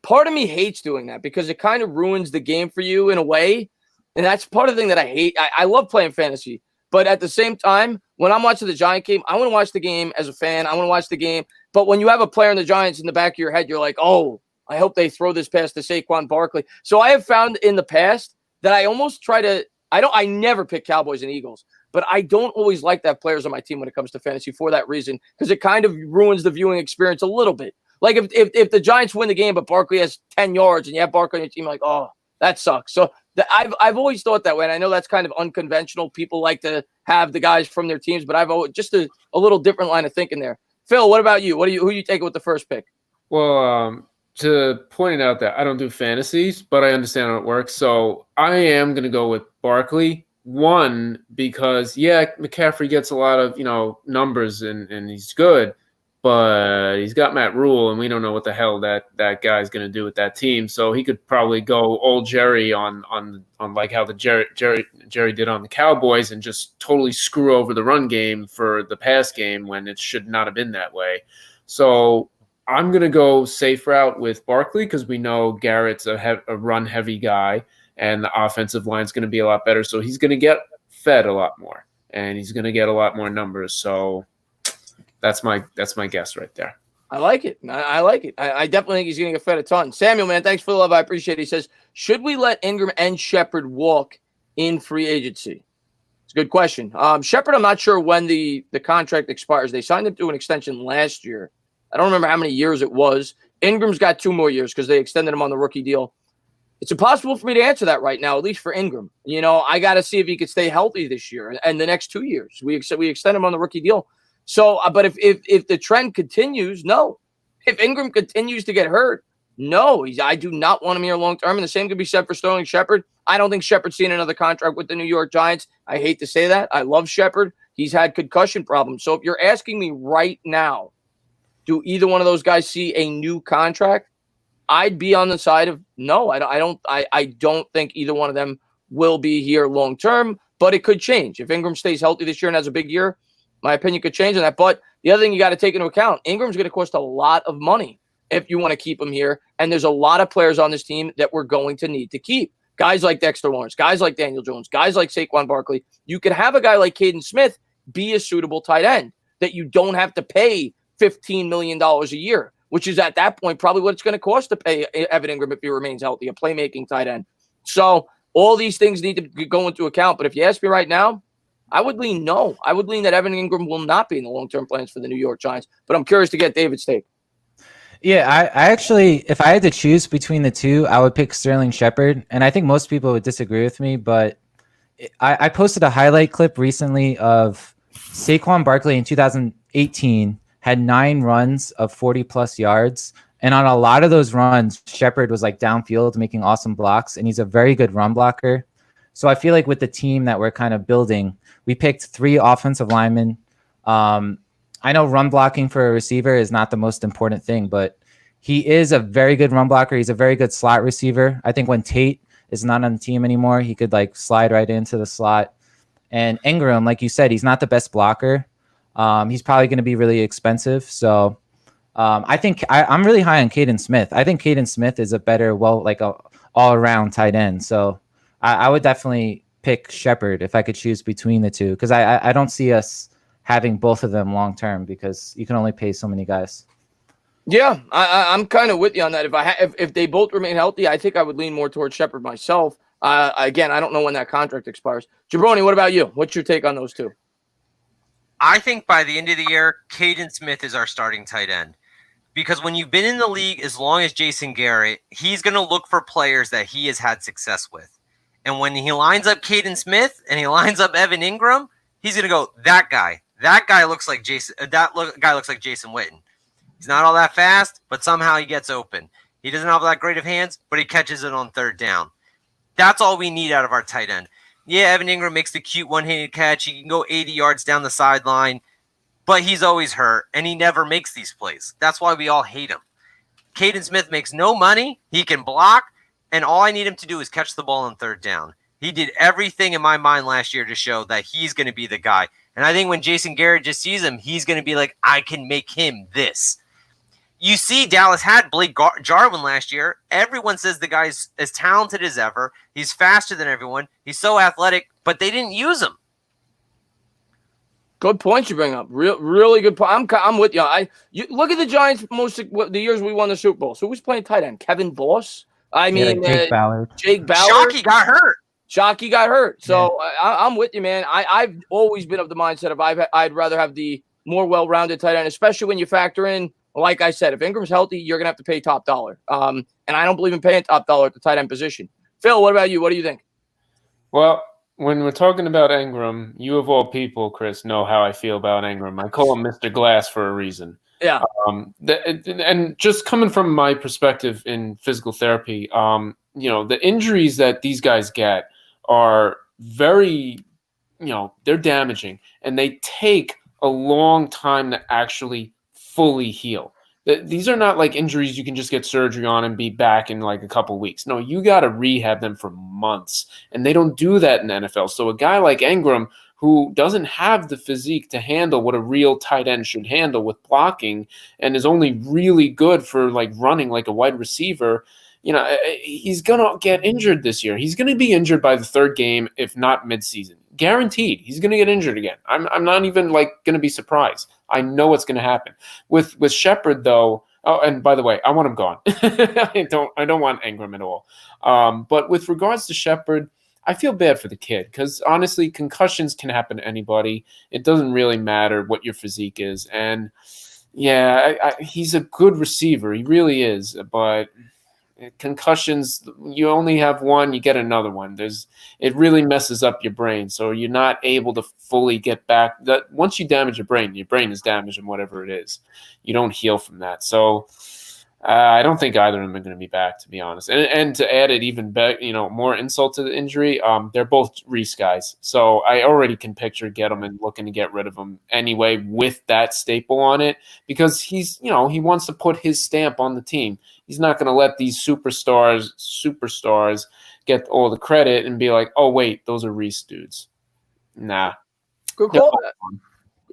part of me hates doing that because it kind of ruins the game for you in a way. And that's part of the thing that I hate. I love playing fantasy, but at the same time, when I'm watching the Giant game, I want to watch the game as a fan. I want to watch the game. But when you have a player in the Giants in the back of your head, you're like, oh, I hope they throw this pass to Saquon Barkley. So I have found in the past that I almost try to, I never pick Cowboys and Eagles. But I don't always like to have players on my team when it comes to fantasy for that reason, because it kind of ruins the viewing experience a little bit. Like if the Giants win the game, but Barkley has 10 yards and you have Barkley on your team, like, oh, that sucks. So I've always thought that way. And I know that's kind of unconventional. People like to have the guys from their teams, but I've always just a little different line of thinking there. Phil, what about you? Who are you taking with the first pick? Well, to point out that I don't do fantasies, but I understand how it works. So I am going to go with Barkley. One, because, McCaffrey gets a lot of, numbers and he's good, but he's got Matt Rule, and we don't know what the hell that guy's going to do with that team. So he could probably go old Jerry on like how the Jerry did on the Cowboys and just totally screw over the run game for the pass game when it should not have been that way. So I'm going to go safe route with Barkley because we know Garrett's a run-heavy guy. And the offensive line is going to be a lot better. So he's going to get fed a lot more, and he's going to get a lot more numbers. So that's my guess right there. I like it. I like it. I definitely think he's going to get fed a ton. Samuel, man, thanks for the love. I appreciate it. He says, should we let Ingram and Shepard walk in free agency? It's a good question. Shepard, I'm not sure when the contract expires. They signed him to an extension last year. I don't remember how many years it was. Ingram's got 2 more years because they extended him on the rookie deal. It's impossible for me to answer that right now, at least for Ingram. I got to see if he could stay healthy this year and the next 2 years. We extend him on the rookie deal. So, but if the trend continues, no. If Ingram continues to get hurt, no. I do not want him here long term. And the same could be said for Sterling Shepard. I don't think Shepard's seen another contract with the New York Giants. I hate to say that. I love Shepard. He's had concussion problems. So if you're asking me right now, do either one of those guys see a new contract? I'd be on the side of no. I don't think either one of them will be here long term, but it could change. If Ingram stays healthy this year and has a big year, my opinion could change on that. But the other thing you got to take into account, Ingram's going to cost a lot of money if you want to keep him here. And there's a lot of players on this team that we're going to need to keep. Guys like Dexter Lawrence, guys like Daniel Jones, guys like Saquon Barkley. You could have a guy like Caden Smith be a suitable tight end that you don't have to pay $15 million a year, which is at that point probably what it's going to cost to pay Evan Ingram if he remains healthy, a playmaking tight end. So all these things need to go into account. But if you ask me right now, I would lean no. I would lean that Evan Ingram will not be in the long-term plans for the New York Giants. But I'm curious to get David's take. Yeah, I actually, if I had to choose between the two, I would pick Sterling Shepard. And I think most people would disagree with me, but I posted a highlight clip recently of Saquon Barkley in 2018 had 9 runs of 40-plus yards. And on a lot of those runs, Shepard was like downfield making awesome blocks, and he's a very good run blocker. So I feel like with the team that we're kind of building, we picked 3 offensive linemen. I know run blocking for a receiver is not the most important thing, but he is a very good run blocker. He's a very good slot receiver. I think when Tate is not on the team anymore, he could like slide right into the slot. And Ingram, like you said, he's not the best blocker. He's probably going to be really expensive. So I think I'm really high on Caden Smith. I think Caden Smith is a better, all-around tight end. So I would definitely pick Shepard if I could choose between the two, because I don't see us having both of them long-term because you can only pay so many guys. Yeah, I'm kind of with you on that. If they both remain healthy, I think I would lean more towards Shepard myself. Again, I don't know when that contract expires. Jabroni, what about you? What's your take on those two? I think by the end of the year, Caden Smith is our starting tight end. Because when you've been in the league as long as Jason Garrett, he's going to look for players that he has had success with. And when he lines up Caden Smith and he lines up Evan Ingram, he's going to go, that guy. That guy looks like Jason. Guy looks like Jason Witten. He's not all that fast, but somehow he gets open. He doesn't have that great of hands, but he catches it on third down. That's all we need out of our tight end. Yeah, Evan Ingram makes the cute one-handed catch. He can go 80 yards down the sideline, but he's always hurt, and he never makes these plays. That's why we all hate him. Caden Smith makes no money. He can block, and all I need him to do is catch the ball on third down. He did everything in my mind last year to show that he's going to be the guy. And I think when Jason Garrett just sees him, he's going to be like, I can make him this. You see, Dallas had Blake Jarwin last year. Everyone says the guy's as talented as ever. He's faster than everyone. He's so athletic, but they didn't use him. Good points you bring up. Really good point. I'm with you. You look at the Giants. The years we won the Super Bowl. So who's playing tight end? Kevin Boss. Jake Ballard. Jake Ballard. Shockey got hurt. Shockey got hurt. So I'm with you, man. I've always been of the mindset of I'd rather have the more well-rounded tight end, especially when you factor in, like I said, if Ingram's healthy, you're gonna have to pay top dollar. And I don't believe in paying top dollar at the tight end position. Phil, what about you? What do you think? Well, when we're talking about Ingram, you of all people, Chris, know how I feel about Ingram. I call him Mr. Glass for a reason. Yeah. And just coming from my perspective in physical therapy, the injuries that these guys get are very, they're damaging, and they take a long time to actually fully heal. These are not like injuries you can just get surgery on and be back in like a couple weeks. No, you got to rehab them for months, and they don't do that in the NFL. So a guy like Ingram, who doesn't have the physique to handle what a real tight end should handle with blocking, and is only really good for like running like a wide receiver, he's going to get injured this year. He's going to be injured by the third game, if not midseason. Guaranteed. He's going to get injured again. I'm not even like going to be surprised. I know what's going to happen. With Shepard, though, oh, and by the way, I want him gone. I don't want Ingram at all. But with regards to Shepard, I feel bad for the kid because honestly, concussions can happen to anybody. It doesn't really matter what your physique is. And yeah, he's a good receiver. He really is. But concussions, you only have one, you get another one. It really messes up your brain, so you're not able to fully get back. That once you damage your brain is damaged, and whatever it is, you don't heal from that. So I don't think either of them are going to be back, to be honest. And to add it even better, more insult to the injury, they're both Reese guys, so I already can picture Gettleman looking to get rid of him anyway with that staple on it, because he's he wants to put his stamp on the team. He's not going to let these superstars get all the credit and be like, oh, wait, those are Reese dudes. Nah. Good call.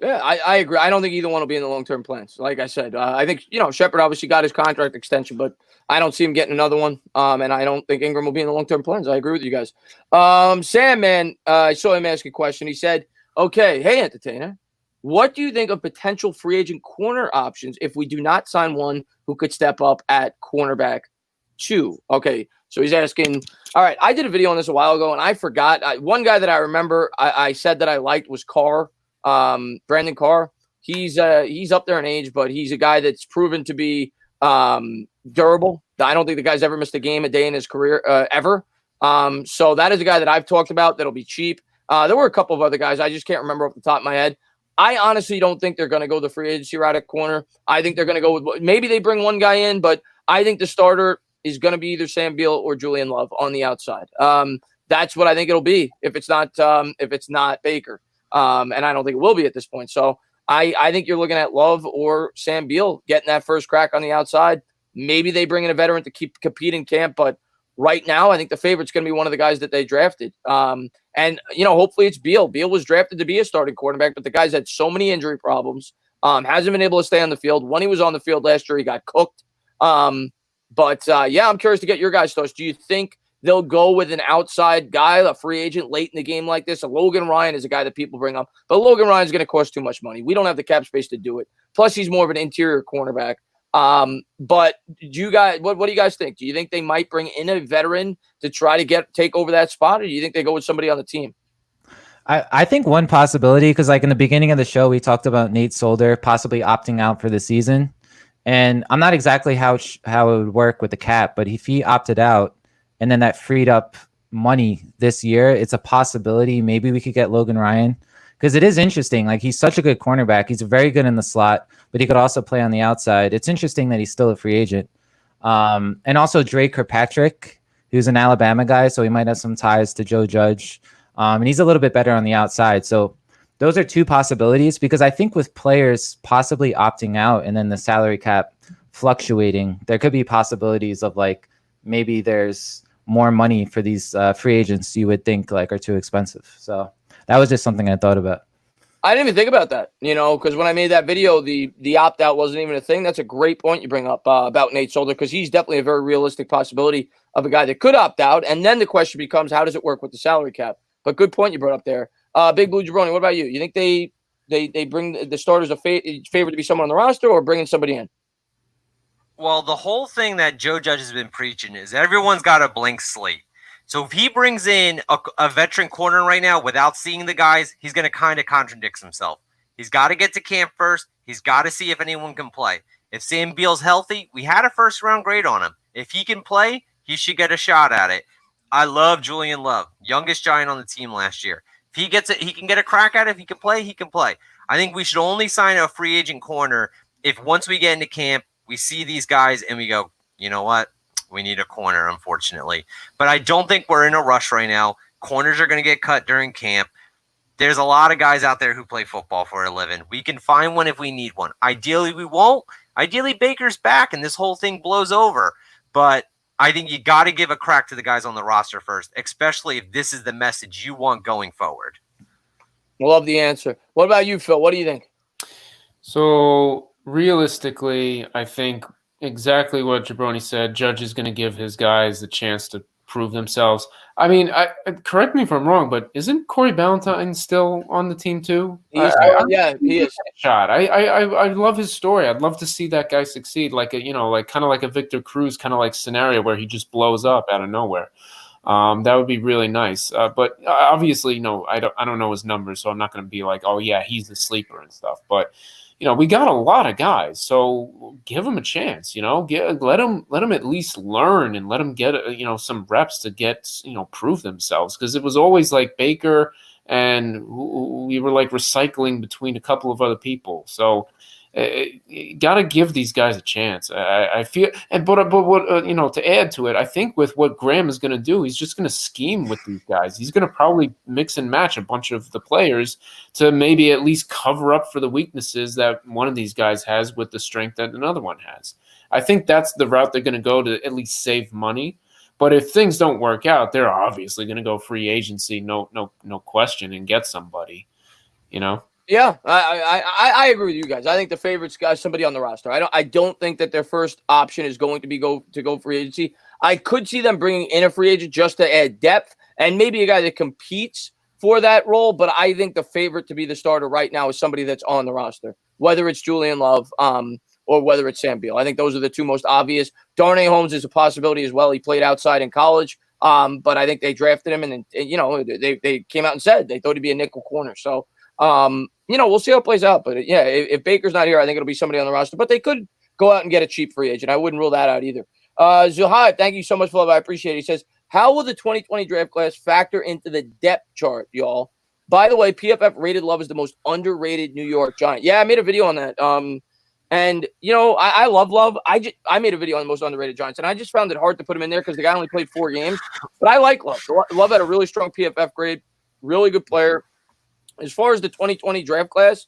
Yeah, I agree. I don't think either one will be in the long-term plans. Like I said, I think, Shepard obviously got his contract extension, but I don't see him getting another one. And I don't think Ingram will be in the long-term plans. I agree with you guys. Sam, man, I saw him ask a question. He said, okay, hey, entertainer, what do you think of potential free agent corner options if we do not sign one who could step up at cornerback 2? Okay, so he's asking, all right, I did a video on this a while ago, and I forgot. One guy that I remember I said that I liked was Carr, Brandon Carr. He's up there in age, but he's a guy that's proven to be durable. I don't think the guy's ever missed a game a day in his career, ever. So that is a guy that I've talked about that'll be cheap. There were a couple of other guys. I just can't remember off the top of my head. I honestly don't think they're going to go the free agency route at corner. I think they're going to go with maybe they bring one guy in, but I think the starter is going to be either Sam Beal or Julian Love on the outside. That's what I think it'll be if it's not Baker. And I don't think it will be at this point. So I think you're looking at Love or Sam Beal getting that first crack on the outside. Maybe they bring in a veteran to keep competing camp, but right now I think the favorite's going to be one of the guys that they drafted. And hopefully it's Beal. Beal was drafted to be a starting quarterback, but the guy's had so many injury problems, hasn't been able to stay on the field. When he was on the field last year, he got cooked. I'm curious to get your guys' thoughts. Do you think they'll go with an outside guy, a free agent late in the game like this? Logan Ryan is a guy that people bring up, but Logan Ryan's going to cost too much money. We don't have the cap space to do it. Plus, he's more of an interior cornerback. But do you guys, what do you guys think? Do you think they might bring in a veteran to try to take over that spot, or do you think they go with somebody on the team? I think one possibility, because like in the beginning of the show, we talked about Nate Solder possibly opting out for the season. And I'm not exactly how it would work with the cap, but if he opted out and then that freed up money this year, it's a possibility. Maybe we could get Logan Ryan, because it is interesting. Like, he's such a good cornerback. He's very good in the slot, but he could also play on the outside. It's interesting that he's still a free agent. And also Dre Kirkpatrick, who's an Alabama guy, so he might have some ties to Joe Judge. And he's a little bit better on the outside. So those are two possibilities, because I think with players possibly opting out and then the salary cap fluctuating, there could be possibilities of like maybe there's more money for these free agents you would think like are too expensive. So that was just something I thought about. I didn't even think about that, because when I made that video, the opt-out wasn't even a thing. That's a great point you bring up about Nate Solder, because he's definitely a very realistic possibility of a guy that could opt out. And then the question becomes, how does it work with the salary cap? But good point you brought up there. Big Blue Jabroni, what about you? You think they bring the starters favorite to be someone on the roster, or bringing somebody in? Well, the whole thing that Joe Judge has been preaching is everyone's got a blank slate. So if he brings in a veteran corner right now without seeing the guys, he's going to kind of contradict himself. He's got to get to camp first. He's got to see if anyone can play. If Sam Beal's healthy, we had a first-round grade on him. If he can play, he should get a shot at it. I love Julian Love, youngest Giant on the team last year. If he gets it, he can get a crack at it. If he can play, he can play. I think we should only sign a free agent corner if once we get into camp, we see these guys and we go, you know what? We need a corner, unfortunately. But I don't think we're in a rush right now. Corners are going to get cut during camp. There's a lot of guys out there who play football for a living. We can find one if we need one. Ideally, we won't. Ideally, Baker's back and this whole thing blows over. But I think you got to give a crack to the guys on the roster first, especially if this is the message you want going forward. Love the answer. What about you, Phil? What do you think? So realistically, I think exactly what Jabroni said. Judge is going to give his guys the chance to prove themselves. I mean, correct me if I'm wrong, but isn't Corey Ballantyne still on the team too? Yeah, he is. Shot. I love his story. I'd love to see that guy succeed, like kind of like a Victor Cruz kind of like scenario where he just blows up out of nowhere. That would be really nice. But obviously, I don't know his numbers, so I'm not going to be like, oh yeah, he's the sleeper and stuff. But we got a lot of guys, so give him a chance. Let him at least learn and let him get some reps to get prove themselves, because it was always like Baker and we were like recycling between a couple of other people. So got to give these guys a chance. I feel, but what to add to it, I think with what Graham is going to do, he's just going to scheme with these guys. He's going to probably mix and match a bunch of the players to maybe at least cover up for the weaknesses that one of these guys has with the strength that another one has. I think that's the route they're going to go to at least save money. But if things don't work out, they're obviously going to go free agency, no question, and get somebody. Yeah, I agree with you guys. I think the favorite's got somebody on the roster. I don't think that their first option is going to be go free agency. I could see them bringing in a free agent just to add depth and maybe a guy that competes for that role. But I think the favorite to be the starter right now is somebody that's on the roster, whether it's Julian Love or whether it's Sam Beal. I think those are the two most obvious. Darnay Holmes is a possibility as well. He played outside in college, but I think they drafted him and they came out and said they thought he'd be a nickel corner. So. We'll see how it plays out. But yeah, if Baker's not here, I think it'll be somebody on the roster. But they could go out and get a cheap free agent. I wouldn't rule that out either. Zuhad, thank you so much for love. I appreciate it. He says, how will the 2020 draft class factor into the depth chart, y'all? By the way, PFF rated Love as the most underrated New York Giant. Yeah, I made a video on that. I love Love. I made a video on the most underrated Giants, and I just found it hard to put him in there because the guy only played 4 games. But I like Love. Love had a really strong PFF grade, really good player. As far as the 2020 draft class,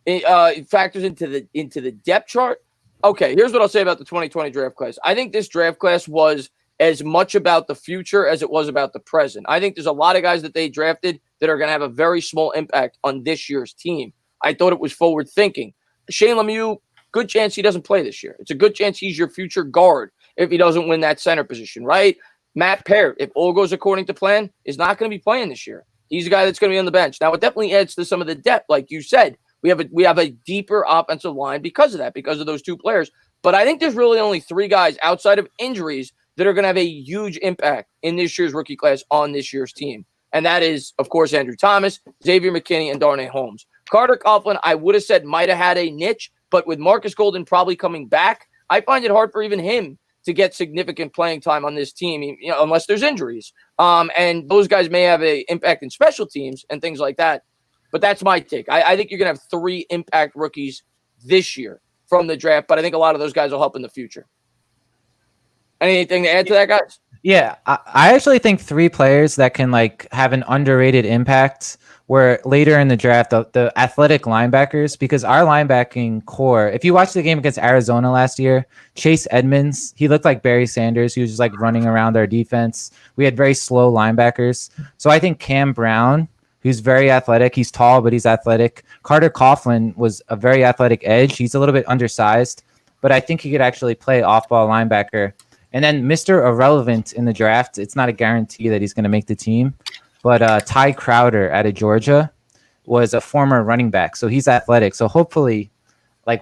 it factors into the depth chart. Okay, here's what I'll say about the 2020 draft class. I think this draft class was as much about the future as it was about the present. I think there's a lot of guys that they drafted that are going to have a very small impact on this year's team. I thought it was forward thinking. Shane Lemieux, good chance he doesn't play this year. It's a good chance he's your future guard if he doesn't win that center position, right? Matt Parrott, if all goes according to plan, is not going to be playing this year. He's a guy that's going to be on the bench. Now, it definitely adds to some of the depth. Like you said, we have a deeper offensive line because of that, because of those two players. But I think there's really only 3 guys outside of injuries that are going to have a huge impact in this year's rookie class on this year's team. And that is, of course, Andrew Thomas, Xavier McKinney, and Darnay Holmes. Carter Coughlin, I would have said might have had a niche, but with Marcus Golden probably coming back, I find it hard for even him to get significant playing time on this team, unless there's injuries. And those guys may have an impact in special teams and things like that. But that's my take. I think you're going to have 3 impact rookies this year from the draft, but I think a lot of those guys will help in the future. Anything to add to that, guys? Yeah, I actually think 3 players that can have an underrated impact were later in the draft, the athletic linebackers, because our linebacking core, if you watch the game against Arizona last year, Chase Edmonds, he looked like Barry Sanders. He was just running around our defense. We had very slow linebackers. So I think Cam Brown, who's very athletic, he's tall, but he's athletic. Carter Coughlin was a very athletic edge. He's a little bit undersized, but I think he could actually play off-ball linebacker. And then Mr. Irrelevant in the draft, it's not a guarantee that he's going to make the team, but Ty Crowder out of Georgia was a former running back, so he's athletic. So hopefully,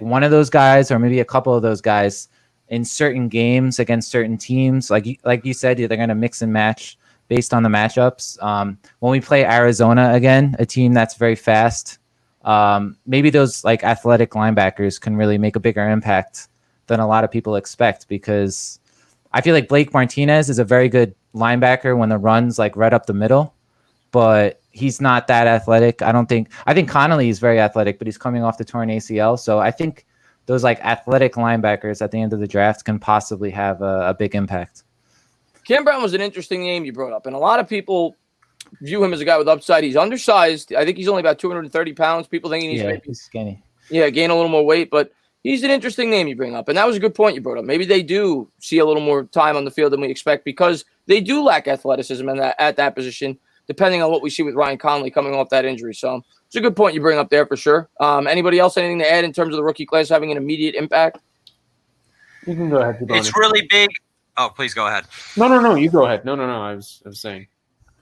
one of those guys or maybe a couple of those guys in certain games against certain teams, like you said, they're going to mix and match based on the matchups. When we play Arizona again, a team that's very fast, maybe those athletic linebackers can really make a bigger impact than a lot of people expect, because I feel like Blake Martinez is a very good linebacker when the run's right up the middle, but he's not that athletic. I think Connolly is very athletic, but he's coming off the torn ACL. So I think those athletic linebackers at the end of the draft can possibly have a big impact. Cam Brown was an interesting name you brought up, and a lot of people view him as a guy with upside. He's undersized. I think he's only about 230 pounds. People think he's skinny. Yeah, gain a little more weight, but he's an interesting name you bring up, and that was a good point you brought up. Maybe they do see a little more time on the field than we expect because they do lack athleticism at that position, depending on what we see with Ryan Conley coming off that injury. So it's a good point you bring up there for sure. Anybody else anything to add in terms of the rookie class having an immediate impact? You can go ahead. It's really big. Oh, please go ahead. No. You go ahead. No. I was saying.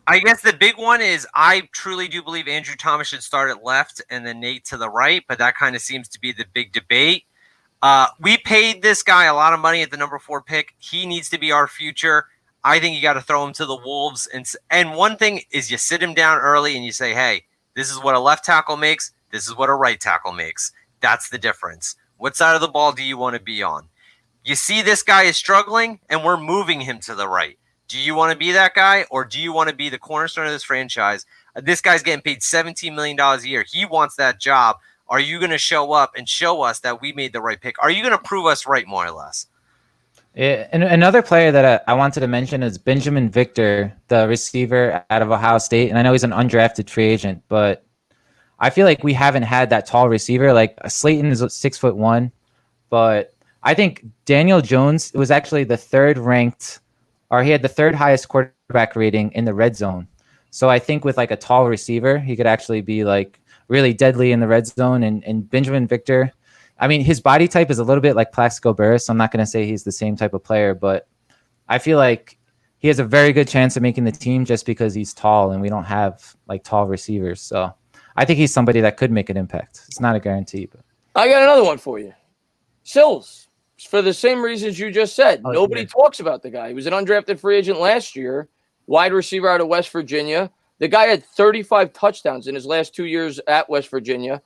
I guess the big one is I truly do believe Andrew Thomas should start at left and then Nate to the right, but that kind of seems to be the big debate. We paid this guy a lot of money at the number 4 pick. He needs to be our future. I think you got to throw him to the Wolves. And one thing is you sit him down early and you say, hey, this is what a left tackle makes. This is what a right tackle makes. That's the difference. What side of the ball do you want to be on? You see this guy is struggling and we're moving him to the right. Do you want to be that guy, or do you want to be the cornerstone of this franchise? This guy's getting paid $17 million a year. He wants that job. Are you going to show up and show us that we made the right pick? Are you going to prove us right, more or less? Yeah, and another player that I wanted to mention is Benjamin Victor, the receiver out of Ohio State. And I know he's an undrafted free agent, but I feel like we haven't had that tall receiver. Slayton is 6'1", but I think Daniel Jones was actually the he had the 3rd highest quarterback rating in the red zone. So I think with a tall receiver, he could actually be really deadly in the red zone. And Benjamin Victor, I mean, his body type is a little bit like Plaxico Burress. I'm not going to say he's the same type of player, but I feel like he has a very good chance of making the team just because he's tall and we don't have tall receivers. So I think he's somebody that could make an impact. It's not a guarantee, but I got another one for you. Sills. For the same reasons you just said. Nobody talks about the guy. He was an undrafted free agent last year, wide receiver out of West Virginia. The guy had 35 touchdowns in his last 2 years at West Virginia,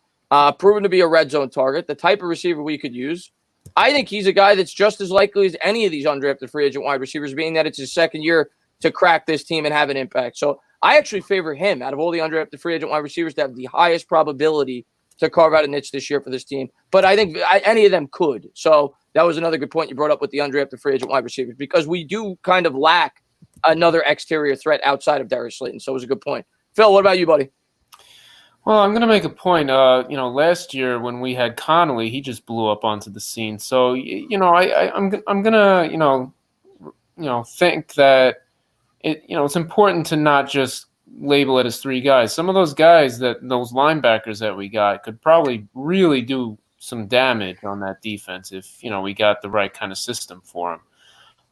proven to be a red zone target, the type of receiver we could use. I think he's a guy that's just as likely as any of these undrafted free agent wide receivers, being that it's his second year to crack this team and have an impact. So I actually favor him out of all the undrafted free agent wide receivers to have the highest probability to carve out a niche this year for this team. But I think any of them could. So that was another good point you brought up with the undrafted free agent wide receivers, because we do kind of lack another exterior threat outside of Darius Slayton. So it was a good point. Phil, what about you, buddy? Well, I'm going to make a point. Last year when we had Connolly, he just blew up onto the scene. So, I'm going to, think that it's important to not just label it as 3 guys. Some of those guys those linebackers that we got could probably really do some damage on that defense if we got the right kind of system for them.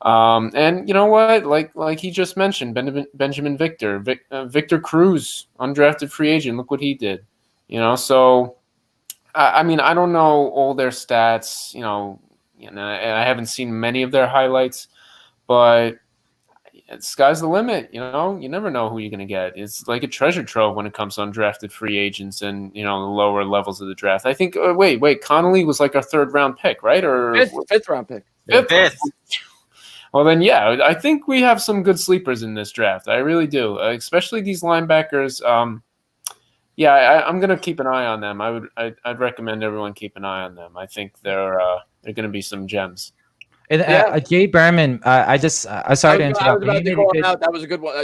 And you know what, like he just mentioned, Benjamin Victor, Victor Cruz, undrafted free agent. Look what he did. So I mean, I don't know all their stats. and I haven't seen many of their highlights, but sky's the limit. You know, you never know who you're going to get. It's like a treasure trove when it comes to undrafted free agents and, you know, the lower levels of the draft. I think, wait, Connolly was like our 3rd round pick, right? Or fifth round pick. Fifth. Well, then, yeah, I think we have some good sleepers in this draft. I really do, especially these linebackers. I'm going to keep an eye on them. I'd recommend everyone keep an eye on them. I think they're going to be some gems. And Jay Berman, sorry to interrupt. I was about to call him out. That was a good one.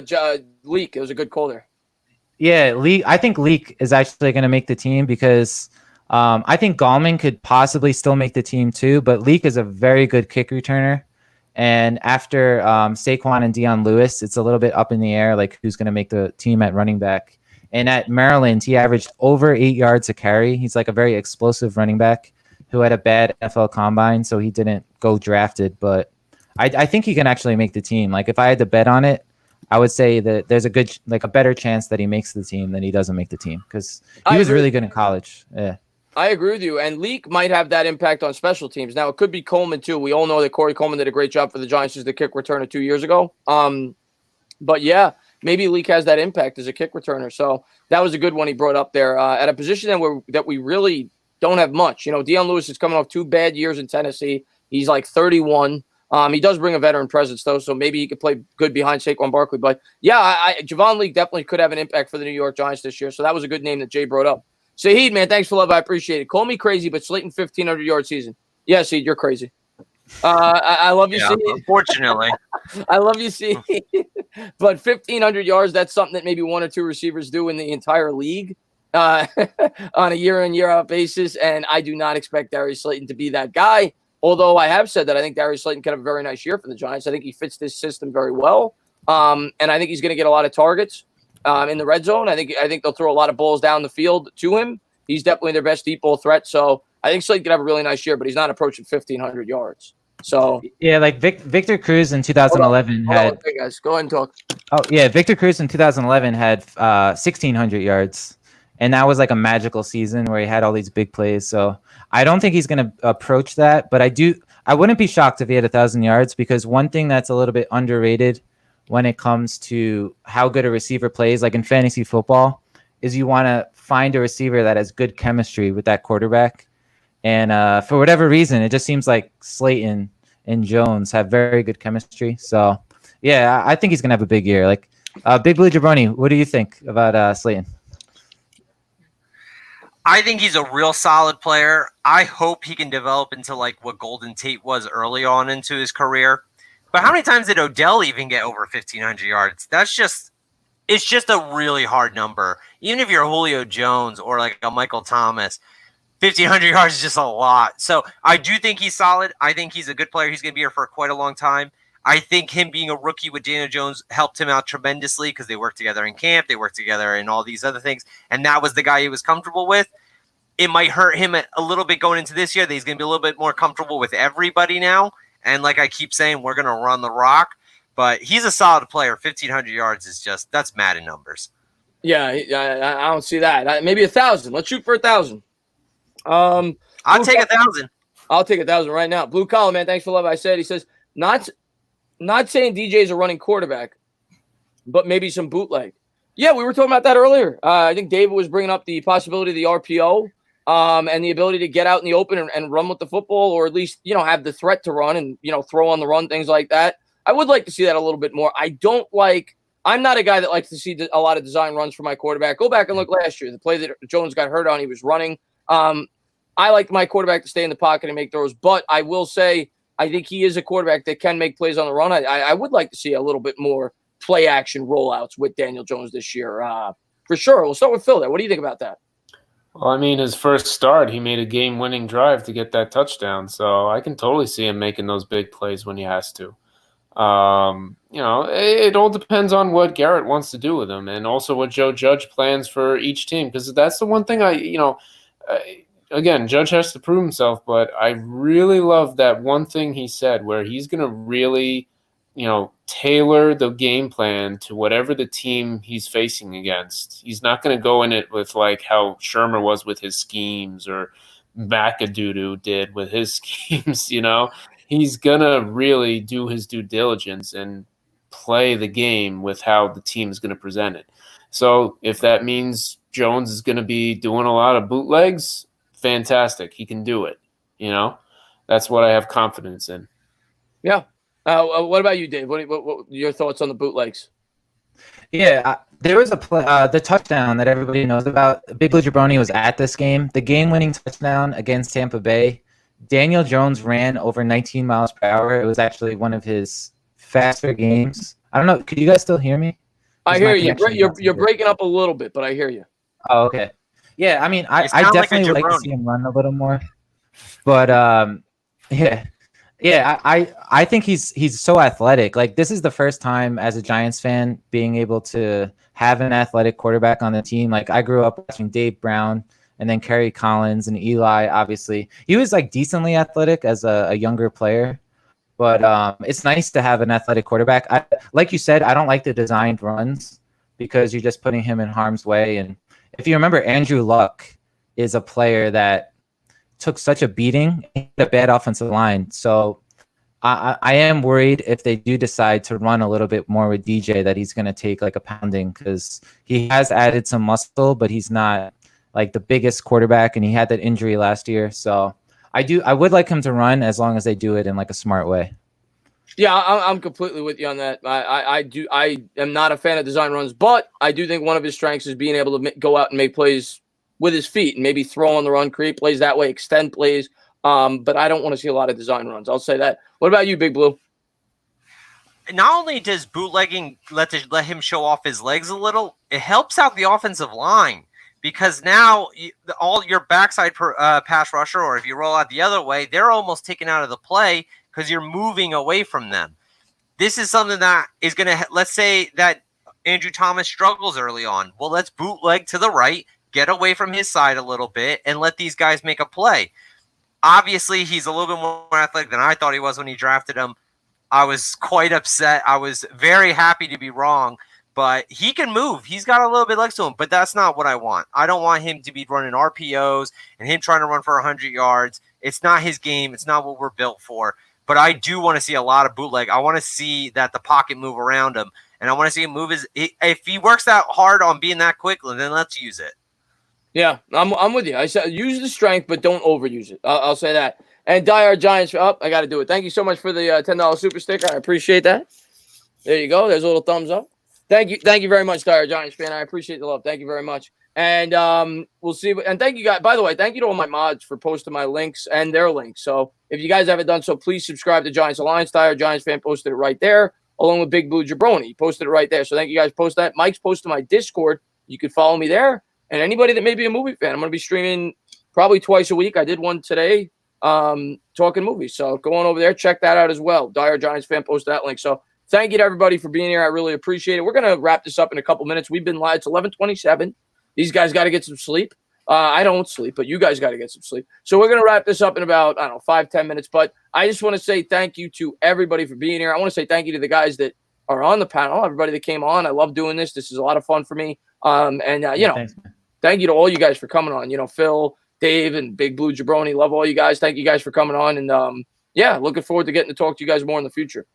Leak. It was a good call there. Yeah, Leak. I think Leak is actually going to make the team because I think Gallman could possibly still make the team too. But Leak is a very good kick returner. And after Saquon and Deion Lewis, it's a little bit up in the air, like who's going to make the team at running back. And at Maryland, he averaged over 8 yards a carry. He's like a very explosive running back who had a bad NFL combine, so he didn't go drafted. But I think he can actually make the team. Like if I had to bet on it, I would say that there's a better chance that he makes the team than he doesn't make the team because he was really good in college. Yeah. I agree with you. And Leak might have that impact on special teams. Now, it could be Coleman, too. We all know that Corey Coleman did a great job for the Giants as the kick returner 2 years ago. But, yeah, maybe Leak has that impact as a kick returner. So that was a good one he brought up there at a position that we really don't have much. You know, Deion Lewis is coming off 2 bad years in Tennessee. He's like 31. He does bring a veteran presence, though, so maybe he could play good behind Saquon Barkley. But, yeah, Javon Leak definitely could have an impact for the New York Giants this year. So that was a good name that Jay brought up. Saeed, man, thanks for love. I appreciate it. Call me crazy, but Slayton 1,500-yard season. Yeah, Saeed, you're crazy. I love you, Saeed. Unfortunately. I love you, Saeed. But 1,500 yards, that's something that maybe 1 or 2 receivers do in the entire league on a year-in, year-out basis, and I do not expect Darius Slayton to be that guy, although I have said that I think Darius Slayton could have a very nice year for the Giants. I think he fits this system very well, and I think he's going to get a lot of targets. In the red zone, I think they'll throw a lot of balls down the field to him. He's definitely their best deep ball threat. So I think Slayton could have a really nice year, but he's not approaching 1,500 yards. So yeah, like Victor Cruz in 2011 had. Okay, guys, go ahead and talk. Oh yeah, Victor Cruz in 2011 had 1,600 yards, and that was like a magical season where he had all these big plays. So I don't think he's going to approach that, but I wouldn't be shocked if he had 1,000 yards because one thing that's a little bit underrated when it comes to how good a receiver plays, like in fantasy football, is you want to find a receiver that has good chemistry with that quarterback. And for whatever reason, it just seems like Slayton and Jones have very good chemistry. So, yeah, I think he's going to have a big year. Like, Big Blue Jabroni, what do you think about Slayton? I think he's a real solid player. I hope he can develop into like what Golden Tate was early on into his career. But how many times did Odell even get over 1,500 yards? It's just a really hard number. Even if you're Julio Jones or like a Michael Thomas, 1,500 yards is just a lot. So I do think he's solid. I think he's a good player. He's going to be here for quite a long time. I think him being a rookie with Daniel Jones helped him out tremendously because they worked together in camp. They worked together in all these other things. And that was the guy he was comfortable with. It might hurt him a little bit going into this year that he's going to be a little bit more comfortable with everybody now. And like I keep saying, we're going to run the rock. But he's a solid player. 1,500 yards is that's Madden numbers. Yeah, I don't see that. Maybe 1,000. Let's shoot for 1,000. I'll take 1,000. I'll take 1,000 right now. Blue collar, man. Thanks for love. I said. He says, not saying DJ's a running quarterback, but maybe some bootleg. Yeah, we were talking about that earlier. I think David was bringing up the possibility of the RPO. And the ability to get out in the open and run with the football, or at least, have the threat to run and, throw on the run, things like that. I would like to see that a little bit more. I'm not a guy that likes to see a lot of design runs for my quarterback. Go back and look last year. The play that Jones got hurt on, he was running. I like my quarterback to stay in the pocket and make throws, but I will say I think he is a quarterback that can make plays on the run. I would like to see a little bit more play action rollouts with Daniel Jones this year. For sure. We'll start with Phil there. What do you think about that? Well, I mean, his first start, he made a game-winning drive to get that touchdown. So I can totally see him making those big plays when he has to. It all depends on what Garrett wants to do with him and also what Joe Judge plans for each team. Because that's the one thing again, Judge has to prove himself, but I really love that one thing he said where he's going to really, tailor the game plan to whatever the team he's facing against. He's not going to go in it with like how Shermer was with his schemes or, McAdoo did with his schemes. He's gonna really do his due diligence and play the game with how the team is going to present it. So if that means Jones is going to be doing a lot of bootlegs, fantastic. He can do it. That's what I have confidence in. Yeah. What about you, Dave? What your thoughts on the bootlegs? Yeah, there was the touchdown that everybody knows about. Big Blue Jabroni was at this game. The game-winning touchdown against Tampa Bay. Daniel Jones ran over 19 miles per hour. It was actually one of his faster games. I don't know. Could you guys still hear me? I hear you. You're breaking up a little bit, but I hear you. Oh, okay. Yeah, I mean, I definitely like to see him run a little more. But I think he's so athletic. Like, this is the first time as a Giants fan being able to have an athletic quarterback on the team. Like, I grew up watching Dave Brown and then Kerry Collins and Eli. Obviously, he was like decently athletic as a younger player. But it's nice to have an athletic quarterback. Like you said, I don't like the designed runs because you're just putting him in harm's way. And if you remember, Andrew Luck is a player that took such a beating, a bad offensive line. So I am worried if they do decide to run a little bit more with DJ that he's going to take like a pounding, because he has added some muscle, but he's not like the biggest quarterback, and he had that injury last year. So I would like him to run as long as they do it in like a smart way. Yeah, I'm completely with you on that. I am not a fan of design runs, but I do think one of his strengths is being able to go out and make plays with his feet and maybe throw on the run, create plays that way, extend plays. But I don't want to see a lot of design runs. I'll say that. What about you, Big Blue? Not only does bootlegging let him show off his legs a little, it helps out the offensive line. Because now all your backside pass rusher, or if you roll out the other way, they're almost taken out of the play because you're moving away from them. This is something that is going to, let's say that Andrew Thomas struggles early on. Well, let's bootleg to the right, get away from his side a little bit, and let these guys make a play. Obviously, he's a little bit more athletic than I thought he was when he drafted him. I was quite upset. I was very happy to be wrong. But he can move. He's got a little bit legs to him, but that's not what I want. I don't want him to be running RPOs and him trying to run for 100 yards. It's not his game. It's not what we're built for. But I do want to see a lot of bootleg. I want to see that the pocket move around him, and I want to see him move if he works that hard on being that quick, then let's use it. Yeah, I'm with you. I said use the strength, but don't overuse it. I'll say that. And Diehard Giants, I got to do it. Thank you so much for the $10 super sticker. I appreciate that. There you go. There's a little thumbs up. Thank you very much, Diehard Giants fan. I appreciate the love. Thank you very much. And we'll see. And thank you guys. By the way, thank you to all my mods for posting my links and their links. So if you guys haven't done so, please subscribe to Giants Alliance. Diehard Giants fan posted it right there, along with Big Blue Jabroni. He posted it right there. So thank you guys. Post that. Mike's posted my Discord. You can follow me there. And anybody that may be a movie fan, I'm going to be streaming probably twice a week. I did one today, talking movies. So go on over there, check that out as well. Diehard Giants fan posted that link. So thank you to everybody for being here. I really appreciate it. We're going to wrap this up in a couple minutes. We've been live. It's 11:27. These guys got to get some sleep. I don't sleep, but you guys got to get some sleep. So we're going to wrap this up in about, 5-10 minutes. But I just want to say thank you to everybody for being here. I want to say thank you to the guys that are on the panel, everybody that came on. I love doing this. This is a lot of fun for me. Thanks, thank you to all you guys for coming on. Phil, Dave, and Big Blue Jabroni. Love all you guys. Thank you guys for coming on. And, looking forward to getting to talk to you guys more in the future.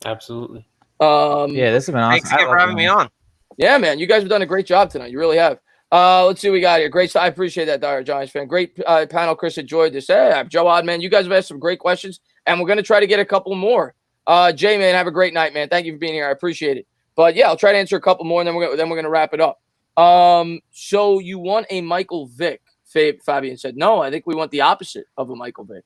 Absolutely. This has been awesome. Thanks again for having me on. Yeah, man. You guys have done a great job tonight. You really have. Let's see what we got here. Great. I appreciate that, Diehard Giants fan. Great panel. Chris enjoyed this. Hey, Joe Oddman. You guys have asked some great questions, and we're going to try to get a couple more. Jay, man, have a great night, man. Thank you for being here. I appreciate it. But yeah, I'll try to answer a couple more, and then we're going to wrap it up. So you want a Michael Vick? Fabian said, no, I think we want the opposite of a Michael Vick.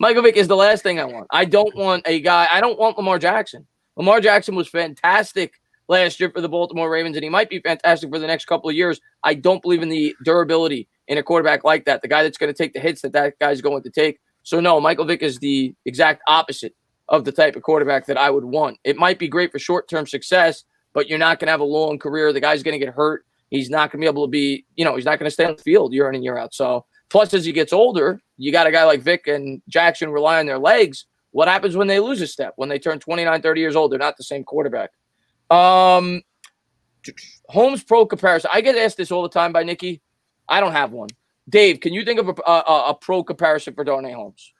Michael Vick is the last thing I want. I don't want a guy. I don't want Lamar Jackson. Lamar Jackson was fantastic last year for the Baltimore Ravens, and he might be fantastic for the next couple of years. I don't believe in the durability in a quarterback like that, the guy that's going to take the hits that guy's going to take. So, no, Michael Vick is the exact opposite of the type of quarterback that I would want. It might be great for short-term success, but you're not going to have a long career. The guy's going to get hurt. He's not going to be able to be, he's not going to stay on the field year in and year out. So, plus, as he gets older, you got a guy like Vick and Jackson rely on their legs. What happens when they lose a step? When they turn 29, 30 years old, they're not the same quarterback. Holmes Pro comparison. I get asked this all the time by Nikki. I don't have one. Dave, can you think of a pro comparison for Darnay Holmes?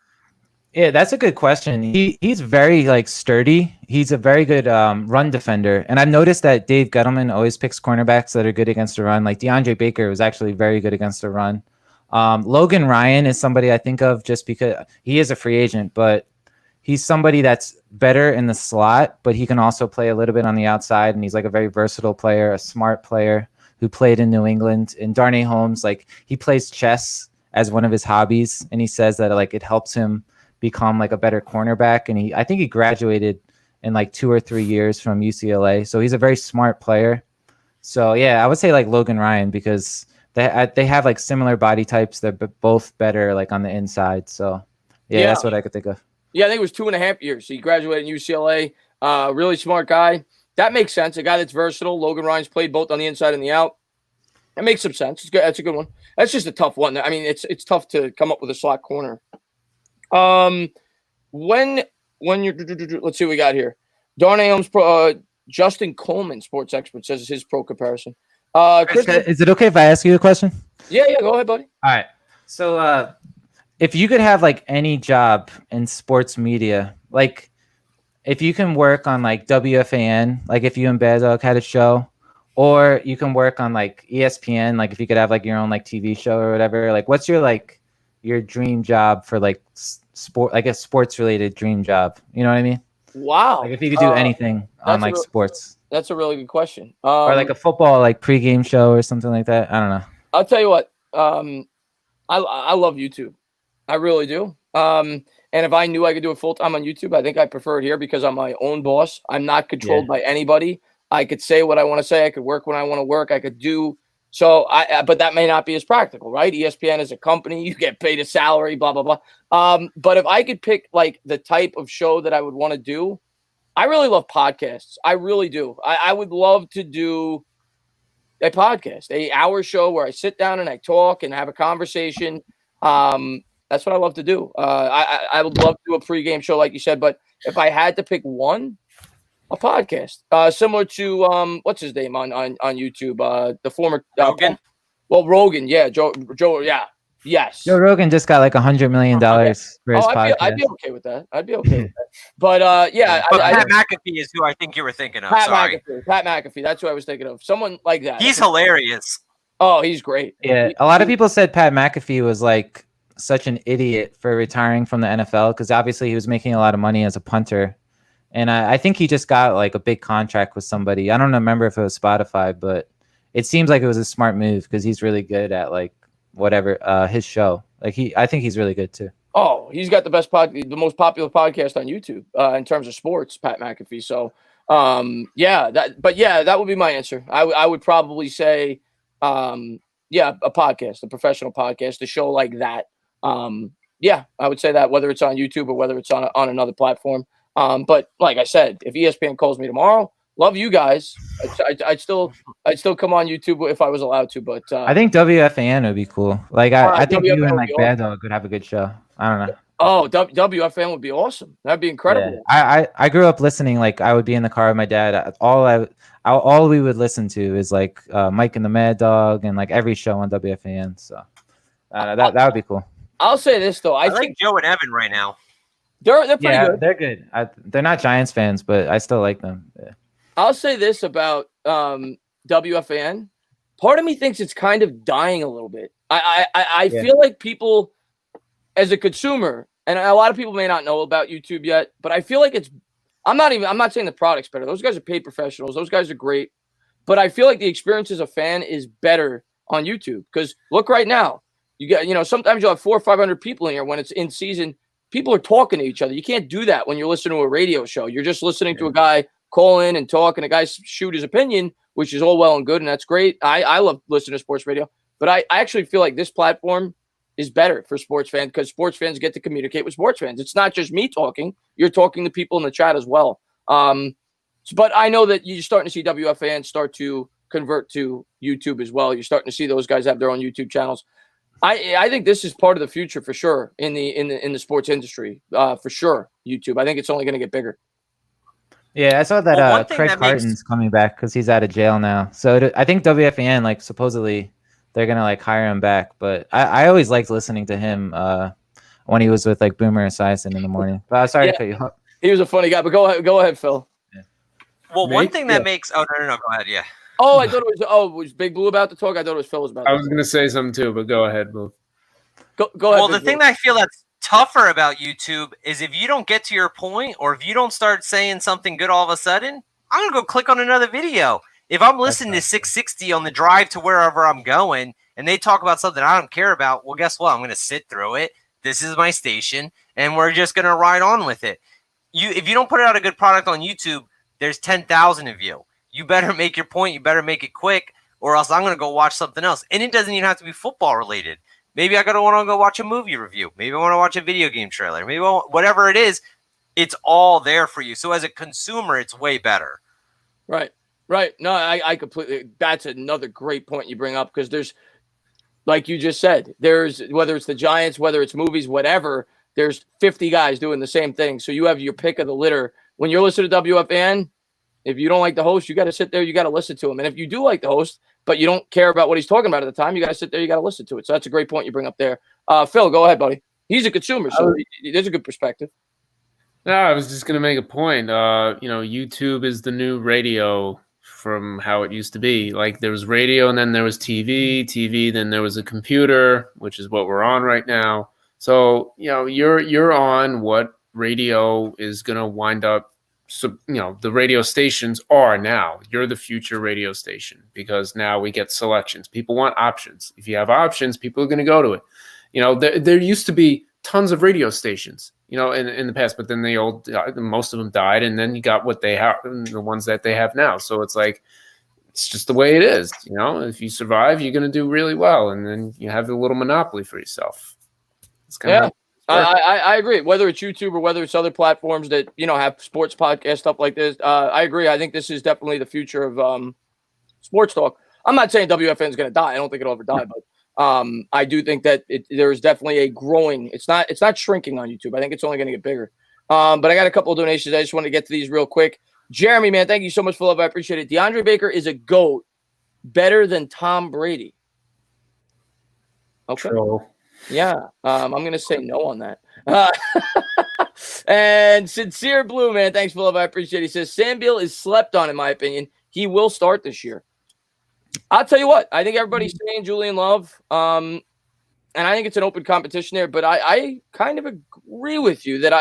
Yeah, that's a good question. He's very like sturdy. He's a very good run defender, and I've noticed that Dave Gettleman always picks cornerbacks that are good against the run. Like DeAndre Baker was actually very good against the run. Logan Ryan is somebody I think of just because he is a free agent, but he's somebody that's better in the slot, but he can also play a little bit on the outside, and he's like a very versatile player, a smart player who played in New England. And Darnay Holmes, like he plays chess as one of his hobbies, and he says that like it helps him become like a better cornerback. And I think he graduated in like 2 or 3 years from UCLA. So he's a very smart player. So yeah, I would say like Logan Ryan because they have like similar body types. They're both better like on the inside. So yeah, that's what I could think of. Yeah, I think it was 2.5 years. He graduated in UCLA. Really smart guy. That makes sense. A guy that's versatile. Logan Ryan's played both on the inside and the out. That makes some sense. It's good. That's a good one. That's just a tough one. I mean, it's tough to come up with a slot corner. When you're let's see what we got here. Darnay Holmes, Justin Coleman, sports expert, says his pro comparison. Is it okay if I ask you a question? Yeah, go ahead, buddy. All right. So if you could have like any job in sports media, like if you can work on like WFAN, like if you and Bad Dog had a show, or you can work on like ESPN, like if you could have like your own like TV show or whatever, like what's your dream job for like sport, like a sports related dream job? You know what I mean? Wow. Like if you could do anything on like sports. That's a really good question. Or like a football like pregame show or something like that. I don't know. I'll tell you what. I love YouTube. I really do. And if I knew I could do it full time on YouTube, I think I prefer it here because I'm my own boss. I'm not controlled by anybody. I could say what I want to say. I could work when I want to work. I could do so. But that may not be as practical, right? ESPN is a company. You get paid a salary, blah, blah, blah. But if I could pick like the type of show that I would want to do, I really love podcasts. I really do. I would love to do a podcast, a hour show where I sit down and I talk and have a conversation. That's what I love to do. I would love to do a pregame show, like you said, but if I had to pick one, a podcast, similar to what's his name on YouTube, the former Rogan. Rogan, yeah, Joe, yeah, yes. Joe Rogan just got like $100 million for his podcast. I'd be okay with that. I'd be okay with that. But yeah, but Pat McAfee is who I think you were thinking of. Pat McAfee. That's who I was thinking of. Someone like that. He's hilarious. Oh, he's great. Yeah, a lot of people said Pat McAfee was like such an idiot for retiring from the NFL because obviously he was making a lot of money as a punter. And I think he just got like a big contract with somebody. I don't remember if it was Spotify, but it seems like it was a smart move because he's really good at like whatever his show. Like I think he's really good too. Oh, he's got the most popular podcast on YouTube in terms of sports, Pat McAfee. So that would be my answer. I would probably say a podcast, a professional podcast, a show like that. I would say that whether it's on YouTube or whether it's on another platform. But like I said, if ESPN calls me tomorrow, love you guys. I'd still come on YouTube if I was allowed to. But I think WFAN would be cool. Like I think you and like Bad Dog could have a good show. I don't know. Oh, WFAN would be awesome. That'd be incredible. Yeah. I grew up listening. Like I would be in the car with my dad. All we would listen to is like Mike and the Mad Dog and like every show on WFAN. So that would be cool. I'll say this though. I think Joe and Evan right now. They're pretty good. They're good. They're not Giants fans, but I still like them. Yeah. I'll say this about WFAN. Part of me thinks it's kind of dying a little bit. I feel like people, as a consumer, and a lot of people may not know about YouTube yet, but I feel like I'm not saying the product's better. Those guys are paid professionals. Those guys are great. But I feel like the experience as a fan is better on YouTube. Because look right now, sometimes you'll have 400 or 500 people in here when it's in season. People are talking to each other. You can't do that when you're listening to a radio show. You're just listening to a guy call in and talk, and a guy shoot his opinion, which is all well and good, and that's great. I love listening to sports radio, but I actually feel like this platform is better for sports fans because sports fans get to communicate with sports fans. It's not just me talking. You're talking to people in the chat as well. But I know that you're starting to see WFAN start to convert to YouTube as well. You're starting to see those guys have their own YouTube channels. I think this is part of the future for sure in the sports industry, for sure. YouTube. I think it's only going to get bigger. Yeah, I saw that Craig Carton's coming back because he's out of jail now. So I think WFAN, like supposedly, they're gonna like hire him back. But I always liked listening to him when he was with like Boomer Esiason in the morning. But sorry to cut you off. He was a funny guy, but go ahead, Phil. Well, one thing that makes no, go ahead, yeah. Oh, I thought it was Big Blue about to talk. I thought it was Phil was about. I was going to say something too, but go ahead, Blue. Go ahead. Well, the thing that I feel that's tougher about YouTube is if you don't get to your point, or if you don't start saying something good all of a sudden, I'm gonna go click on another video. If I'm listening to 660 on the drive to wherever I'm going, and they talk about something I don't care about, well, guess what? I'm gonna sit through it. This is my station, and we're just gonna ride on with it. If you don't put out a good product on YouTube, there's 10,000 of you. You better make your point. You better make it quick, or else I'm going to go watch something else. And it doesn't even have to be football related. Maybe I want to go watch a movie review. Maybe I want to watch a video game trailer. Maybe whatever it is, it's all there for you. So as a consumer, it's way better. Right. No, I completely. That's another great point you bring up, because there's, like you just said, there's, whether it's the Giants, whether it's movies, whatever, there's 50 guys doing the same thing. So you have your pick of the litter. When you're listening to WFAN, if you don't like the host, you got to sit there, you got to listen to him. And if you do like the host, but you don't care about what he's talking about at the time, you got to sit there, you got to listen to it. So that's a great point you bring up there. Phil, go ahead, buddy. He's a consumer, so there's a good perspective. No, I was just going to make a point. YouTube is the new radio from how it used to be. Like, there was radio, and then there was TV, then there was a computer, which is what we're on right now. So, you're on what radio is going to wind up. So, the radio stations are now. You're the future radio station, because now we get selections. People want options. If you have options, people are going to go to it. There used to be tons of radio stations, in the past, but then most of them died, and then you got what they have, the ones that they have now. So it's like, it's just the way it is. If you survive, you're going to do really well, and then you have a little monopoly for yourself. It's kind of I agree. Whether it's YouTube or whether it's other platforms that, have sports podcasts, stuff like this, I agree. I think this is definitely the future of sports talk. I'm not saying WFN is going to die. I don't think it'll ever die, but I do think that there's definitely a growing. It's not shrinking on YouTube. I think it's only going to get bigger. But I got a couple of donations. I just want to get to these real quick. Jeremy, man, thank you so much for love. I appreciate it. DeAndre Baker is a GOAT, better than Tom Brady. Okay. Troll. Yeah, I'm going to say no on that. And Sincere Blue, man, thanks for love. I appreciate it. He says, Sam Beal is slept on, in my opinion. He will start this year. I'll tell you what. I think everybody's saying Julian Love, and I think it's an open competition there, but I kind of agree with you that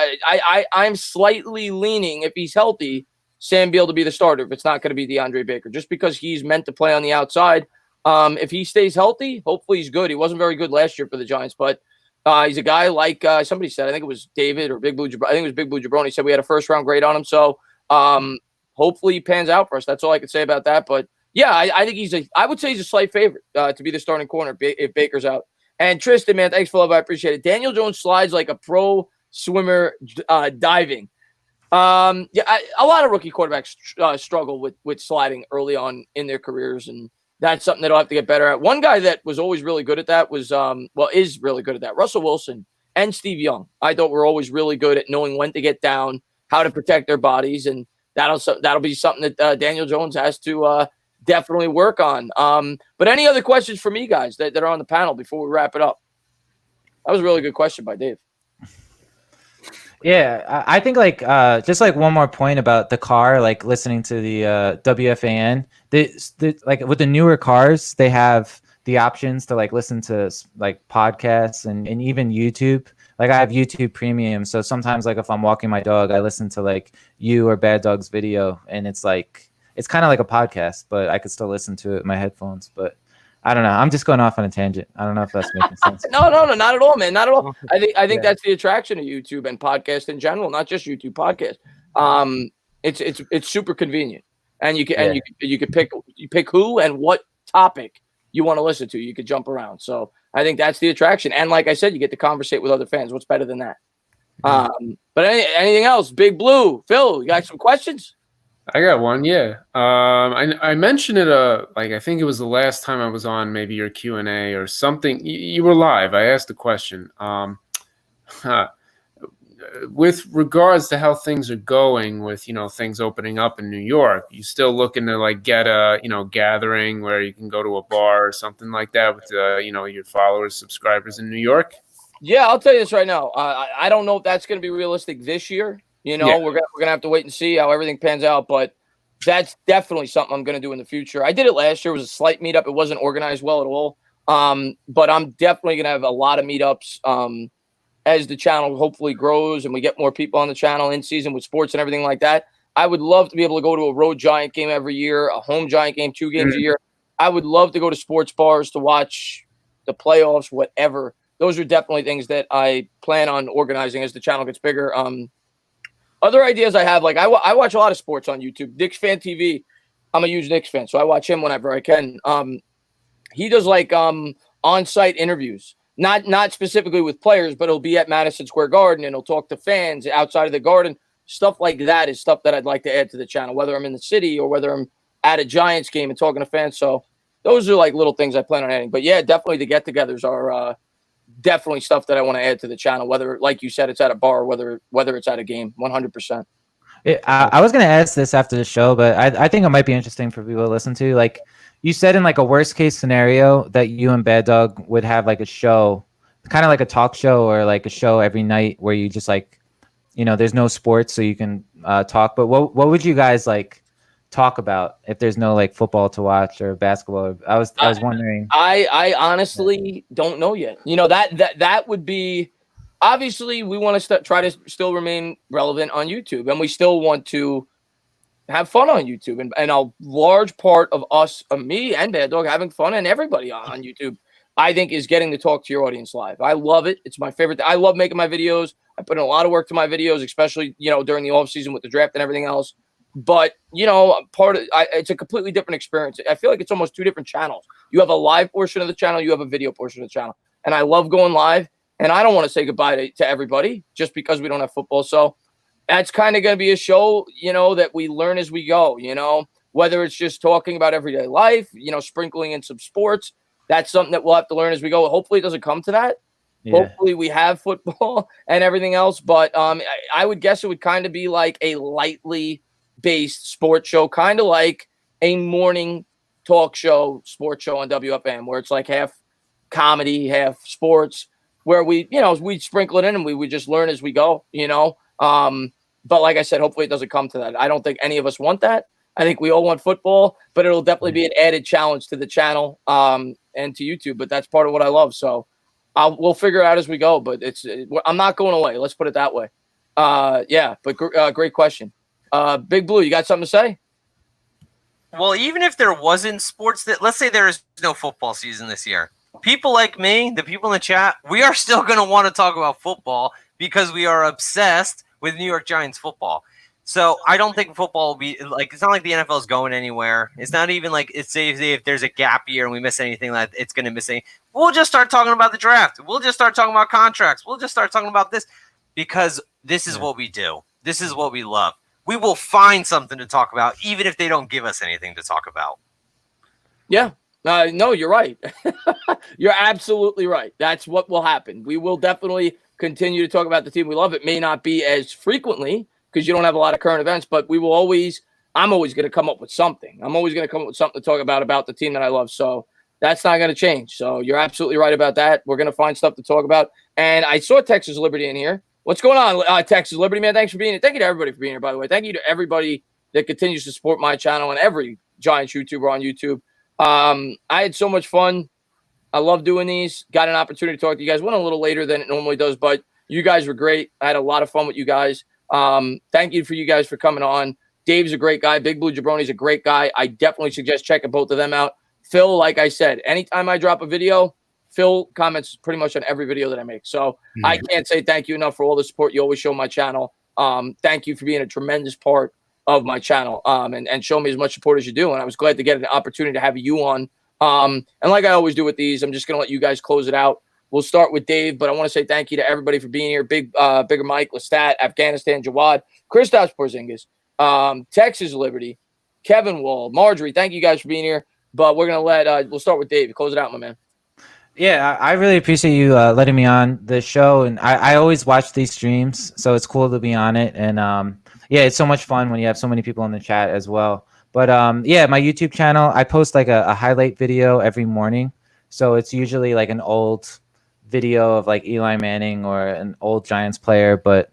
I'm slightly leaning, if he's healthy, Sam Beal to be the starter if it's not going to be DeAndre Baker, just because he's meant to play on the outside. If he stays healthy, hopefully he's good. He wasn't very good last year for the Giants, but he's a guy like somebody said, I think it was David or Big Blue. I think it was Big Blue Jabroni said we had a first-round grade on him. So hopefully he pans out for us. That's all I could say about that. But yeah, I think I would say he's a slight favorite to be the starting corner if Baker's out. And Tristan, man, thanks for love. I appreciate it. Daniel Jones slides like a pro swimmer diving. A lot of rookie quarterbacks struggle with sliding early on in their careers, and that's something that I'll have to get better at. One guy that was always really good at that was, is really good at that, Russell Wilson and Steve Young. I thought were always really good at knowing when to get down, how to protect their bodies, and that'll be something that Daniel Jones has to definitely work on. But any other questions for me, guys, that are on the panel before we wrap it up? That was a really good question by Dave. Yeah, I think just one more point about the car, like listening to the WFAN. Like with the newer cars, they have the options to listen to podcasts and even YouTube. Like I have YouTube Premium, so sometimes if I'm walking my dog, I listen to you or Bad Dog's video, and it's kind of like a podcast, but I could still listen to it in my headphones. But I don't know. I'm just going off on a tangent. I don't know if that's making sense. No, not at all, man. Not at all. I think that's the attraction of YouTube and podcast in general, not just YouTube podcast. It's super convenient, and you can pick who and what topic you want to listen to. You could jump around. So I think that's the attraction. And like I said, you get to conversate with other fans. What's better than that? But anything else? Big Blue, Phil, you got some questions? I got one, yeah. I mentioned it, I think it was the last time I was on maybe your Q&A or something. You were live. I asked a question. with regards to how things are going with, things opening up in New York, you still looking to like get a, gathering where you can go to a bar or something like that with, your followers, subscribers in New York? Yeah, I'll tell you this right now. I don't know if that's going to be realistic this year. Yeah. We're gonna have to wait and see how everything pans out. But that's definitely something I'm going to do in the future. I did it last year. It was a slight meetup. It wasn't organized well at all. But I'm definitely going to have a lot of meetups as the channel hopefully grows and we get more people on the channel in season with sports and everything like that. I would love to be able to go to a road Giant game every year, a home Giant game, 2 games a year. I would love to go to sports bars to watch the playoffs, whatever. Those are definitely things that I plan on organizing as the channel gets bigger. Other ideas I have, like I watch a lot of sports on YouTube. Knicks Fan TV, I'm a huge Knicks fan, so I watch him whenever I can. He does like on-site interviews, not specifically with players, but he'll be at Madison Square Garden and he'll talk to fans outside of the Garden. Stuff like that is stuff that I'd like to add to the channel, whether I'm in the city or whether I'm at a Giants game and talking to fans. So those are like little things I plan on adding. But yeah, definitely the get-togethers are definitely stuff that I want to add to the channel, whether, like you said, it's at a bar, whether it's at a game, 100%. I was going to ask this after the show, but I think it might be interesting for people to listen to. Like you said, in like a worst case scenario that you and Bad Dog would have like a show, kind of like a talk show or like a show every night where you just like, there's no sports, so you can talk. But what would you guys like talk about if there's no like football to watch or basketball? I was wondering. I honestly don't know yet. That would be, obviously we want to try to still remain relevant on YouTube, and we still want to have fun on YouTube, and a large part of us, me and Bad Dog, having fun, and everybody on YouTube, I think, is getting to talk to your audience live. I love it. It's my favorite. I love making my videos. I put in a lot of work to my videos, especially during the off season with the draft and everything else. But it's a completely different experience. I feel like it's almost 2 different channels. You have a live portion of the channel, you have a video portion of the channel, and I love going live. And I don't want to say goodbye to everybody just because we don't have football. So that's kind of going to be a show, that we learn as we go, whether it's just talking about everyday life, sprinkling in some sports. That's something that we'll have to learn as we go. Hopefully it doesn't come to that. Yeah. Hopefully we have football and everything else. But I would guess it would kind of be like a lightly based sports show, kind of like a morning talk show, sports show on WFM, where it's like half comedy, half sports, where we sprinkle it in and we would just learn as we go, but like I said, hopefully it doesn't come to that. I don't think any of us want that. I think we all want football, but it'll definitely be an added challenge to the channel and to YouTube. But that's part of what I love. So we'll figure it out as we go. But I'm not going away. Let's put it that way. Yeah, but great question. Big Blue, you got something to say? Well, even if there wasn't sports, let's say there is no football season this year, people like me, the people in the chat, we are still going to want to talk about football because we are obsessed with New York Giants football. So I don't think football will be like, it's not like the NFL is going anywhere. It's not even like it's if there's a gap year and we miss anything, that it's going to miss anything. We'll just start talking about the draft. We'll just start talking about contracts. We'll just start talking about this because this is what we do. This is what we love. We will find something to talk about, even if they don't give us anything to talk about. Yeah. No, you're right. You're absolutely right. That's what will happen. We will definitely continue to talk about the team we love. It may not be as frequently because you don't have a lot of current events, but I'm always going to come up with something. I'm always going to come up with something to talk about the team that I love. So that's not going to change. So you're absolutely right about that. We're going to find stuff to talk about. And I saw Texas Liberty in here. What's going on, Texas Liberty, man? Thanks for being here. Thank you to everybody for being here, by the way. Thank you to everybody that continues to support my channel and every Giants YouTuber on YouTube. I had so much fun. I love doing these. Got an opportunity to talk to you guys. Went a little later than it normally does, but you guys were great. I had a lot of fun with you guys. Thank you for you guys for coming on. Dave's a great guy. Big Blue Jabroni's a great guy. I definitely suggest checking both of them out. Phil, like I said, anytime I drop a video, Phil comments pretty much on every video that I make. So I can't say thank you enough for all the support you always show my channel. Thank you for being a tremendous part of my channel and show me as much support as you do. And I was glad to get an opportunity to have you on. And like I always do with these, I'm just going to let you guys close it out. We'll start with Dave, but I want to say thank you to everybody for being here. Bigger Mike, Lestat, Afghanistan, Jawad, Kristaps Porzingis, Texas Liberty, Kevin Wall, Marjorie. Thank you guys for being here. But we're going to we'll start with Dave. Close it out, my man. Yeah, I really appreciate you letting me on the show, and I always watch these streams, so it's cool to be on it. And yeah, it's so much fun when you have so many people in the chat as well. But yeah, my YouTube channel, I post like a highlight video every morning, so it's usually like an old video of like Eli Manning or an old Giants player, but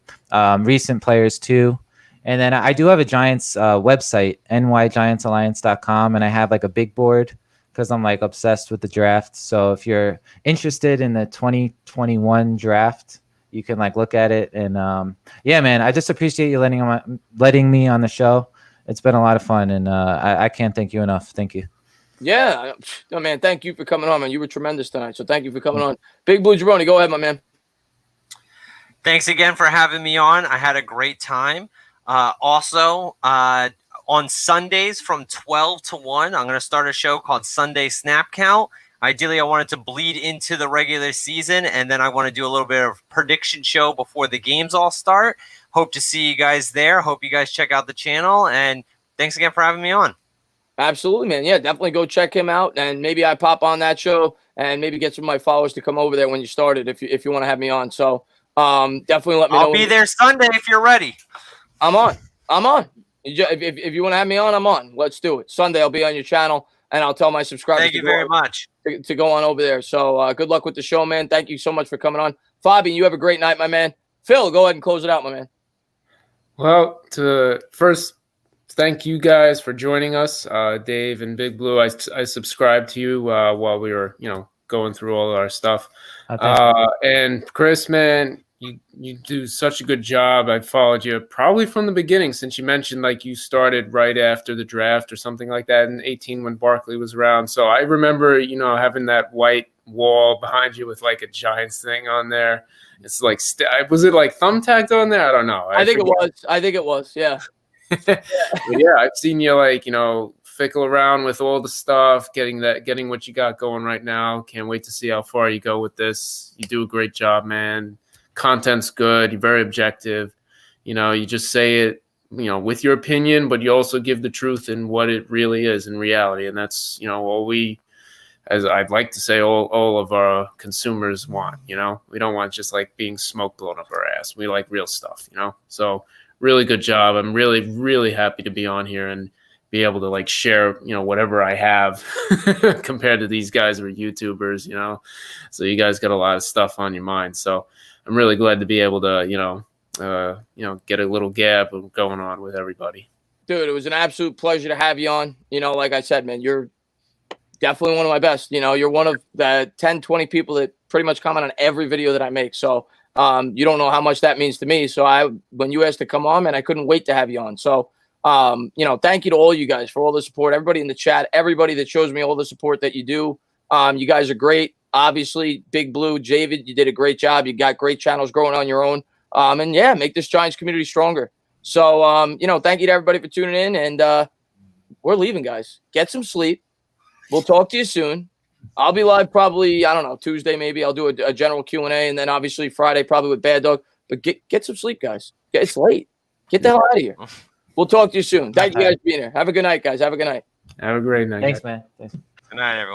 recent players too. And then I do have a Giants website, nygiantsalliance.com, and I have like a big board because I'm like obsessed with the draft. So if you're interested in the 2021 draft, you can like look at it. And yeah, man, I just appreciate you letting me on the show. It's been a lot of fun, and I can't thank you enough. Thank you. Yeah, no, man, thank you for coming on, man. You were tremendous tonight, so thank you for coming on. Big Blue Jabroni, go ahead, my man. Thanks again for having me on. I had a great time. Also, on Sundays from 12 to 1, I'm going to start a show called Sunday Snap Count. Ideally, I want it to bleed into the regular season, and then I want to do a little bit of prediction show before the games all start. Hope to see you guys there. Hope you guys check out the channel, and thanks again for having me on. Absolutely, man. Yeah, definitely go check him out, and maybe I pop on that show and maybe get some of my followers to come over there when you started if you want to have me on. So definitely let me know. I'll be there Sunday if you're ready. I'm on. If you want to have me on, I'm on. Let's do it. Sunday, I'll be on your channel, and I'll tell my subscribers. Thank you very much. To go on over there. So good luck with the show, man. Thank you so much for coming on. Fabi, you have a great night, my man. Phil, go ahead and close it out, my man. Well, to first, thank you guys for joining us. Dave and Big Blue, I subscribed to you while we were, going through all our stuff. And Chris, man, you do such a good job. I followed you probably from the beginning, since you mentioned like you started right after the draft or something like that in 2018 when Barkley was around. So I remember, having that white wall behind you with like a Giants thing on there. It's like, was it like thumbtacked on there? I don't know. I think it was. Yeah. Yeah, I've seen you fickle around with all the stuff, getting what you got going right now. Can't wait to see how far you go with this. You do a great job, man. Content's good. You're very objective. You just say it, with your opinion, but you also give the truth in what it really is in reality. And that's, all we, as I'd like to say, all of our consumers want. We don't want just like being smoke blown up our ass. We like real stuff, So really good job. I'm really, really happy to be on here and be able to like share, whatever I have compared to these guys who are YouTubers, So you guys got a lot of stuff on your mind. So I'm really glad to be able to, get a little gap going on with everybody. Dude, it was an absolute pleasure to have you on. Like I said, man, you're definitely one of my best. You're one of the 10, 20 people that pretty much comment on every video that I make. So you don't know how much that means to me. So when you asked to come on, man, I couldn't wait to have you on. So, thank you to all you guys for all the support, everybody in the chat, everybody that shows me all the support that you do. You guys are great. Obviously, Big Blue, Javid, you did a great job. You got great channels growing on your own. And yeah, make this Giants community stronger. So, thank you to everybody for tuning in, and we're leaving, guys. Get some sleep. We'll talk to you soon. I'll be live probably, I don't know, Tuesday maybe. I'll do a general Q&A, and then obviously Friday probably with Bad Dog. But get some sleep, guys. It's late. Get the hell out of here. We'll talk to you soon. Thank you guys for being here. Have a good night, guys. Have a good night. Have a great night. Thanks, man. Thanks. Good night, everyone.